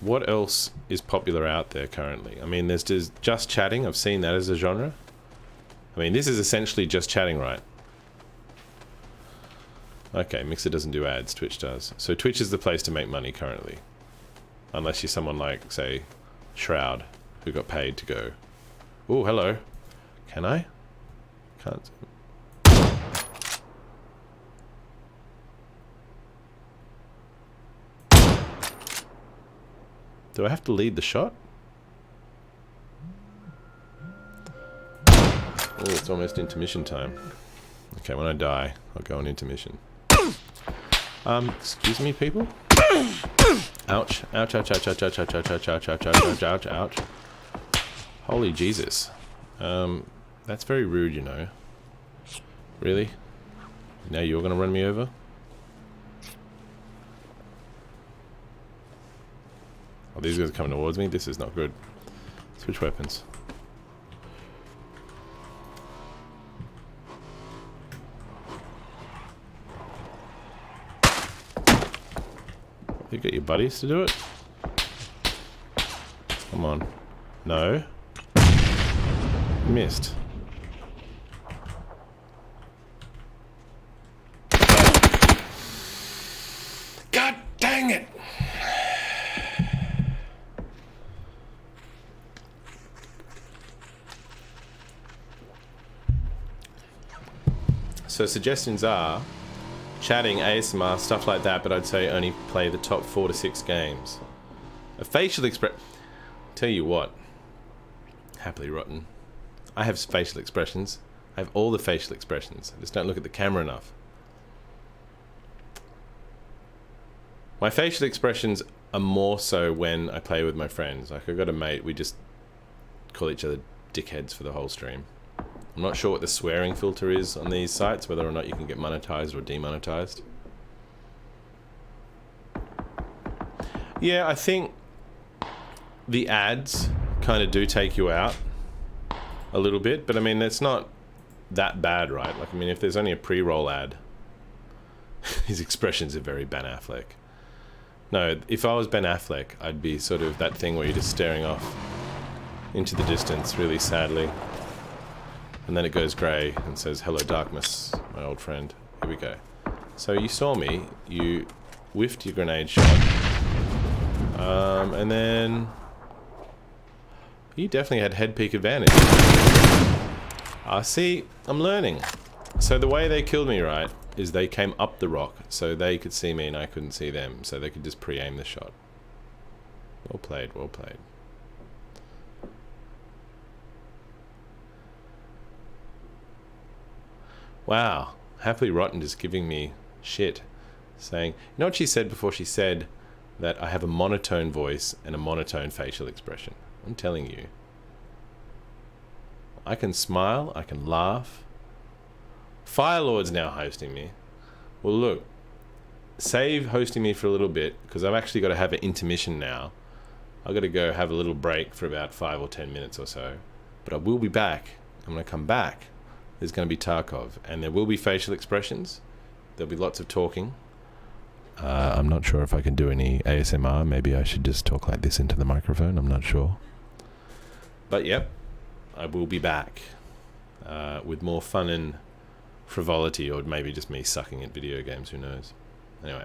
what else is popular out there currently? I mean, there's just chatting. I've seen that as a genre. I mean, this is essentially just chatting, right? Okay, Mixer doesn't do ads, Twitch does. So Twitch is the place to make money currently. Unless you're someone like, say, Shroud, who got paid to go, oh, hello. Can I Can't see him. Do I have to lead the shot? Oh, it's almost intermission time. Okay, when I die, I'll go on intermission. Excuse me, people? Ouch. Ouch, ouch, ouch, ouch, ouch, ouch, ouch, ouch, ouch, ouch, ouch, ouch, ouch, ouch. Holy Jesus. That's very rude, you know. Really? Now you're gonna run me over? Oh, these guys are coming towards me? This is not good. Switch weapons. You got your buddies to do it? Come on. No. Missed. God dang it! So suggestions are chatting, ASMR, stuff like that, but I'd say only play the top 4 to 6 games. A facial tell you what, happily rotten. I have facial expressions. I have all the facial expressions. I just don't look at the camera enough. My facial expressions are more so when I play with my friends. Like, I've got a mate, we just call each other dickheads for the whole stream. I'm not sure what the swearing filter is on these sites, whether or not you can get monetized or demonetized. Yeah, I think the ads kind of do take you out a little bit, but I mean, it's not that bad, right? Like, I mean, if there's only a pre-roll ad, his expressions are very Ben Affleck. No, if I was Ben Affleck, I'd be sort of that thing where you're just staring off into the distance really sadly. And then it goes grey and says, "Hello darkness, my old friend." Here we go. So you saw me, you whiffed your grenade shot. And then you definitely had head peak advantage. See, I'm learning. So the way they killed me, right, is they came up the rock, so they could see me and I couldn't see them, so they could just pre-aim the shot. Well played, well played. Wow, Happily Rotten just giving me shit, saying, you know what she said before? She said that I have a monotone voice and a monotone facial expression. I'm telling you. I can smile, I can laugh. Firelord's now hosting me. Well, look, save hosting me for a little bit, because I've actually got to have an intermission now. I've got to go have a little break for about 5 or 10 minutes or so. But I will be back. I'm going to come back. There's going to be Tarkov, and there will be facial expressions. There'll be lots of talking. I'm not sure if I can do any ASMR. Maybe I should just talk like this into the microphone. I'm not sure. But yep, I will be back with more fun and frivolity, or maybe just me sucking at video games. Who knows? Anyway.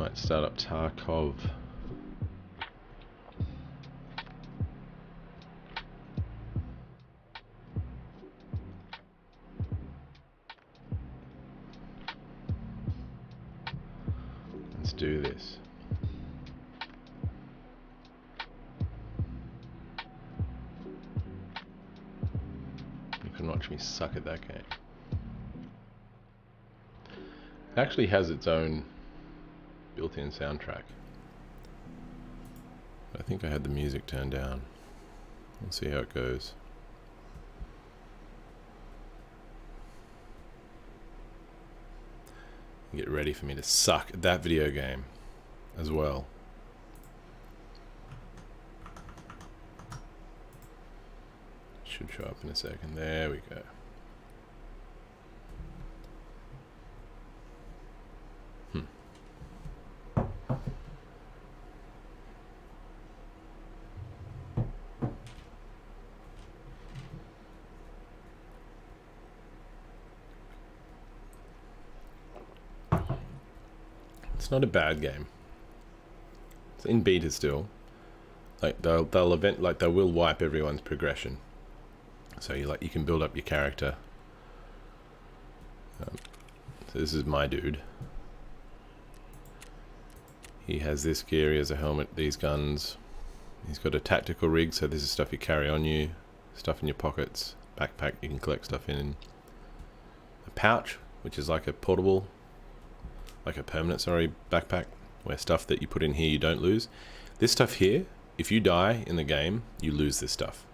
Might start up Tarkov. Let's do this. You can watch me suck at that game. It actually has its own built-in soundtrack. I think I had the music turned down. We'll see how it goes. Get ready for me to suck at that video game as well. Should show up in a second. There we go. It's not a bad game. It's in beta still. Like they will wipe everyone's progression. So you can build up your character. So this is my dude. He has this gear, he has a helmet, these guns. He's got a tactical rig, so this is stuff you carry on you, stuff in your pockets, backpack you can collect stuff in. A pouch, which is like a portable, like a permanent, backpack, where stuff that you put in here you don't lose. This stuff here, if you die in the game, you lose this stuff.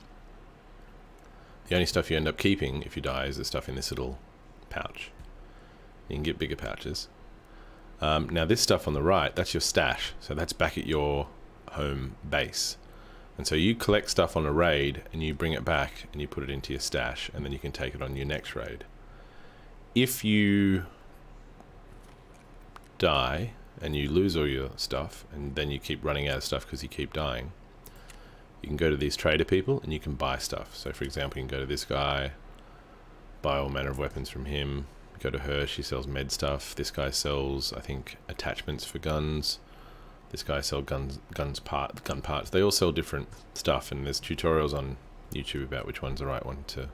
The only stuff you end up keeping if you die is the stuff in this little pouch. You can get bigger pouches. Now this stuff on the right, that's your stash. So that's back at your home base. And so you collect stuff on a raid and you bring it back and you put it into your stash and then you can take it on your next raid. If you die and you lose all your stuff and then you keep running out of stuff because you keep dying, you can go to these trader people and you can buy stuff. So for example, you can go to this guy, buy all manner of weapons from him. Go to her, she sells med stuff. This guy sells, I think, attachments for guns. This guy sells gun parts. They all sell different stuff, and there's tutorials on YouTube about which one's the right one to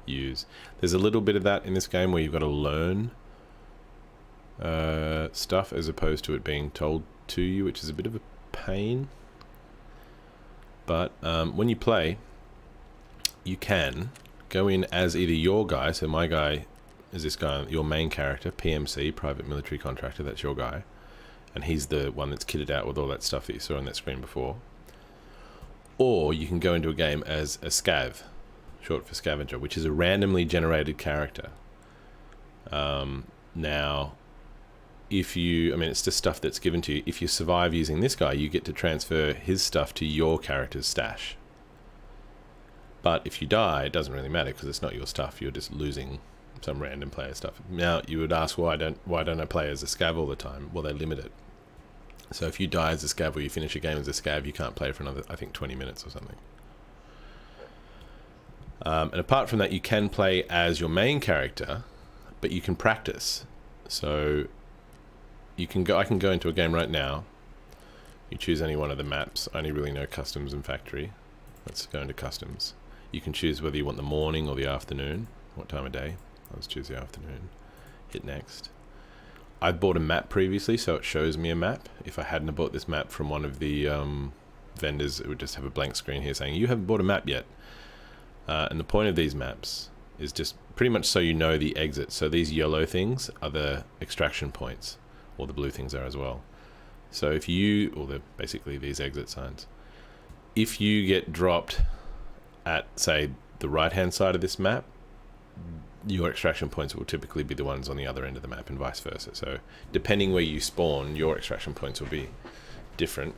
use. There's a little bit of that in this game where you've got to learn stuff as opposed to it being told to you, which is a bit of a pain. But when you play, you can go in as either your guy, so my guy is this guy, your main character, PMC, Private Military Contractor, that's your guy. And he's the one that's kitted out with all that stuff that you saw on that screen before. Or you can go into a game as a scav, short for scavenger, which is a randomly generated character. Now, if you, it's just stuff that's given to you. If you survive using this guy, you get to transfer his stuff to your character's stash. But if you die, it doesn't really matter because it's not your stuff. You're just losing some random player stuff. Now you would ask, why don't I play as a scav all the time? Well, they limit it. So if you die as a scav or you finish a game as a scav, you can't play for another, I think, 20 minutes or something. And apart from that, you can play as your main character, but you can practice. So you can go. I can go into a game right now. You choose any one of the maps. I only really know customs and factory. Let's go into customs. You can choose whether you want the morning or the afternoon, what time of day. Let's choose the afternoon. Hit next. I bought a map previously, so it shows me a map. If I hadn't bought this map from one of the vendors, it would just have a blank screen here saying, you haven't bought a map yet. And the point of these maps is just pretty much so you know the exit. So these yellow things are the extraction points, or the blue things are as well. So if you, or the basically these exit signs, if you get dropped at, say, the right-hand side of this map, your extraction points will typically be the ones on the other end of the map and vice versa. So depending where you spawn, your extraction points will be different.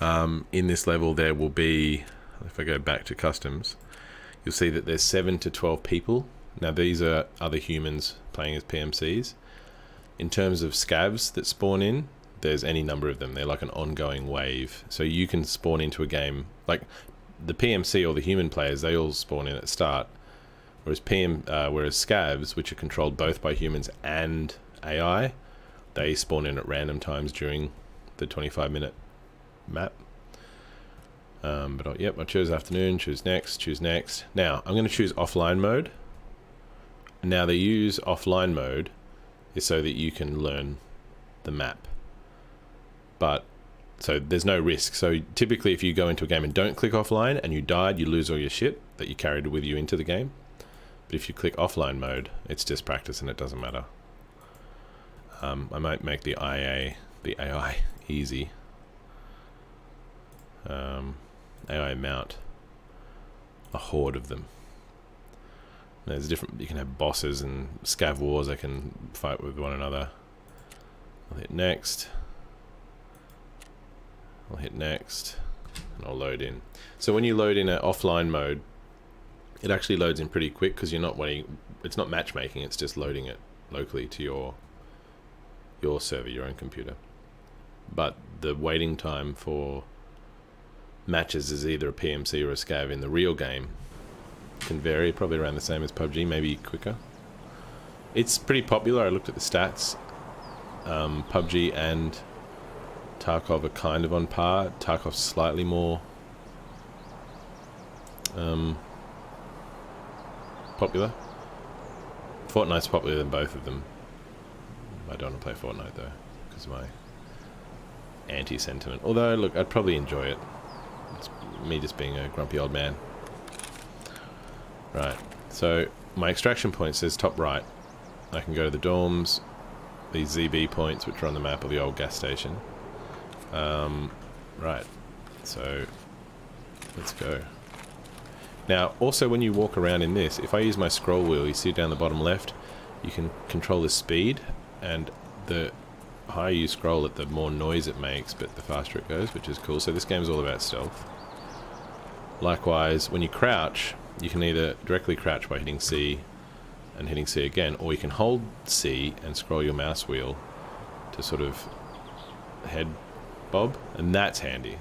In this level there will be, if I go back to customs, you'll see that there's 7 to 12 people. Now these are other humans playing as PMCs. In terms of scavs that spawn in, there's any number of them. They're like an ongoing wave. So you can spawn into a game, like the PMC or the human players, they all spawn in at the start. Whereas scavs, which are controlled both by humans and AI, they spawn in at random times during the 25-minute map. But yep, I chose afternoon, choose next. Now, I'm going to choose offline mode. Now, they use offline mode is so that you can learn the map. But, so there's no risk. So typically if you go into a game and don't click offline and you died, you lose all your shit that you carried with you into the game. But if you click offline mode, it's just practice and it doesn't matter. I might make the AI easy. AI mount a horde of them. There's different. You can have bosses and scav wars. They can fight with one another. I'll hit next. I'll hit next, and I'll load in. So when you load in an offline mode, it actually loads in pretty quick because you're not waiting. It's not matchmaking. It's just loading it locally to your server, your own computer. But the waiting time for matches is either a PMC or a scav in the real game can vary, probably around the same as PUBG, maybe quicker. It's pretty popular. I looked at the stats. PUBG and Tarkov are kind of on par. Tarkov's slightly more popular. Fortnite's popular than both of them. I don't want to play Fortnite though because of my anti-sentiment. Although, look, I'd probably enjoy it. It's me just being a grumpy old man. Right, so my extraction point says top right. I can go to the dorms, these ZB points which are on the map of the old gas station. Right, so let's go. Now, also when you walk around in this, if I use my scroll wheel, you see down the bottom left, you can control the speed, and the higher you scroll it, the more noise it makes, but the faster it goes, which is cool. So this game is all about stealth. Likewise, when you crouch, you can either directly crouch by hitting C and hitting C again, or you can hold C and scroll your mouse wheel to sort of head bob, and that's handy.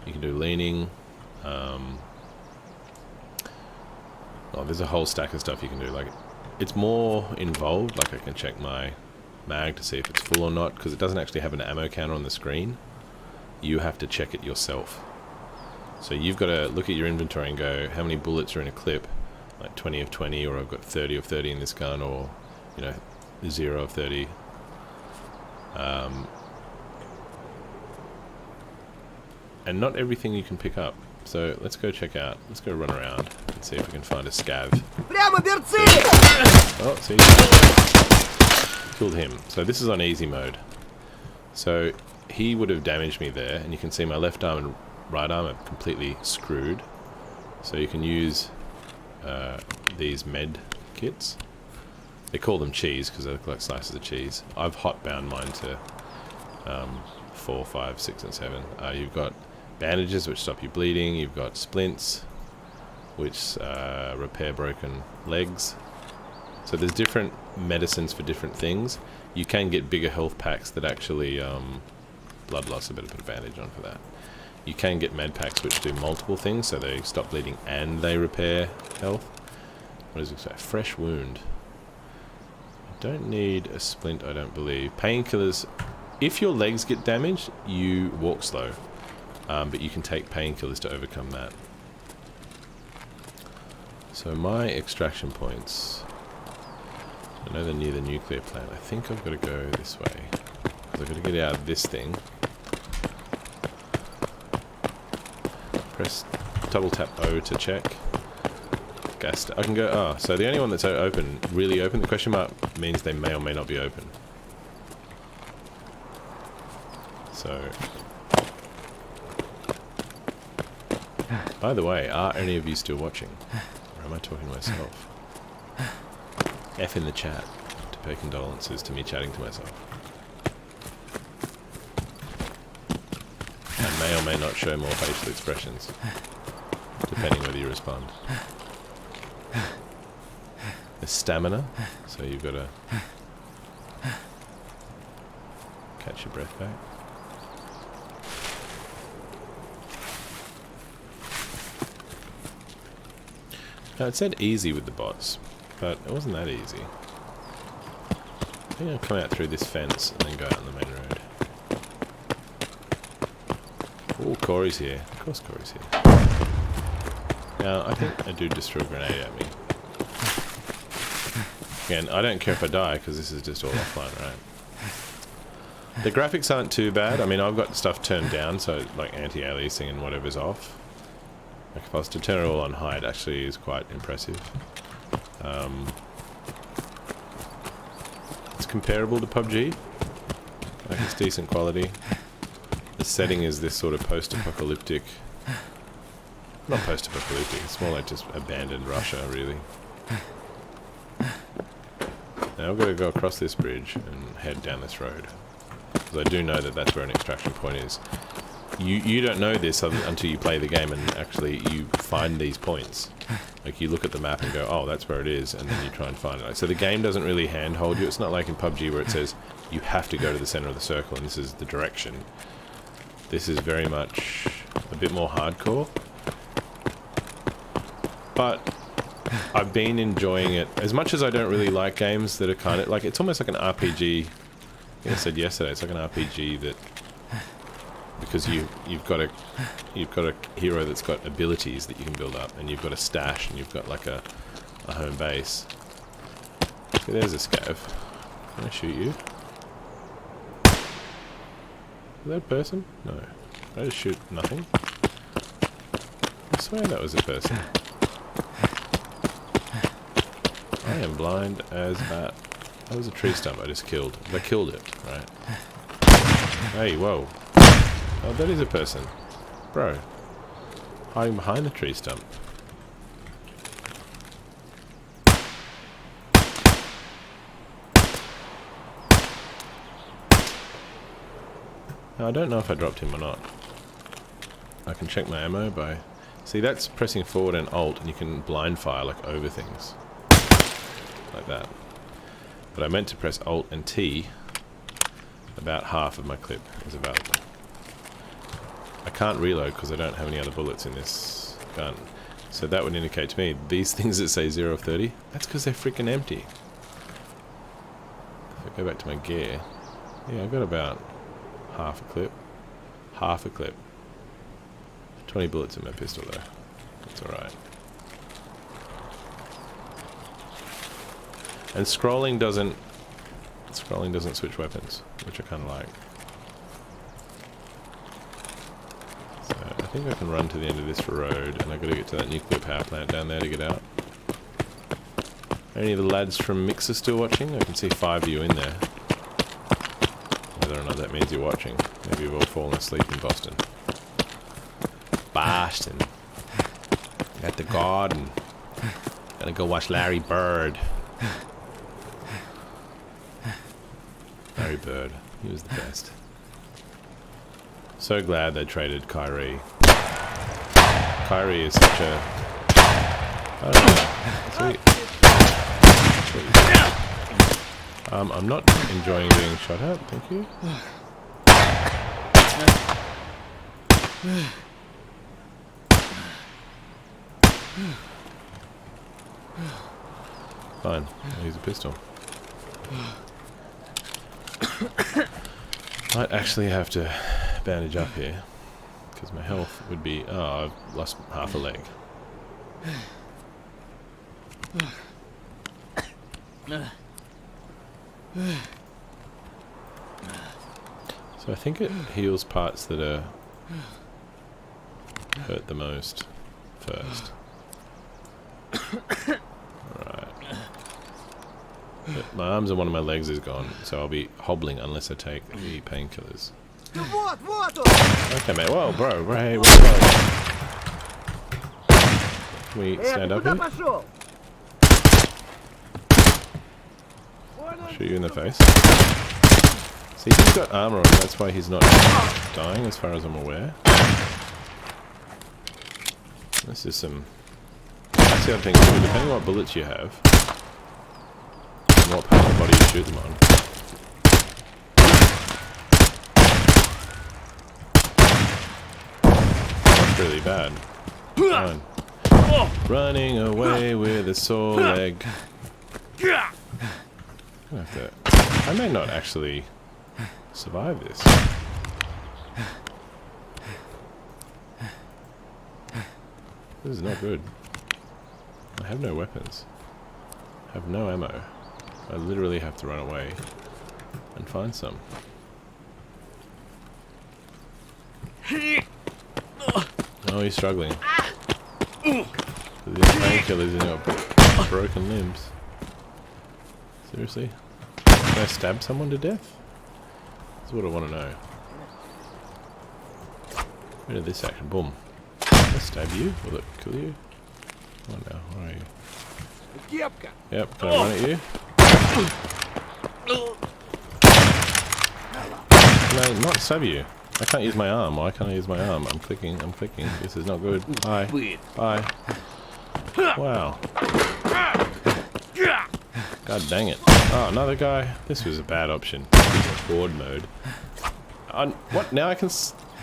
You can do leaning. There's a whole stack of stuff you can do. Like, it's more involved. Like, I can check my mag to see if it's full or not, because it doesn't actually have an ammo counter on the screen. You have to check it yourself. So you've got to look at your inventory and go, how many bullets are in a clip? Like 20 of 20, or I've got 30 of 30 in this gun, or 0 of 30. And not everything you can pick up. So let's go check out. Let's go run around and see if we can find a scav. Oh, see? Killed him. So this is on easy mode. So he would have damaged me there, and you can see my left arm and right arm are completely screwed. So you can use these med kits. They call them cheese because they look like slices of cheese. I've hot bound mine to 4, 5, 6, and 7. You've got bandages which stop you bleeding. You've got splints which repair broken legs. So there's different medicines for different things. You can get bigger health packs that actually blood loss. I better put a bandage on for that. You can get med packs which do multiple things, so they stop bleeding and they repair health. What does it say? Fresh wound. I don't need a splint, I don't believe. Painkillers. If your legs get damaged, you walk slow. But you can take painkillers to overcome that. So my extraction points. I know they're near the nuclear plant. I think I've got to go this way. Because I've got to get out of this thing. Press double tap O to check. Gas. I can go. Oh, so the only one that's open, really open. The question mark means they may or may not be open. So, by the way, are any of you still watching? Or am I talking to myself? F in the chat to pay condolences to me chatting to myself. I may or may not show more facial expressions, depending whether you respond. There's stamina, so you've got to catch your breath back. Now, it said easy with the bots, but it wasn't that easy. I think I'll come out through this fence and then go out on the main road. Oh, Corey's here. Of course Corey's here. Now, I think a dude just threw a grenade at me. Again, I don't care if I die, because this is just all offline, right? The graphics aren't too bad. I mean, I've got stuff turned down, so like anti-aliasing and whatever's off. Like if I was to turn it all on high, it actually is quite impressive. It's comparable to Pubg. Like it's decent quality. The setting is this sort of post-apocalyptic... Not post-apocalyptic, it's more like just abandoned Russia, really. Now I've got to go across this bridge and head down this road. Because I do know that that's where an extraction point is. You don't know this until you play the game and actually you find these points. Like you look at the map and go, oh, that's where it is, and then you try and find it. So the game doesn't really handhold you. It's not like in PUBG where it says you have to go to the center of the circle and this is the direction. This is very much a bit more hardcore. But I've been enjoying it. As much as I don't really like games that are kind of like, it's almost like an RPG. I think I said yesterday, it's like an RPG that, because you've got a hero that's got abilities that you can build up, and you've got a stash, and you've got like a home base. Okay, there's a scav. Can I shoot you? Is that a person? No. Did I just shoot nothing? I swear that was a person. I am blind as bat. That was a tree stump I just killed. I killed it, right? Hey, whoa. Oh, that is a person. Bro. Hiding behind the tree stump. Now, I don't know if I dropped him or not. I can check my ammo by... See, that's pressing forward and Alt, and you can blind fire, like, over things. Like that. But I meant to press Alt and T. About half of my clip is available. I can't reload because I don't have any other bullets in this gun. So that would indicate to me, these things that say 0 of 30, that's because they're freaking empty. If I go back to my gear, yeah, I've got about half a clip. Half a clip. 20 bullets in my pistol though. That's alright. And scrolling doesn't switch weapons, which I kinda like. So I think I can run to the end of this road, and I've got to get to that nuclear power plant down there to get out. Are any of the lads from Mixer still watching? I can see 5 of you in there. Whether or not that means you're watching. Maybe you've all fallen asleep in Boston. Boston. At the garden. Gonna go watch Larry Bird. Larry Bird. He was the best. So glad they traded Kyrie. Kyrie is such a... I don't know. Sweet. I'm not enjoying being shot at, thank you. Fine, I'll use a pistol. Might actually have to bandage up here, because my health would be... Oh, I've lost half a leg. So I think it heals parts that are hurt the most first. Alright. My arms and one of my legs is gone, so I'll be hobbling unless I take the painkillers. Okay, mate. Whoa, bro. Hey, whoa. Can we stand up here? Shoot you in the face. See, he's got armor on, that's why he's not dying, as far as I'm aware. This is some... That's the other thing too, depending on what bullets you have, and what part of the body you shoot them on. That's really bad. Fine. Running away with a sore leg. I have to I may not actually survive this. This is not good. I have no weapons. I have no ammo. I literally have to run away and find some. Oh, he's struggling. These painkillers in your broken limbs. Seriously? Can I stab someone to death? That's what I want to know. Where did this action? Boom. Can I stab you? Will it kill you? Oh no, where are you? Yep, can I run at you? Can I not stab you? I can't use my arm. Why can't I use my arm? I'm clicking. This is not good. Bye. Bye. Wow. God dang it. Oh, another guy. This was a bad option. This is horde mode. What? Now I can...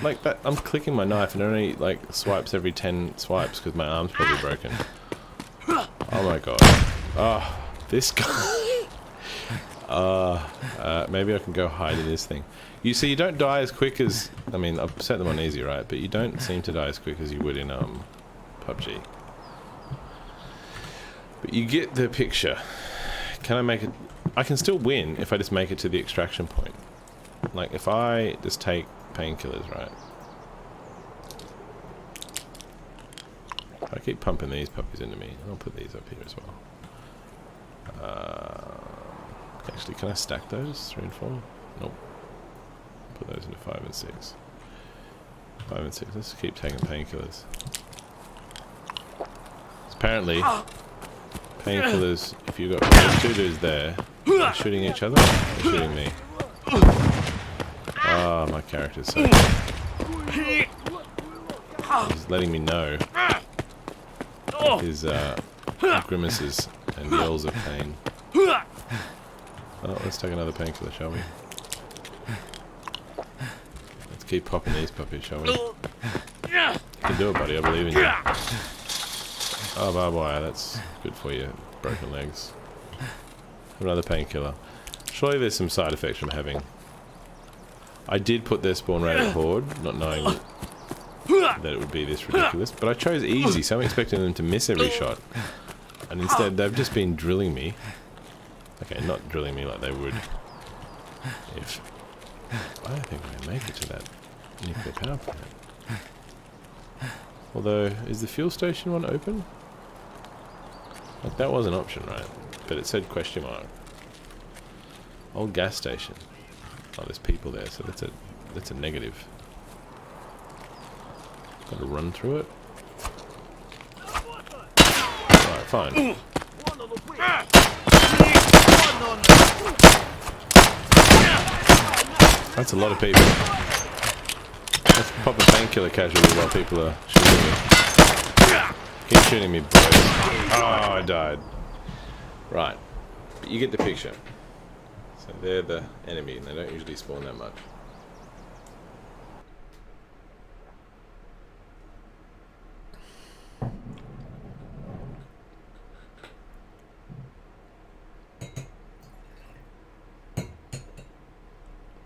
like that. I'm clicking my knife and it only like swipes every 10 swipes because my arm's probably broken. Oh my god. Oh, this guy. Maybe I can go hide in this thing. You see, you don't die as quick as... I mean, I've set them on easy, right? But you don't seem to die as quick as you would in Pubg. But you get the picture. Can I make it... I can still win if I just make it to the extraction point. Like, if I just take painkillers, right? I keep pumping these puppies into me. I'll put these up here as well. Actually, can I stack those? 3 and 4? Nope. Put those into 5 and 6. 5 and 6. Let's keep taking painkillers. Apparently, painkillers, if you've got those 2 dudes there, they're shooting each other, they're shooting me. Oh, my character's so good. He's letting me know his grimaces and yells of pain. Oh, let's take another painkiller, shall we? Let's keep popping these puppies, shall we? You can do it, buddy. I believe in you. Oh, barbed wire. That's good for you. Broken legs. Another painkiller. Surely there's some side effects from having. I did put their spawn rate at horde, not knowing that it would be this ridiculous. But I chose easy, so I'm expecting them to miss every shot. And instead, they've just been drilling me. Okay, not drilling me like they would if... I don't think I'm going to make it to that nuclear power plant. Although, is the fuel station one open? Like, that was an option, right? But it said question mark. Old gas station. Oh, there's people there, so that's a negative. Got to run through it. Alright, fine. That's a lot of people. Let's pop a painkiller casualty while people are shooting me. Keep shooting me, boys. Oh, I died. Right. But you get the picture. So they're the enemy, and they don't usually spawn that much.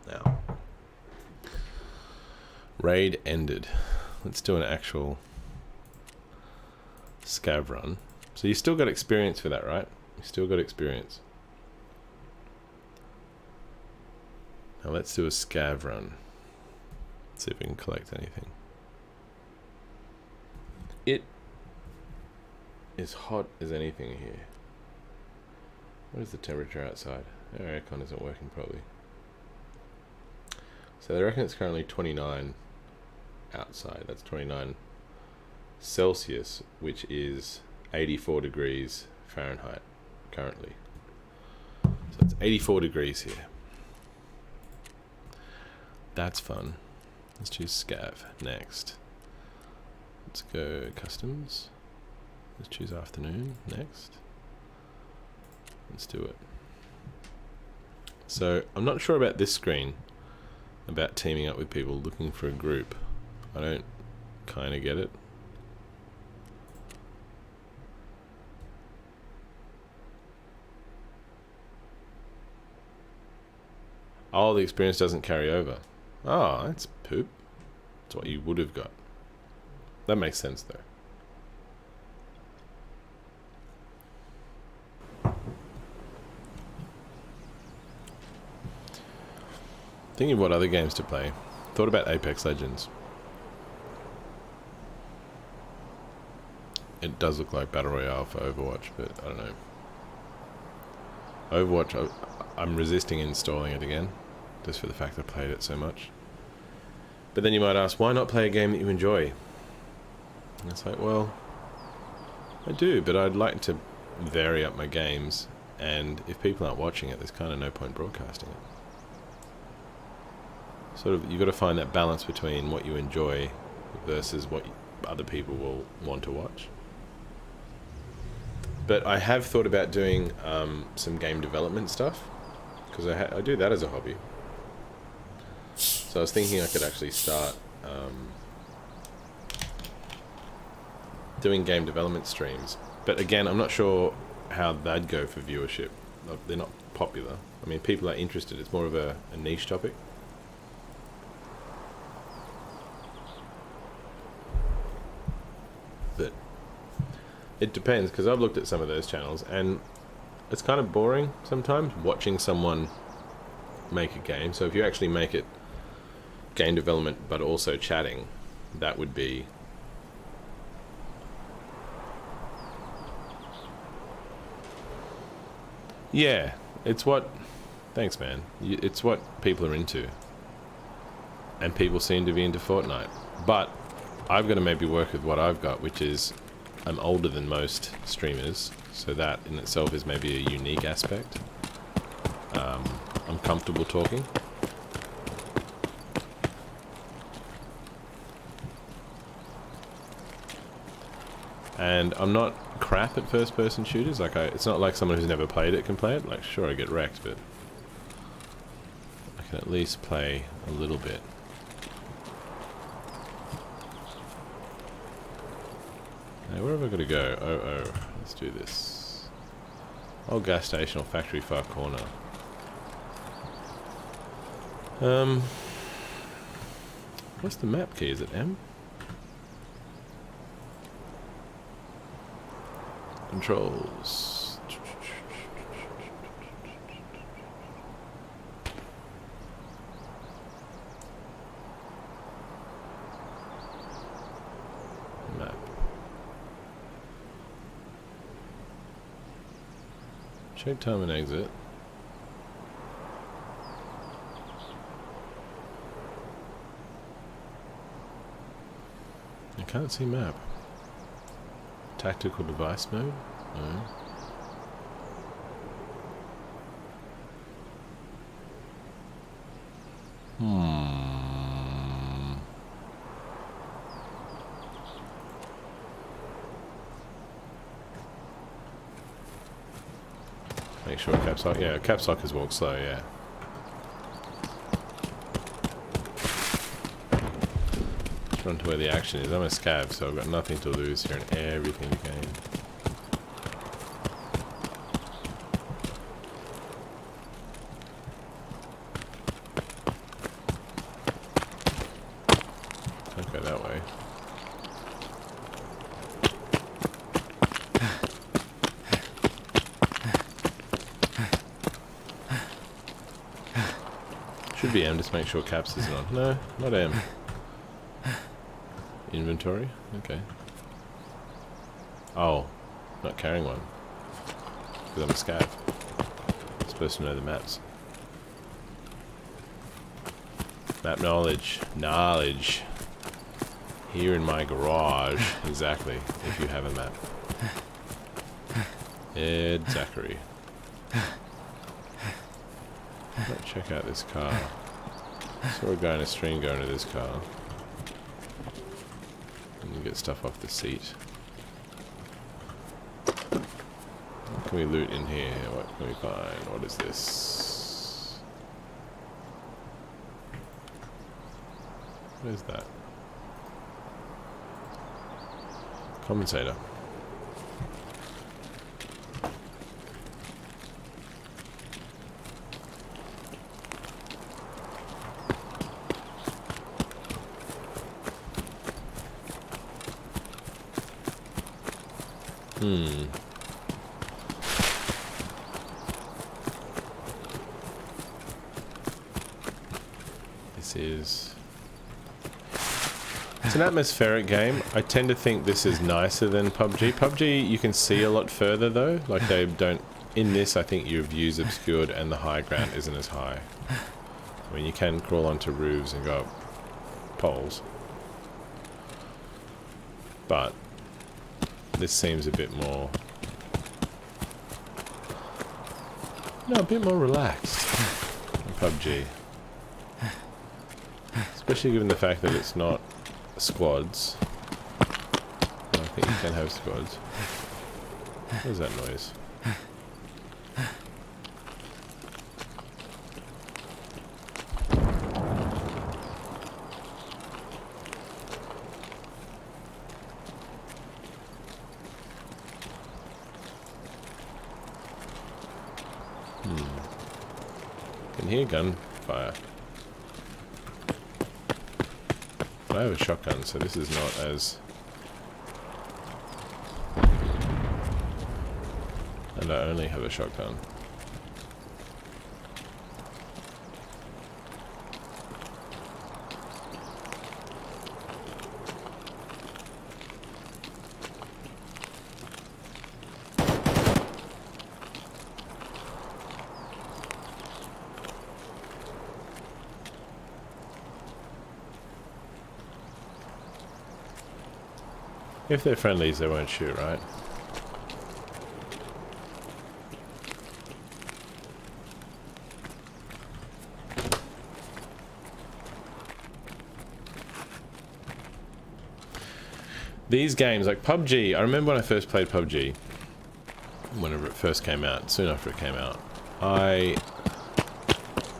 Now, raid ended. Let's do an actual scav run. So you still got experience for that, right? You still got experience. Now let's do a scav run. See if we can collect anything. It is hot as anything here. What is the temperature outside? Our aircon isn't working probably. So they reckon it's currently 29 outside. That's 29 Celsius, which is 84 degrees Fahrenheit currently. So it's 84 degrees here. That's fun. Let's choose scav next. Let's go customs. Let's choose afternoon next. Let's do it. So I'm not sure about this screen, about teaming up with people looking for a group. I don't kind of get it. Oh, the experience doesn't carry over. Oh, that's poop. That's what you would have got. That makes sense, though. Thinking of what other games to play. Thought about Apex Legends. It does look like Battle Royale for Overwatch, but I don't know. Overwatch, I'm resisting installing it again, just for the fact I played it so much. But then you might ask, why not play a game that you enjoy? And it's like, well, I do, but I'd like to vary up my games, and if people aren't watching it, there's kind of no point broadcasting it. Sort of, you've got to find that balance between what you enjoy versus what other people will want to watch. But I have thought about doing some game development stuff, because I do that as a hobby. So I was thinking I could actually start doing game development streams. But again, I'm not sure how that'd go for viewership. They're not popular. I mean, people are interested. It's more of a niche topic. But it depends, because I've looked at some of those channels and it's kind of boring sometimes watching someone make a game. So if you actually make it game development but also chatting, that would be it's what thanks man it's what people are into, and people seem to be into Fortnite. But I've got to maybe work with what I've got, which is I'm older than most streamers, so that in itself is maybe a unique aspect. I'm comfortable talking. And I'm not crap at first-person shooters. Like, it's not like someone who's never played it can play it. Like, sure, I get wrecked, but I can at least play a little bit. Now, where have I got to go? Oh, let's do this. Old gas station or factory far corner. What's the map key? Is it M? Controls. Map. Check time and exit. I can't see map. Tactical device mode? No. Make sure caps lock. Yeah, caps lock is walk slow, yeah. Run to where the action is. I'm a scav, so I've got nothing to lose here and everything to gain. Don't go that way. Should be M, just make sure caps isn't on. No, not M. Inventory? Okay. Oh, not carrying one. Because I'm a scav. I'm supposed to know the maps. Map knowledge. Knowledge. Here in my garage. Exactly. If you have a map. Ed Zachary. Let's check out this car. Saw a guy in a stream going to this car. And get stuff off the seat. What can we loot in here? What can we find? What is this? What is that? Compensator. This is... It's an atmospheric game. I tend to think this is nicer than PUBG. PUBG you can see a lot further though. Like they don't... In this I think your view's obscured and the high ground isn't as high. I mean you can crawl onto roofs and go up poles. But this seems a bit more... No, a bit more relaxed than PUBG. Especially given the fact that it's not squads. I don't think you can have squads. What is that noise? Can hear gunfire. But I have a shotgun, so this is not as... And I only have a shotgun. If they're friendlies, they won't shoot, right? These games, like PUBG, I remember when I first played PUBG, whenever it first came out, soon after it came out, I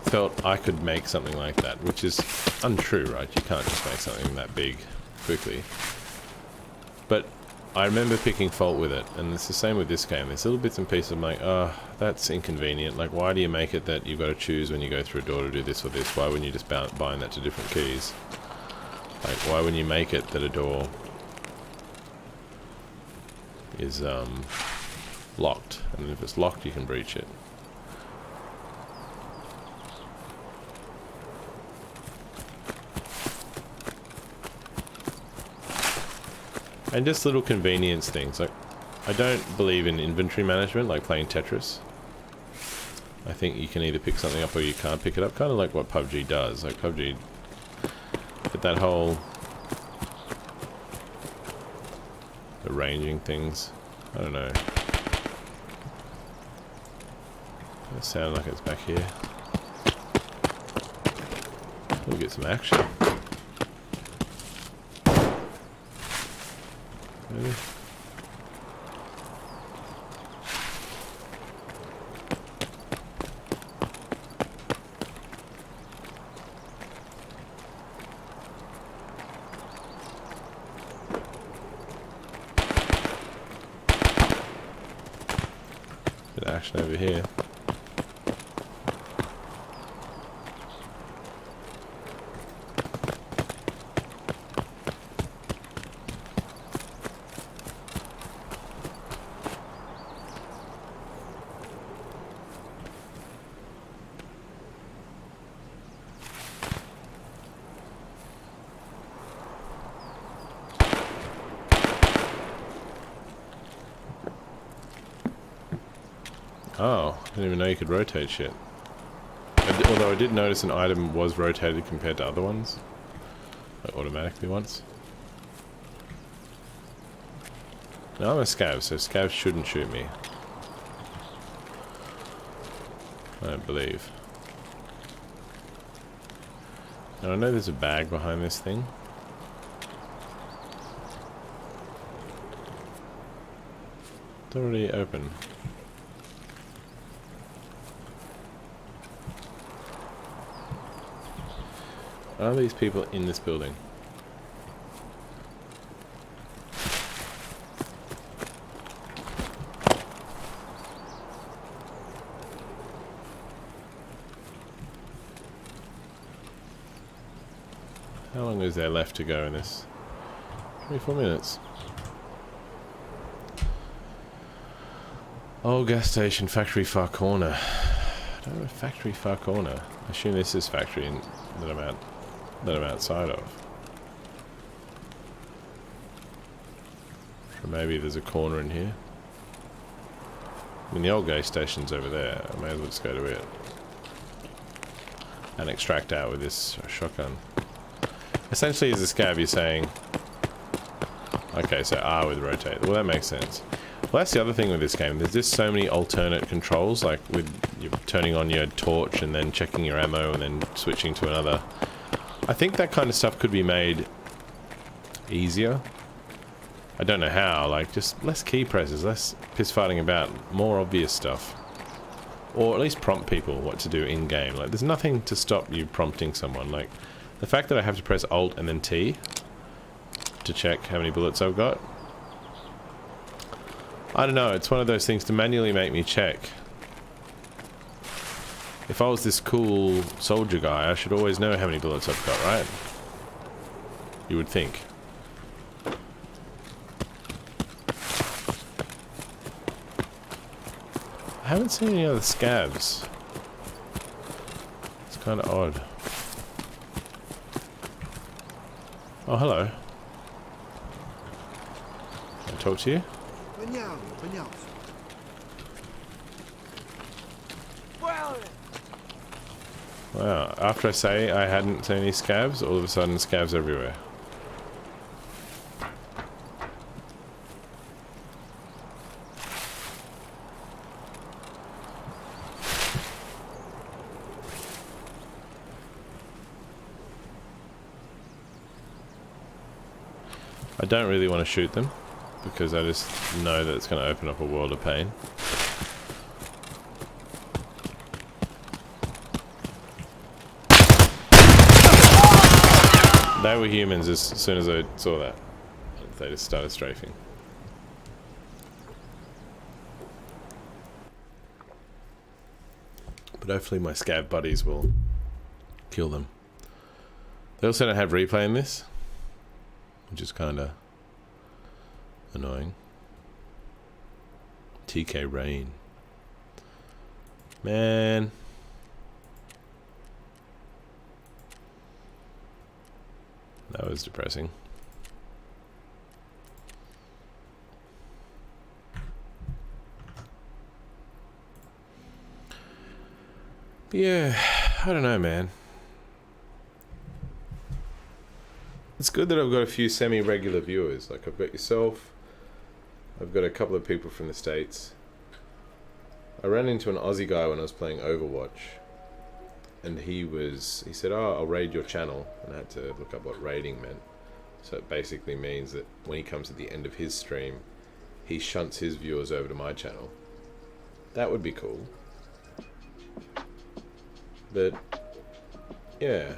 felt I could make something like that, which is untrue, right? You can't just make something that big quickly. But I remember picking fault with it, and it's the same with this game. There's little bits and pieces I'm like, oh, that's inconvenient. Like, why do you make it that you've got to choose when you go through a door to do this or this? Why wouldn't you just bind that to different keys? Like, why wouldn't you make it that a door is locked, and if it's locked you can breach it? And just little convenience things. Like, I don't believe in inventory management, like playing Tetris. I think you can either pick something up or you can't pick it up, kind of like what PUBG does. Like PUBG, but that whole arranging things, I don't know. It sounds like it's back here. We'll get some action. Maybe. Bit of action over here. Oh, I didn't even know you could rotate shit. Although I did notice an item was rotated compared to other ones. Like automatically once. Now I'm a scav, so scavs shouldn't shoot me. I don't believe. Now I know there's a bag behind this thing. It's already open. Are these people in this building? How long is there left to go in this? 24 minutes. Oh, gas station, factory far corner. I don't know, factory far corner. I assume this is factory that I'm outside of. So maybe there's a corner in here. I mean, the old gas station's over there. I may as well just go to it. And extract out with this shotgun. Essentially, as a scav, you're saying... Okay, so R with rotate. Well, that makes sense. Well, that's the other thing with this game. There's just so many alternate controls, like with you turning on your torch and then checking your ammo and then switching to another. I think that kind of stuff could be made easier. I don't know how, like just less key presses, less piss farting about, more obvious stuff. Or at least prompt people what to do in-game. Like, there's nothing to stop you prompting someone. Like, the fact that I have to press Alt and then T to check how many bullets I've got. I don't know, it's one of those things to manually make me check. If I was this cool soldier guy, I should always know how many bullets I've got, right? You would think. I haven't seen any other scavs. It's kind of odd. Oh, hello. Can I talk to you? Wow, after I say I hadn't seen any scavs, all of a sudden scavs everywhere. I don't really want to shoot them, because I just know that it's going to open up a world of pain. They were humans as soon as I saw that. They just started strafing. But hopefully my scav buddies will kill them. They also don't have replay in this, which is kind of annoying. TK Rain. Man. That was depressing. Yeah, I don't know, man. It's good that I've got a few semi-regular viewers. Like, I've got yourself. I've got a couple of people from the States. I ran into an Aussie guy when I was playing Overwatch. And he said, oh, I'll raid your channel. And I had to look up what raiding meant. So it basically means that when he comes to the end of his stream, he shunts his viewers over to my channel. That would be cool. But, yeah.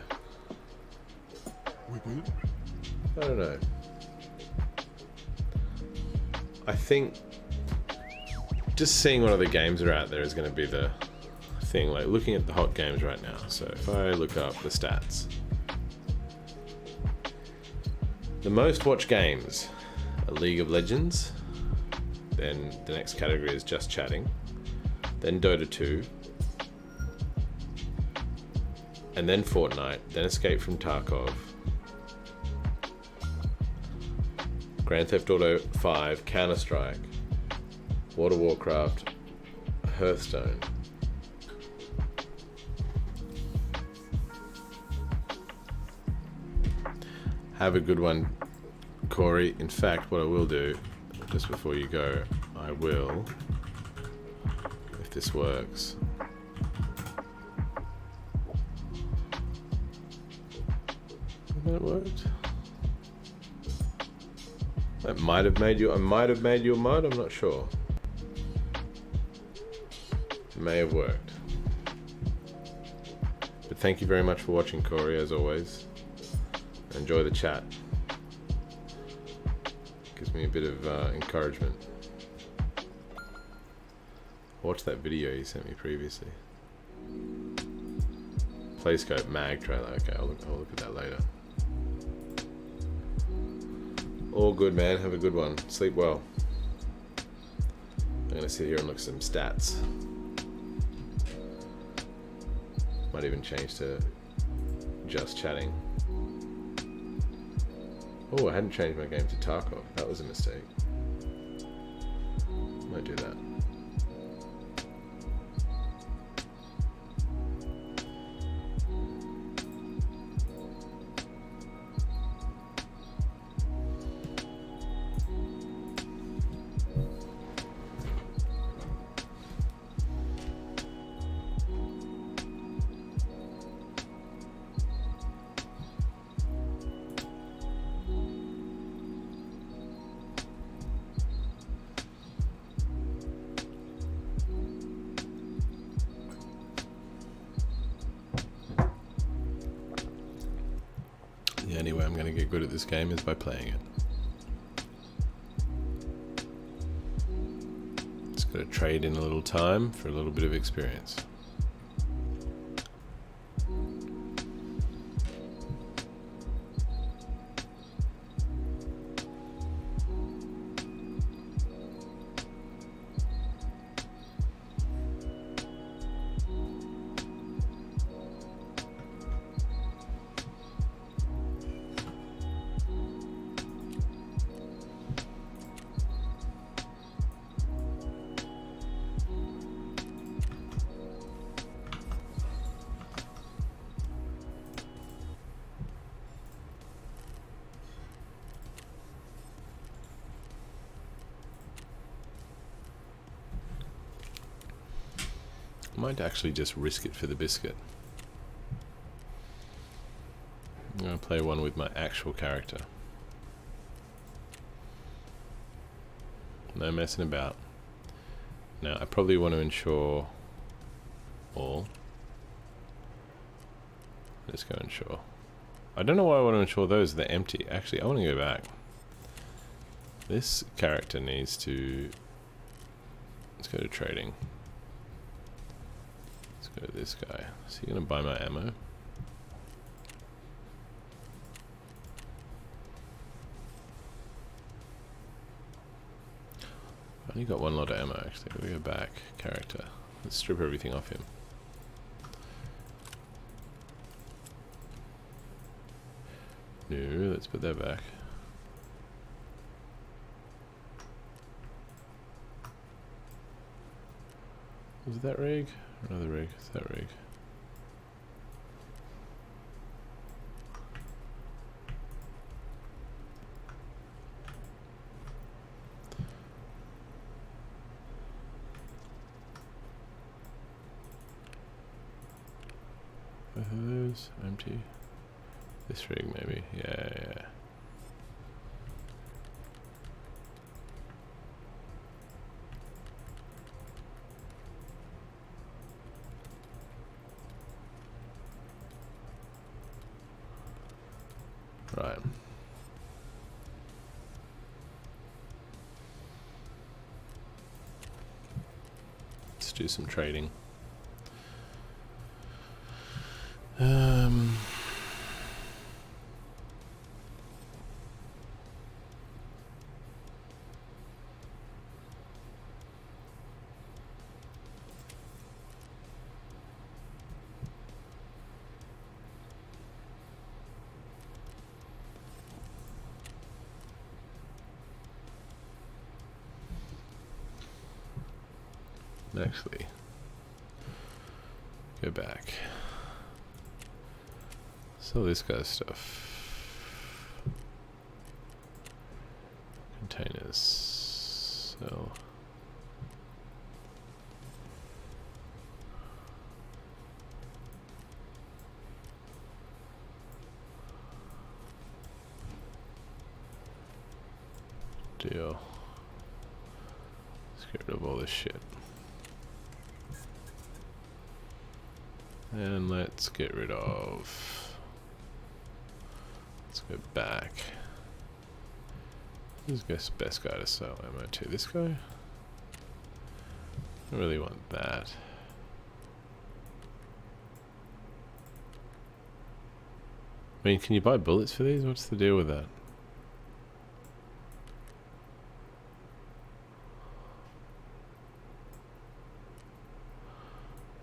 I don't know. I think just seeing what other games are out there is going to be the thing, like looking at the hot games right now. So if I look up the stats, the most watched games are League of Legends, then the next category is just chatting, then Dota 2, and then Fortnite, then Escape from Tarkov, Grand Theft Auto 5, Counter-Strike, World of Warcraft, Hearthstone. Have a good one, Corey. In fact, what I will do, just before you go, I will, if this works, that worked. That might have made you. I might have made you a mod. I'm not sure. It may have worked. But thank you very much for watching, Corey, as always. Enjoy the chat. Gives me a bit of encouragement. Watch that video you sent me previously. Playscope mag trailer. Okay, I'll look at that later. All good, man. Have a good one. Sleep well. I'm going to sit here and look at some stats. Might even change to just chatting. Oh, I hadn't changed my game to Tarkov. That was a mistake. Might do that. The only way I'm going to get good at this game is by playing it. Just got to trade in a little time for a little bit of experience. I might actually just risk it for the biscuit. I'm going to play one with my actual character. No messing about. Now, I probably want to ensure all. Let's go ensure. I don't know why I want to ensure those. They're empty. Actually, I want to go back. This character needs to... Let's go to trading. Let's go to this guy. Is he going to buy my ammo? I only got one lot of ammo actually. We go back. Character. Let's strip everything off him. No, let's put that back. Was that rig? Another rig. Is that rig? Both of those empty. This rig maybe. Yeah. Right. Let's do some trading. Actually, go back. Sell this guy's stuff. Containers. Sell. Deal. Let's get rid of all this shit. And let's get rid of... Let's go back. Who's the best guy to sell ammo to? This guy? I don't really want that. I mean, can you buy bullets for these? What's the deal with that?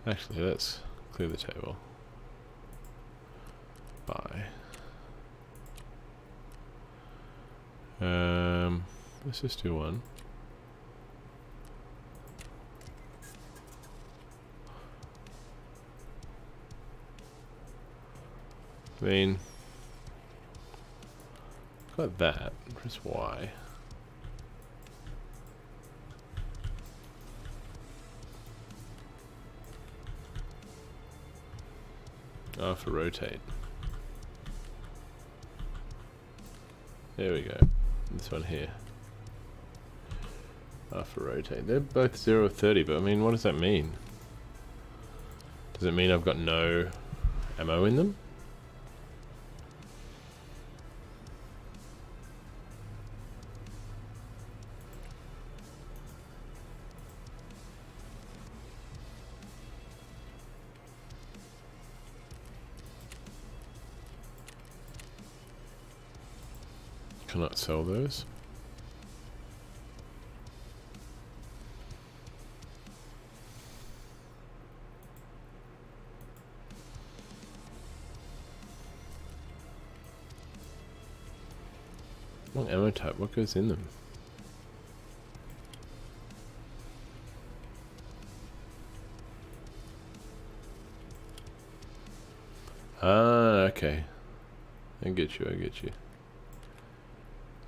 Actually, let's clear the table. Buy. Let's just do one. I mean, got that. Press Y. Oh, for rotate. There we go. This one here. Oh, for rotate. They're both 0 of 30, but I mean, what does that mean? Does it mean I've got no ammo in them? Cannot sell those. What ammo type? What goes in them? Ah, okay. I get you, I get you.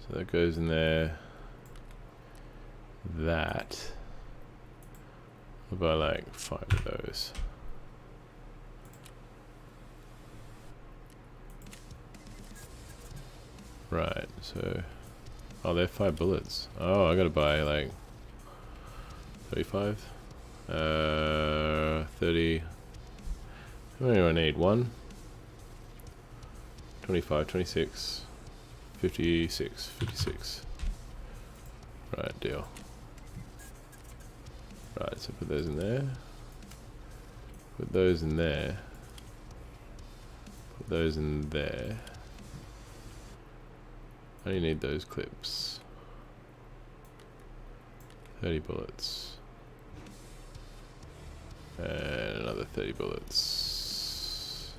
So that goes in there. That. I'll buy like 5 of those. Right, so... Oh, they're 5 bullets. Oh, I gotta buy like... 35? 30... How many do I need? 1? 25, 26... 56, 56. Right, deal. Right, so put those in there. Put those in there. Put those in there. I only need those clips. 30 bullets. And another 30 bullets.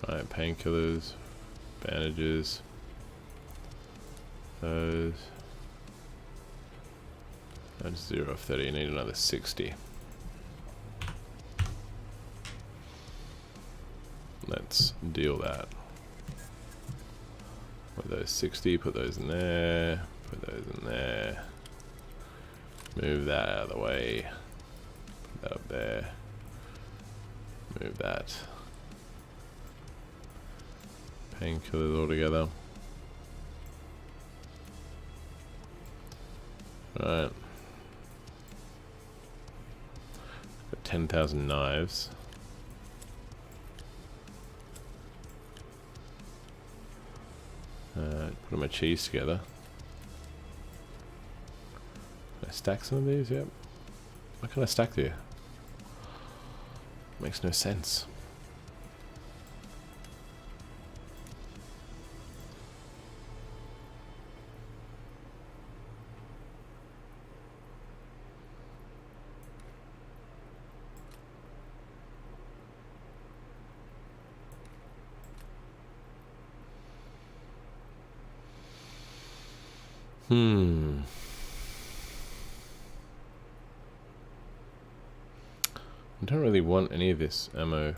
Right, painkillers. Bandages. Those. That's 0 of 30. I need another 60. Let's deal that. Put those 60, put those in there, put those in there. Move that out of the way. Put that up there. Move that. Painkillers all together. Right. Got 10,000 knives. Put my cheese together. Can I stack some of these? Yep. Why can't I stack there? Makes no sense. I don't really want any of this ammo.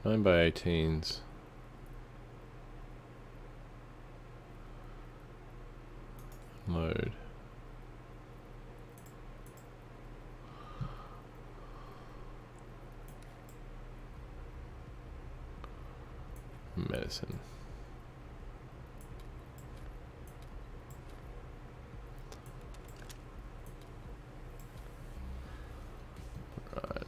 9x18s. Load. Medicine. Right.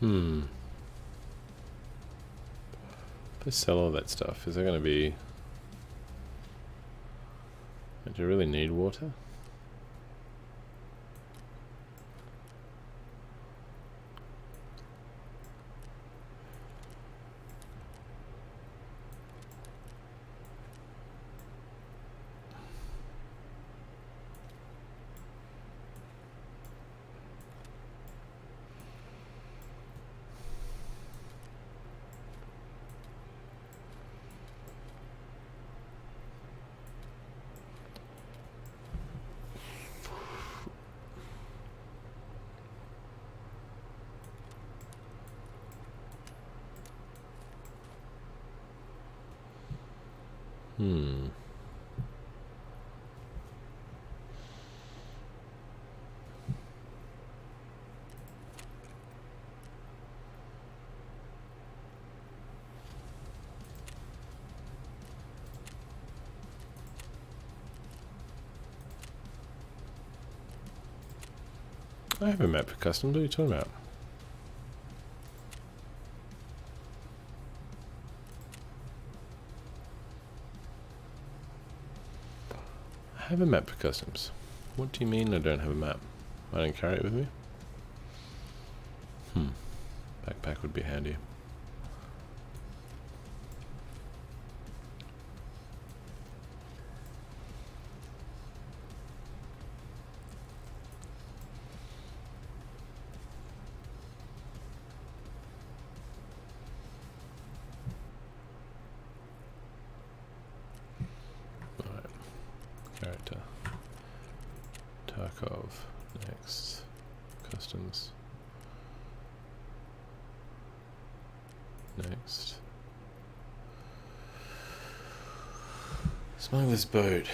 If I sell all that stuff, is there going to be... Do you really need water? I have a map for customs. What are you talking about? I have a map for customs. What do you mean I don't have a map? I don't carry it with me? Backpack would be handy. Character. Tarkov. Next. Customs. Next. Smuggler's boat.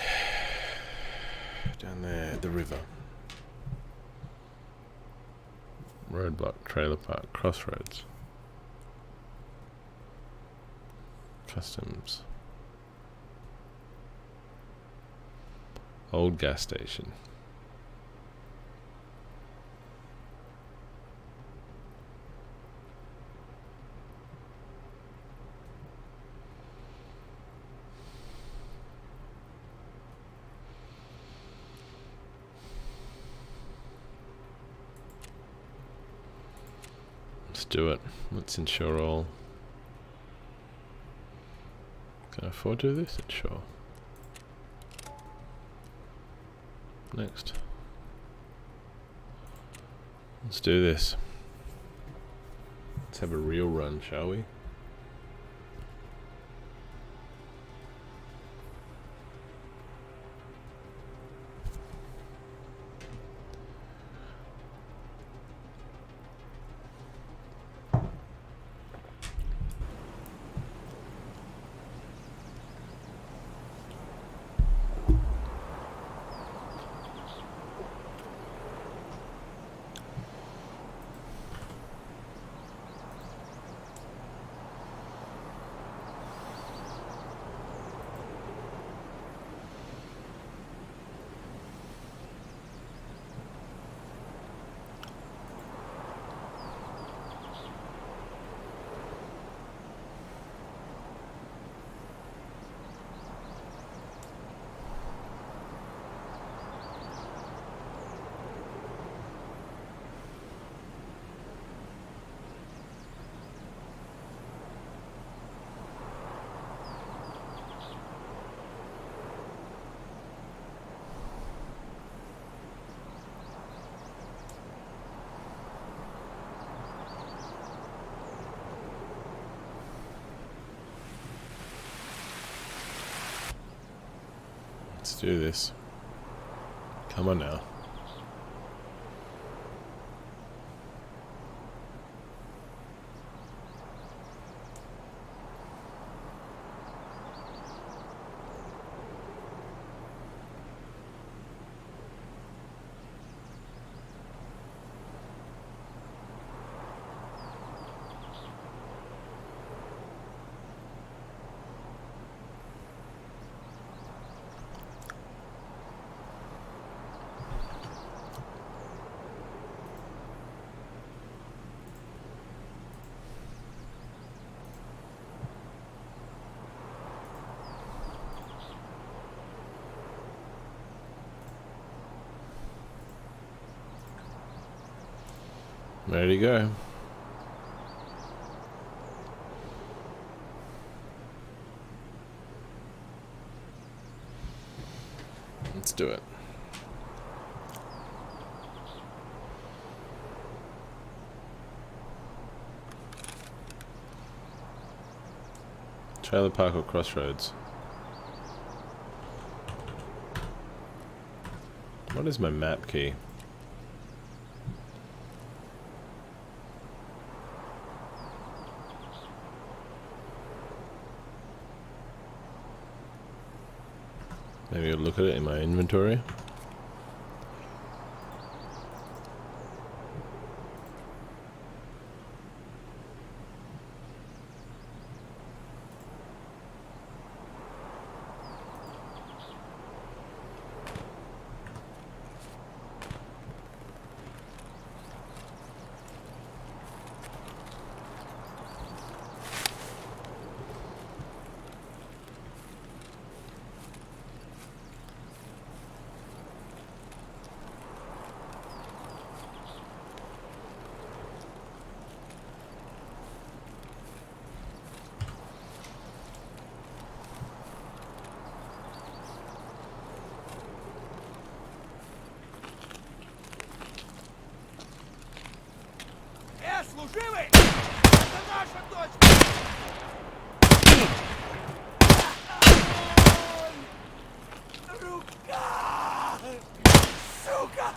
Down there at the river. Roadblock, trailer park, crossroads. Customs. Old gas station. Let's do it. Let's insure all. Can I afford to do this? Insure. Next. Let's do this. Let's have a real run, shall we? Let's do this. Come on now. Ready to go. Let's do it. Trailer park or crossroads? What is my map key? Maybe I'll look at it in my inventory. Служивый! Это наша дочка! Рука! Сука!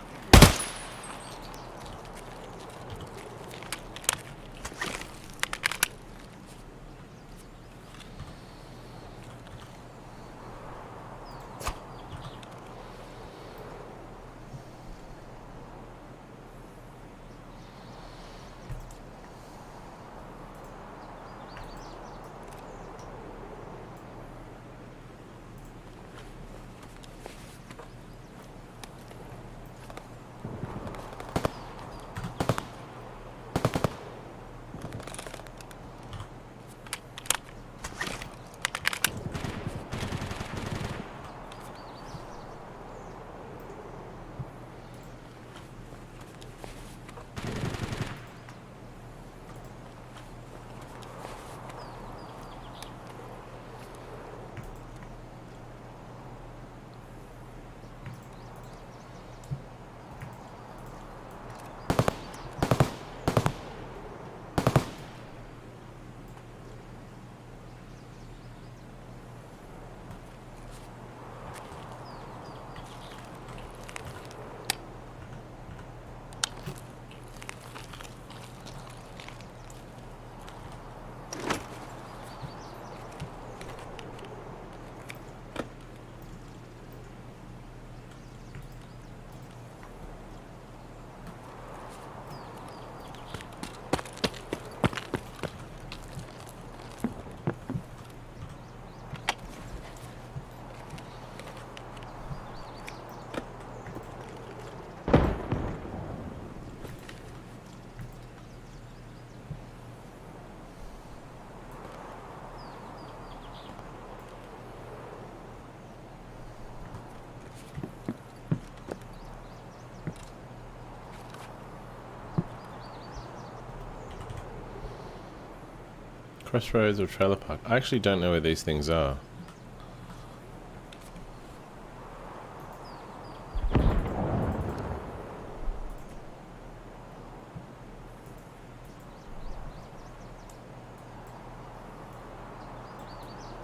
Crossroads or trailer park? I actually don't know where these things are.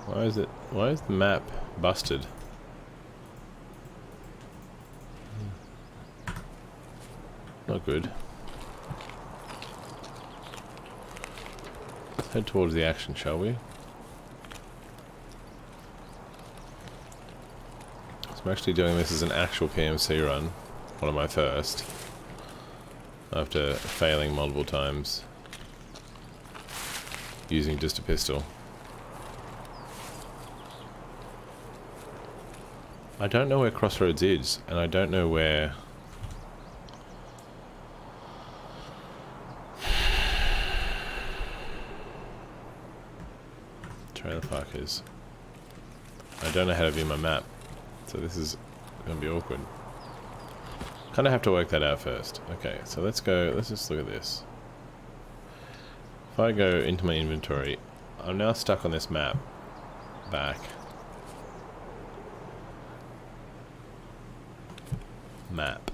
Why is the map busted? Not good. Let's head towards the action, shall we? So I'm actually doing this as an actual PMC run. One of my first. After failing multiple times. Using just a pistol. I don't know where Crossroads is, and I don't know where... trailer park is. I don't know how to view my map, so this is going to be awkward. kind of have to work that out first. Okay, so let's go, let's just look at this. If I go into my inventory, I'm now stuck on this map. Back. Map.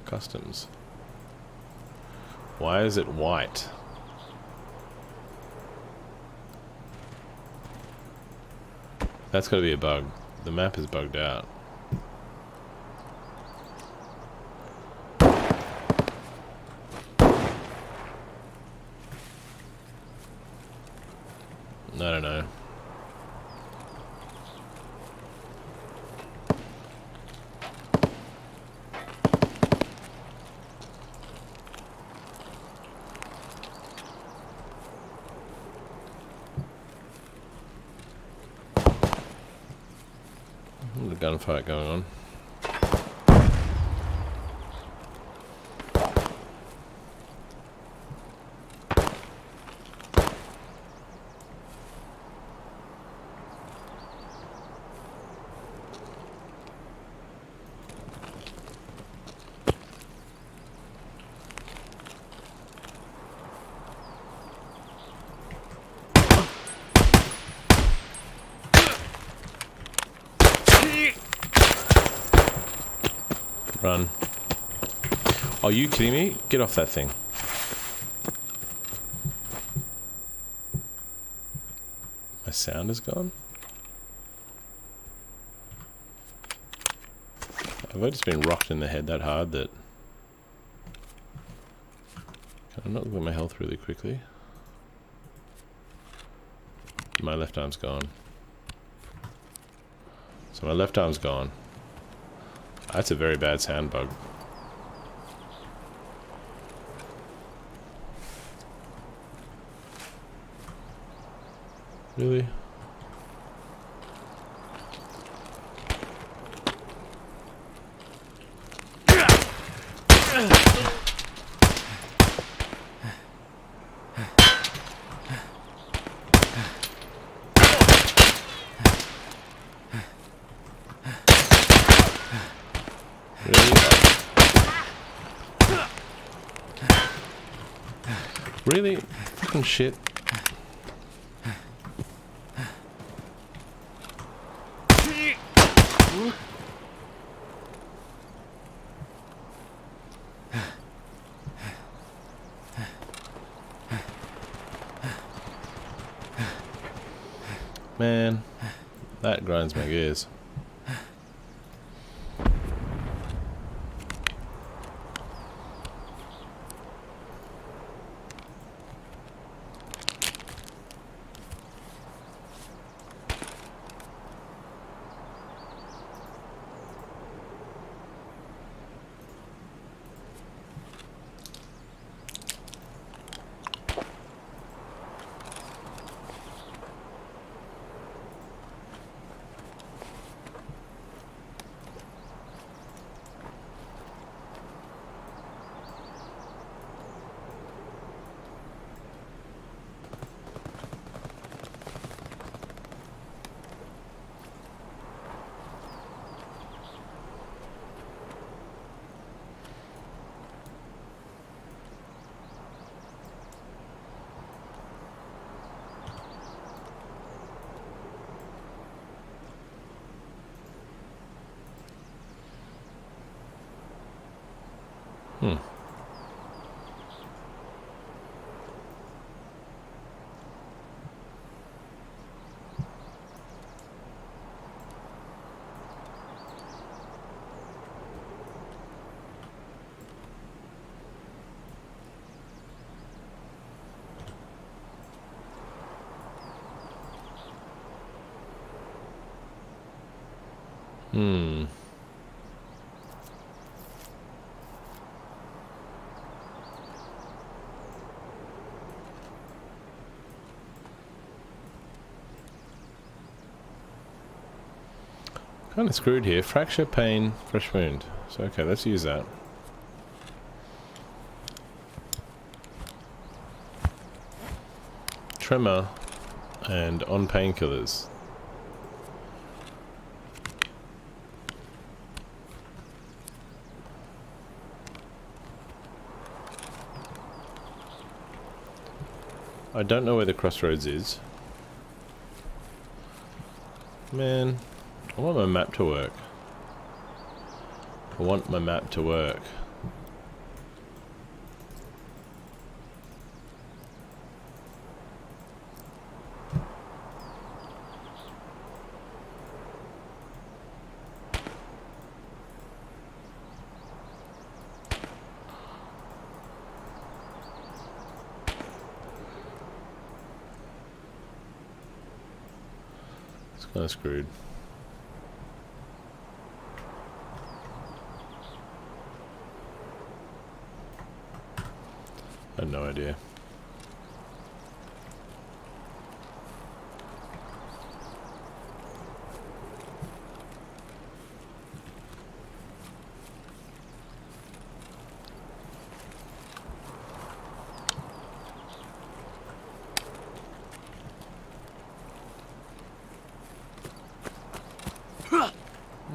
Customs. Why is it white? That's gotta be a bug. The map is bugged out. I don't know. A gunfight going on. Run. Are you kidding me? Get off that thing. My sound is gone? Have I just been rocked in the head that hard that... Can I not look at my health really quickly? My left arm's gone. So my left arm's gone. That's a very bad sound bug. Really? Really? Fucking shit. Man, that grinds my gears. Hmm. Hmm. Kind of screwed here. Fracture, pain, fresh wound. So okay, let's use that. Tremor and on painkillers. I don't know where the crossroads is. Man, I want my map to work. I want my map to work. It's kind of screwed. I have no idea.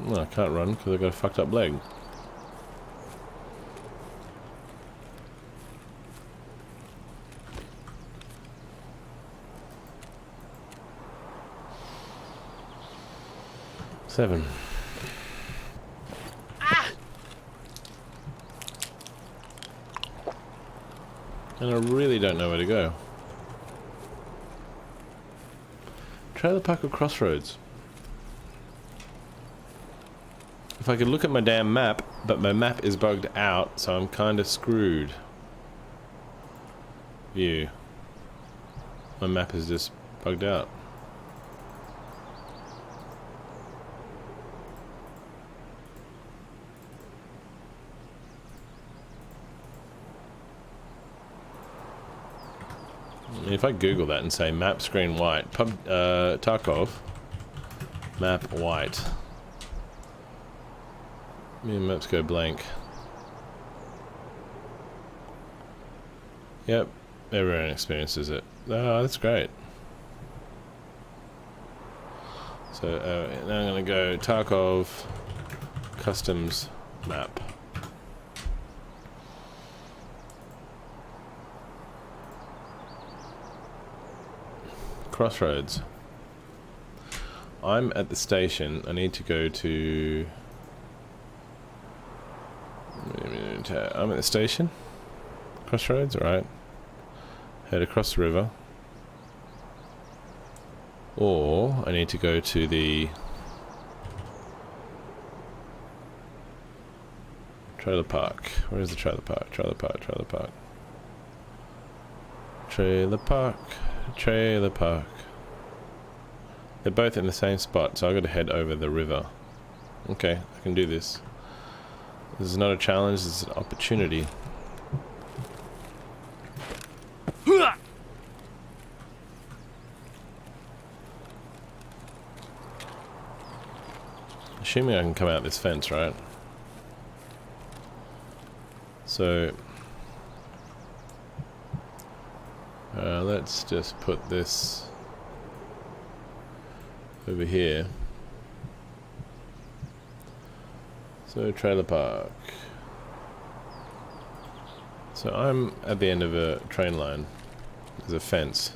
Well, I can't run because I've got a fucked up leg. Seven. And I really don't know where to go. Trailer park or crossroads? If I could look at my damn map, but my map is bugged out, so I'm kind of screwed. View. My map is just bugged out. If I Google that and say map screen white, Tarkov, map white. Maps go blank. Yep, everyone experiences it. Oh, that's great. So now I'm going to go Tarkov customs map. Crossroads. I'm at the station. I need to go to... I'm at the station. Crossroads, alright. Head across the river. Or I need to go to the trailer park. Where is the trailer park? Trailer park, trailer park. Trailer park, trailer park. They're both in the same spot, so I've got to head over the river. Okay, I can do this. This is not a challenge, this is an opportunity. Assuming I can come out this fence, right? So let's just put this over here. So trailer park. So I'm at the end of a train line. There's a fence.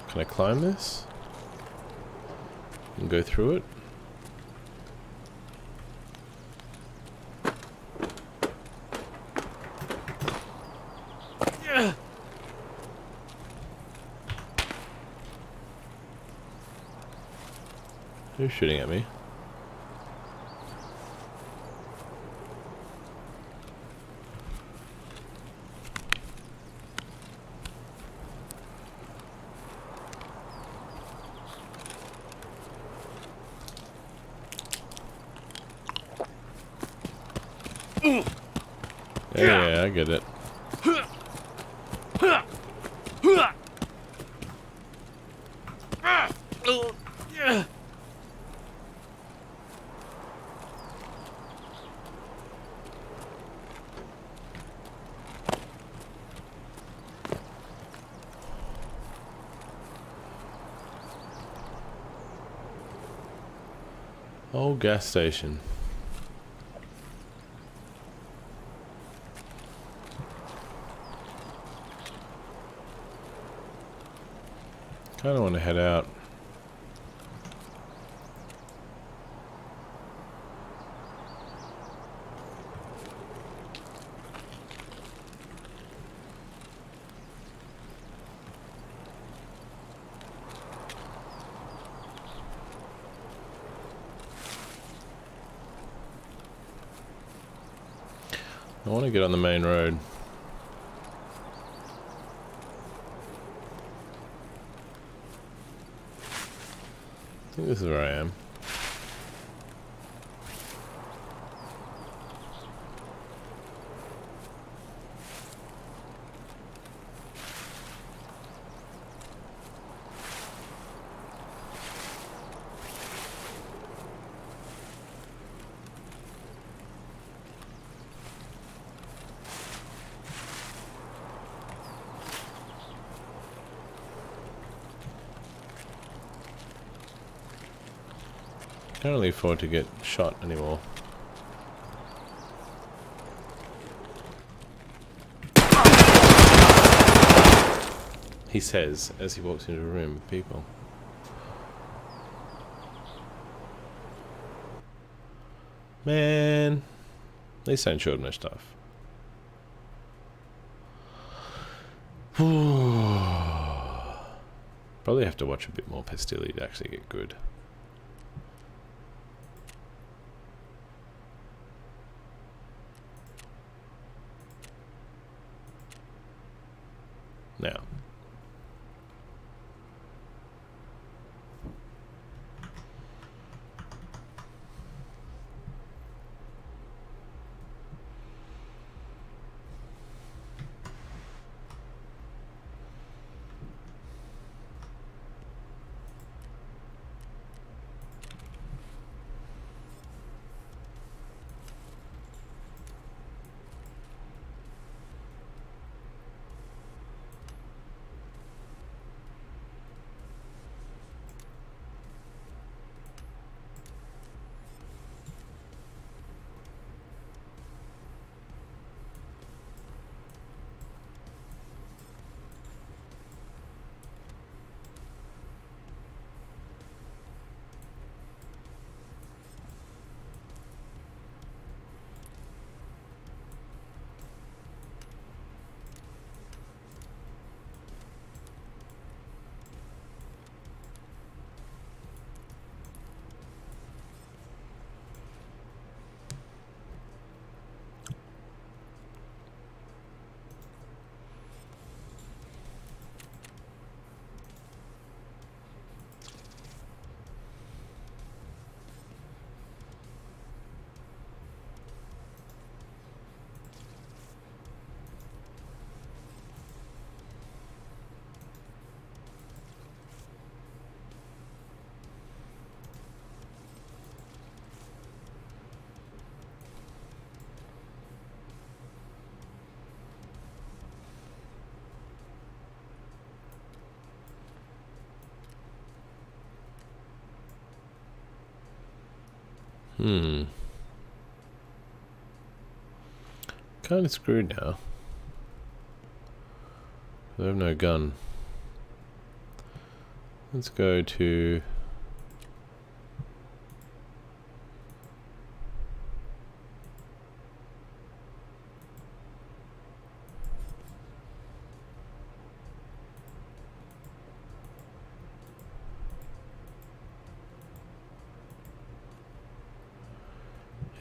Can I climb this? And go through it? Who's shooting at me? Yeah, I get it. Old gas station. Kind of want to head out. I want to get on the main road. I think this is where I am. Can't really afford to get shot anymore. He says as he walks into a room with people. Man, at least I ain't short my stuff. Probably have to watch a bit more Pastilli to actually get good. Now. Kind of screwed now. I have no gun. Let's go to...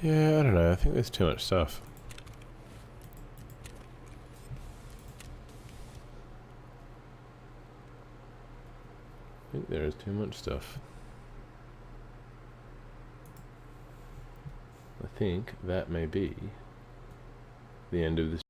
Yeah, I don't know. I think there's too much stuff. I think there is too much stuff. I think that may be the end of this.